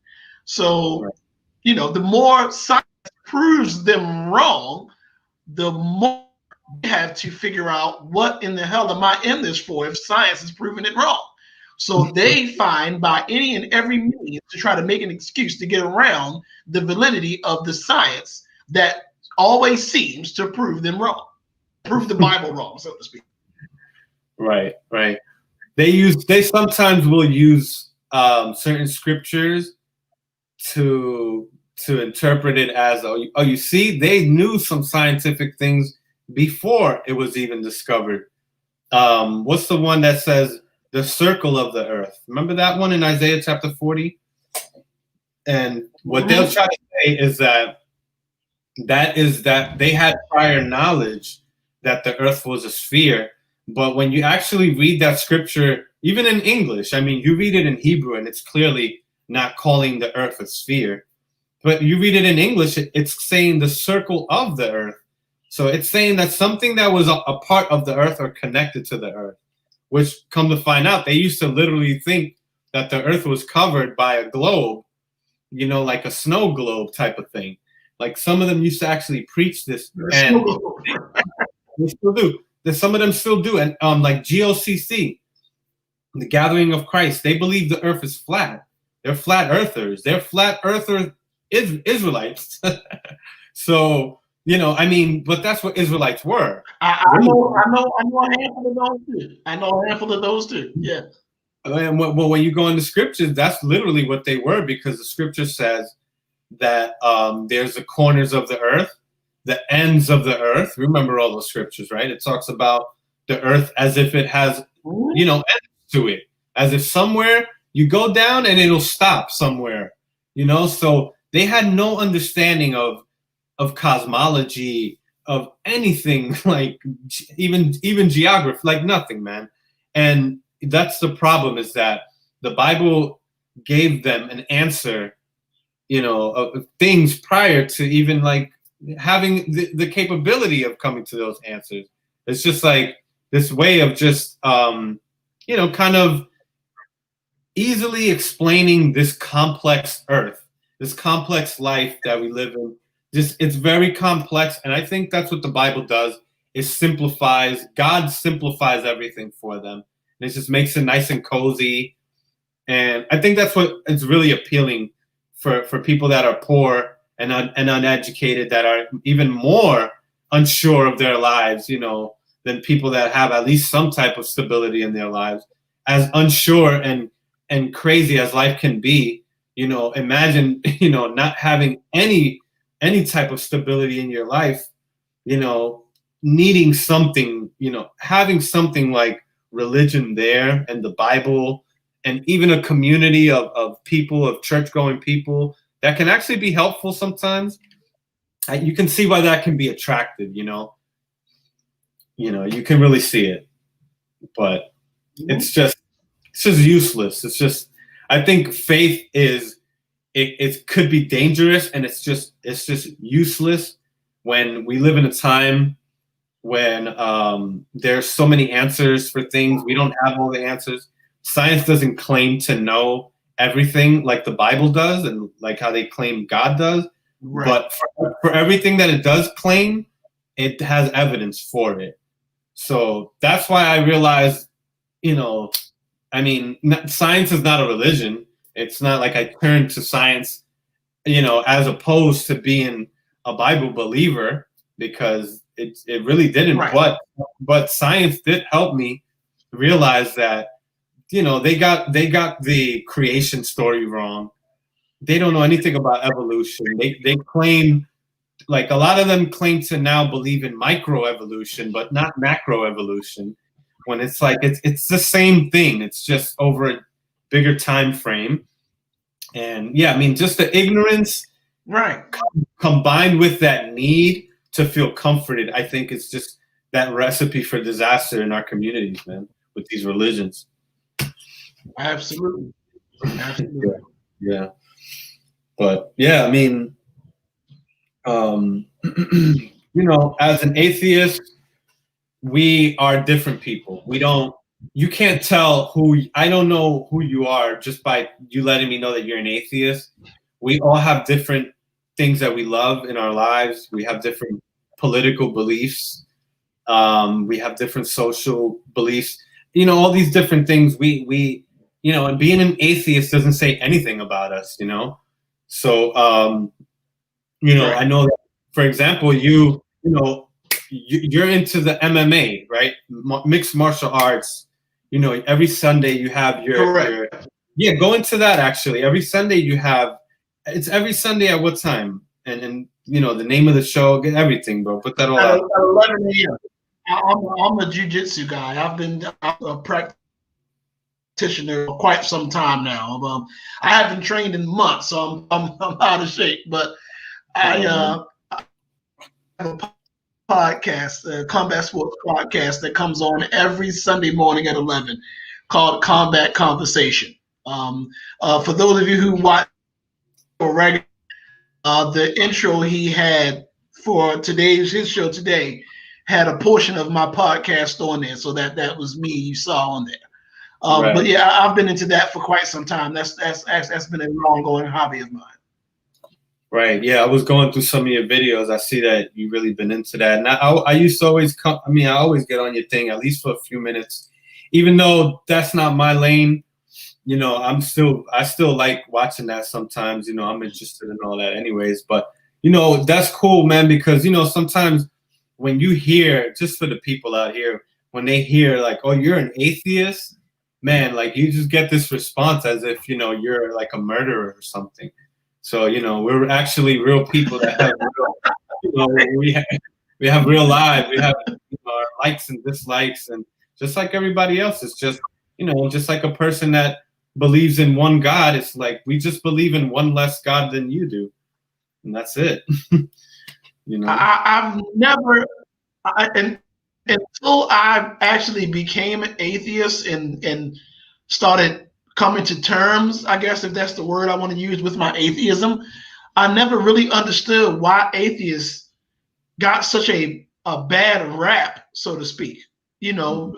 So, the more science proves them wrong, the more they have to figure out what in the hell am I in this for if science is proving it wrong. So they find by any and every means to try to make an excuse to get around the validity of the science that always seems to prove them wrong, prove the Bible wrong, so to speak. Right. They sometimes will use certain scriptures to interpret it as, you see, they knew some scientific things before it was even discovered. What's the one that says the circle of the earth? Remember that one in Isaiah chapter 40? And what they'll try to say is that they had prior knowledge that the earth was a sphere. But when you actually read that scripture, even in English, I mean, you read it in Hebrew and it's clearly not calling the earth a sphere. But you read it in English, it's saying the circle of the earth. So it's saying that something that was a part of the earth or connected to the earth, which, come to find out, they used to literally think that the earth was covered by a globe, like a snow globe type of thing. Like, some of them used to actually preach this, and they still do. Some of them still do. And like GOCC, the Gathering of Christ, they believe the earth is flat. They're flat earthers. They're flat earther Israelites. So, but that's what Israelites were. I know a handful of those too. Yeah. well, when you go in the scriptures, that's literally what they were, because the scripture says that there's the corners of the earth, the ends of the earth. Remember all those scriptures, right? It talks about the earth as if it has, ends to it, as if somewhere you go down and it'll stop somewhere, So they had no understanding of cosmology, of anything, like even geography, like nothing, man. And that's the problem, is that the Bible gave them an answer, of things prior to even like having the capability of coming to those answers. It's just like this way of just, kind of easily explaining this complex earth, this complex life that we live in. It's very complex, and I think that's what the Bible does. It simplifies. God simplifies everything for them, and it just makes it nice and cozy. And I think that's what is really appealing for people that are poor and uneducated, that are even more unsure of their lives, than people that have at least some type of stability in their lives. As unsure and crazy as life can be, imagine, not having any type of stability in your life, needing something, having something like religion there, and the Bible, and even a community of people, of church-going people that can actually be helpful sometimes. You can see why that can be attractive, you can really see it. But it's just useless. It's just, I think faith is, it could be dangerous, and it's just useless when we live in a time when there's so many answers for things. We don't have all the answers. Science doesn't claim to know everything like the Bible does, and like how they claim God does. Right. But for everything that it does claim, it has evidence for it. So that's why I realized, science is not a religion. It's not like I turned to science, as opposed to being a Bible believer, because it really didn't. Right. But science did help me realize that, they got the creation story wrong. They don't know anything about evolution. They claim, like a lot of them claim to now believe in microevolution, but not macroevolution. When it's like it's the same thing. It's just over a bigger time frame. And just the ignorance, right, combined with that need to feel comforted, I think it's just that recipe for disaster in our communities, man, with these religions. Absolutely. Yeah. But as an atheist, we are different people. You can't tell I don't know who you are just by you letting me know that you're an atheist. We all have different things that we love in our lives. We have different political beliefs. We have different social beliefs. All these different things. And being an atheist doesn't say anything about us, So, right. I know that, for example, you're into the MMA, right? Mixed martial arts. Every Sunday you have your go into that. Actually, every Sunday it's every Sunday at what time? And the name of the show, get everything, bro. Put that all out. At 11 a.m. I'm a jiu-jitsu guy. I've been a practitioner for quite some time now. I haven't trained in months, so I'm out of shape. But I have a podcast, Combat Sports podcast, that comes on every Sunday morning at 11, called Combat Conversation. For those of you who watch regular, the intro he had for his show today had a portion of my podcast on there, so that was me you saw on there. Right. But I've been into that for quite some time. That's been a long-going hobby of mine. Right. Yeah, I was going through some of your videos. I see that you've really been into that. And I used to always I always get on your thing at least for a few minutes, even though that's not my lane. I still like watching that sometimes. I'm interested in all that anyways. But that's cool, man, because sometimes when you hear, just for the people out here, when they hear like, oh, you're an atheist, man, like you just get this response as if, you know, you're like a murderer or something. So, you know, we're actually real people that have real, you know, we have real lives. We have, you know, our likes and dislikes, and just like everybody else, it's just, you know, just like a person that believes in one God. It's like we just believe in one less God than you do, and that's it. You know, I've never, and until I actually became an atheist and started coming to terms, I guess if that's the word I want to use, with my atheism, I never really understood why atheists got such a bad rap, so to speak. You know,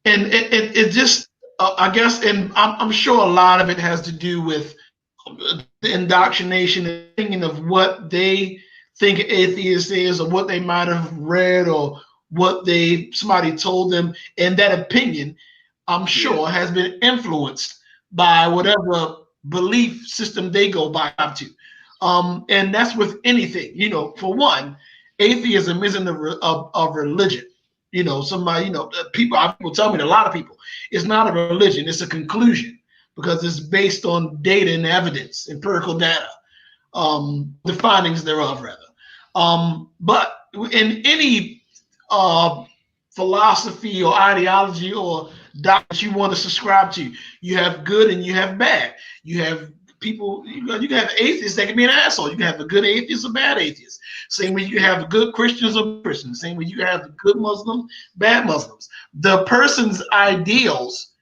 and it just, I guess, and I'm sure a lot of it has to do with the indoctrination and thinking of what they think atheist is, or what they might have read, or what somebody told them, and that opinion, I'm sure, has been influenced by whatever belief system they go by to. And that's with anything. You know, for one, atheism isn't a religion. You know, somebody, you know, people tell me, a lot of people, it's not a religion, it's a conclusion, because it's based on data and evidence, empirical data, the findings thereof, rather. But in any philosophy or ideology or doctrine you want to subscribe to, you have good and you have bad. You have people, you can have atheists that can be an asshole. You can have a good atheist or bad atheist. Same way you have good Christians or Christians. Same way you have good Muslims, bad Muslims. The person's ideals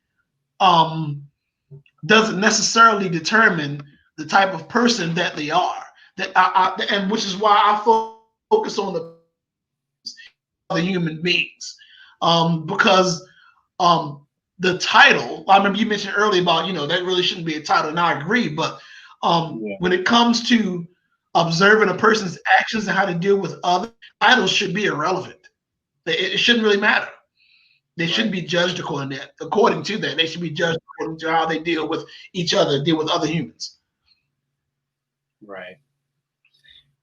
doesn't necessarily determine the type of person that they are. And which is why I focus on the human beings, because the title, I remember you mentioned earlier about, you know, that really shouldn't be a title, and I agree, but when it comes to observing a person's actions and how to deal with others, titles should be irrelevant. It shouldn't really matter. They shouldn't be judged according to that. They should be judged according to how they deal with each other, deal with other humans. right?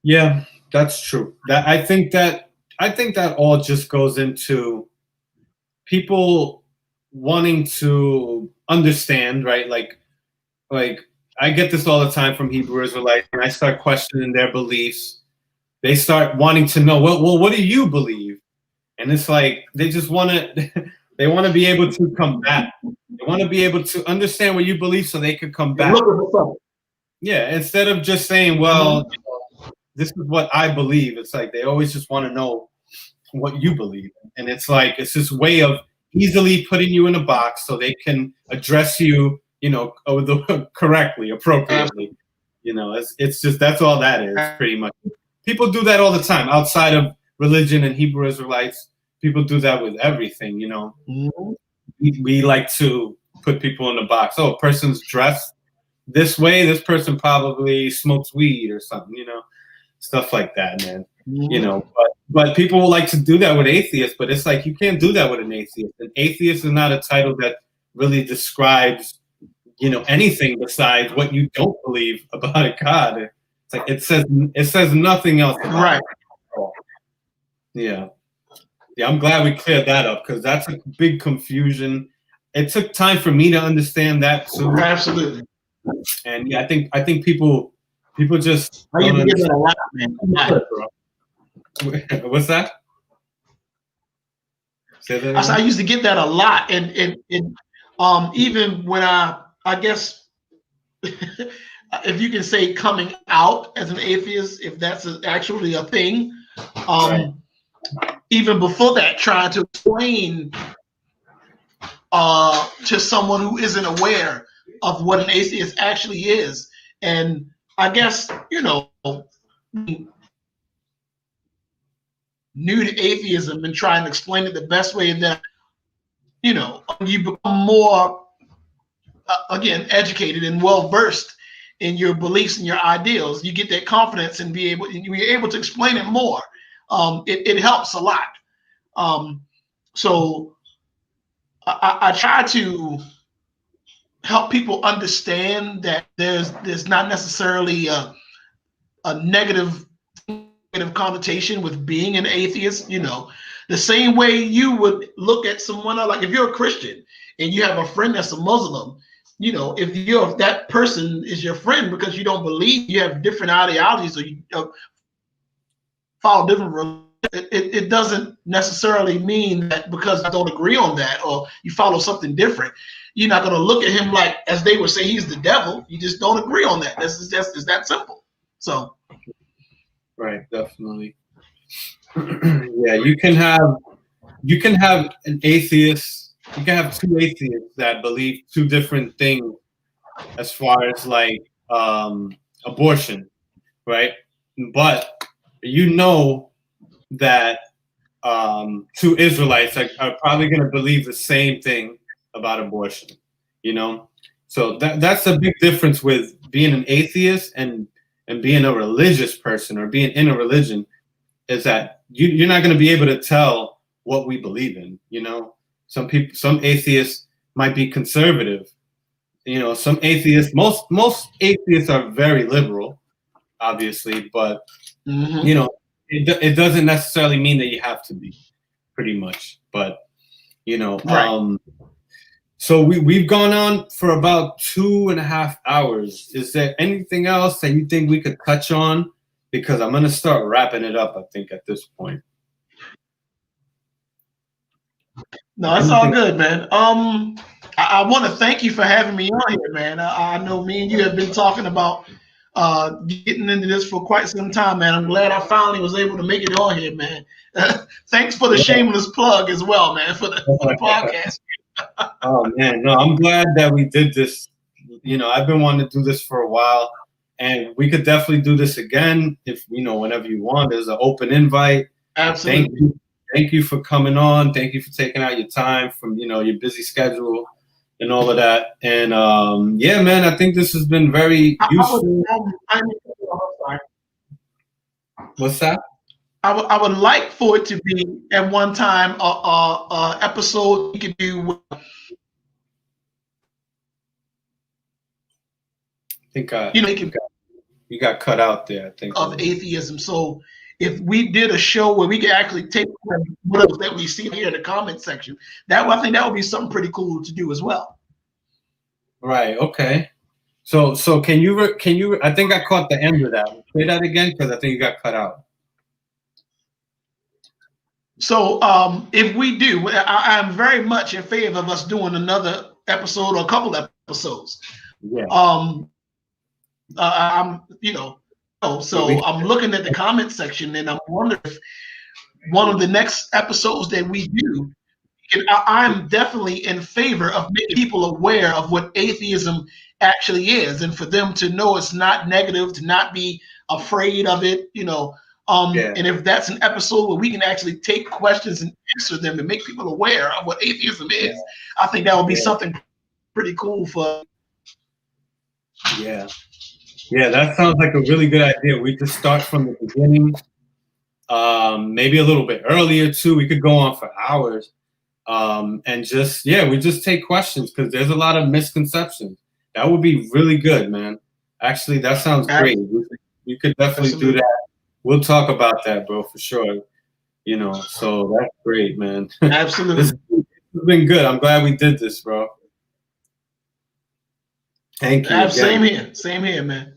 Yeah, that's true. I think that all just goes into people wanting to understand, right? Like I get this all the time from Hebrew Israelites, and I start questioning their beliefs. They start wanting to know, well, what do you believe? And it's like they just want to they want to be able to come back. They want to be able to understand what you believe so they could come back. Yeah, instead of just saying, well, you know, this is what I believe. It's like they always just want to know what you believe. And it's like it's this way of easily putting you in a box so they can address you, you know, correctly, appropriately. You know, it's just, that's all that is, pretty much. People do that all the time outside of religion and Hebrew Israelites. People do that with everything, you know. We like to put people in a box. Oh, a person's dressed this way, this person probably smokes weed or something, you know, stuff like that, man. You know, but people will like to do that with atheists, but it's like you can't do that with an atheist. An atheist is not a title that really describes, you know, anything besides what you don't believe about a God. It's like it says nothing else about right. it. Yeah. Yeah, I'm glad we cleared that up, because that's a big confusion. It took time for me to understand that too. Absolutely. And yeah, I think people just I used to get that a lot, man. What's that? Say that again? I used to get that a lot, and even when I guess if you can say coming out as an atheist, if that's actually a thing, Right. even before that, trying to explain to someone who isn't aware of what an atheist actually is. And I guess, you know, new to atheism and trying to explain it the best way that, you know, you become more, again, educated and well-versed in your beliefs and your ideals. You get that confidence and you're able to explain it more. It helps a lot. So I try to help people understand that there's not necessarily a negative connotation with being an atheist. You know, the same way you would look at someone like, if you're a Christian and you have a friend that's a Muslim, you know, if that person is your friend because you don't believe, you have different ideologies, or you follow different religions, it doesn't necessarily mean that because I don't agree on that or you follow something different, you're not going to look at him like, as they would say, he's the devil. You just don't agree on that. It's that simple. So, right, definitely. Yeah, you can have an atheist. You can have two atheists that believe two different things as far as like abortion, right? But you know that two Israelites are probably going to believe the same thing about abortion, you know? So that's a big difference with being an atheist and being a religious person or being in a religion, is that you're not going to be able to tell what we believe in, you know? Some atheists might be conservative, you know, some atheists, most atheists are very liberal, obviously, but you know, it doesn't necessarily mean that you have to be, pretty much. But you know, right. So we've gone on for about 2.5 hours. Is there anything else that you think we could touch on? Because I'm gonna start wrapping it up, I think, at this point. No, it's all good, man. I want to thank you for having me on here, man. I know me and you have been talking about getting into this for quite some time, man. I'm glad I finally was able to make it on here, man. Thanks for the shameless plug as well, man, for the podcast. Oh man, no, I'm glad that we did this. You know, I've been wanting to do this for a while, and we could definitely do this again if, you know, whenever you want. There's an open invite. Absolutely. Thank you for coming on. Thank you for taking out your time from, you know, your busy schedule and all of that. And yeah, man, I think this has been very useful. What's that? I would like for it to be at one time a episode you could do. I think you got cut out there, I think. Of atheism. So if we did a show where we could actually take what that we see here in the comment section, I think that would be something pretty cool to do as well. Right. Okay. So can you? I think I caught the end of that. Say that again, because I think you got cut out. So if we do, I'm very much in favor of us doing another episode or a couple episodes. Yeah. I'm, you know, so I'm looking at the comment section and I'm wondering if one of the next episodes that we do, I'm definitely in favor of making people aware of what atheism actually is, and for them to know it's not negative, to not be afraid of it, you know. And if that's an episode where we can actually take questions and answer them and make people aware of what atheism is, I think that would be something pretty cool for. Yeah. Yeah, that sounds like a really good idea. We could start from the beginning, maybe a little bit earlier too. We could go on for hours, and we just take questions, because there's a lot of misconceptions. That would be really good, man. Actually, that sounds great. We could definitely do that. We'll talk about that, bro, for sure. You know, so that's great, man. Absolutely. This has been good. I'm glad we did this, bro. Thank you. Same here, man.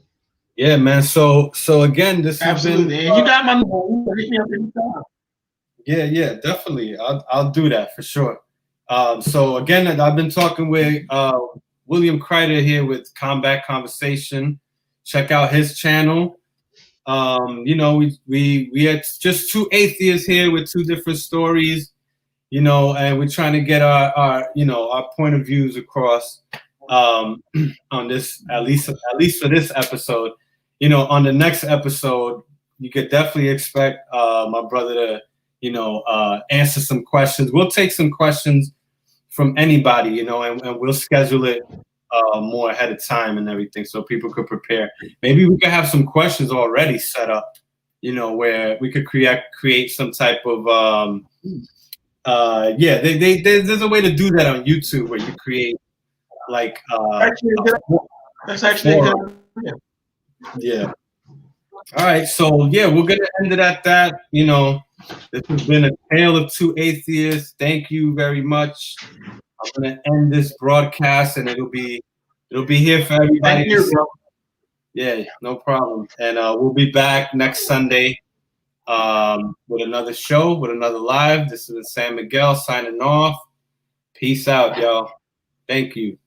Yeah, man. So again, this has been. And you got my number. Hit me up anytime. Yeah, definitely. I'll do that for sure. So again, I've been talking with William Kreider here with Combat Conversation. Check out his channel. You know, we had just two atheists here with two different stories, you know, and we're trying to get our you know, our point of views across on this, at least for this episode. You know, on the next episode, you could definitely expect my brother to, you know, answer some questions. We'll take some questions from anybody, you know, and we'll schedule it more ahead of time and everything, so people could prepare. Maybe we could have some questions already set up, you know, where we could create some type of there's a way to do that on YouTube where you create like that's actually good. Yeah. All right, so yeah, we're gonna end it at that. You know, this has been a tale of two atheists. Thank you very much. I'm gonna end this broadcast, and it'll be here for everybody Thank to you, see. bro. Yeah, no problem. And we'll be back next Sunday with another show, with another live. This is San Miguel signing off. Peace out, y'all. Thank you.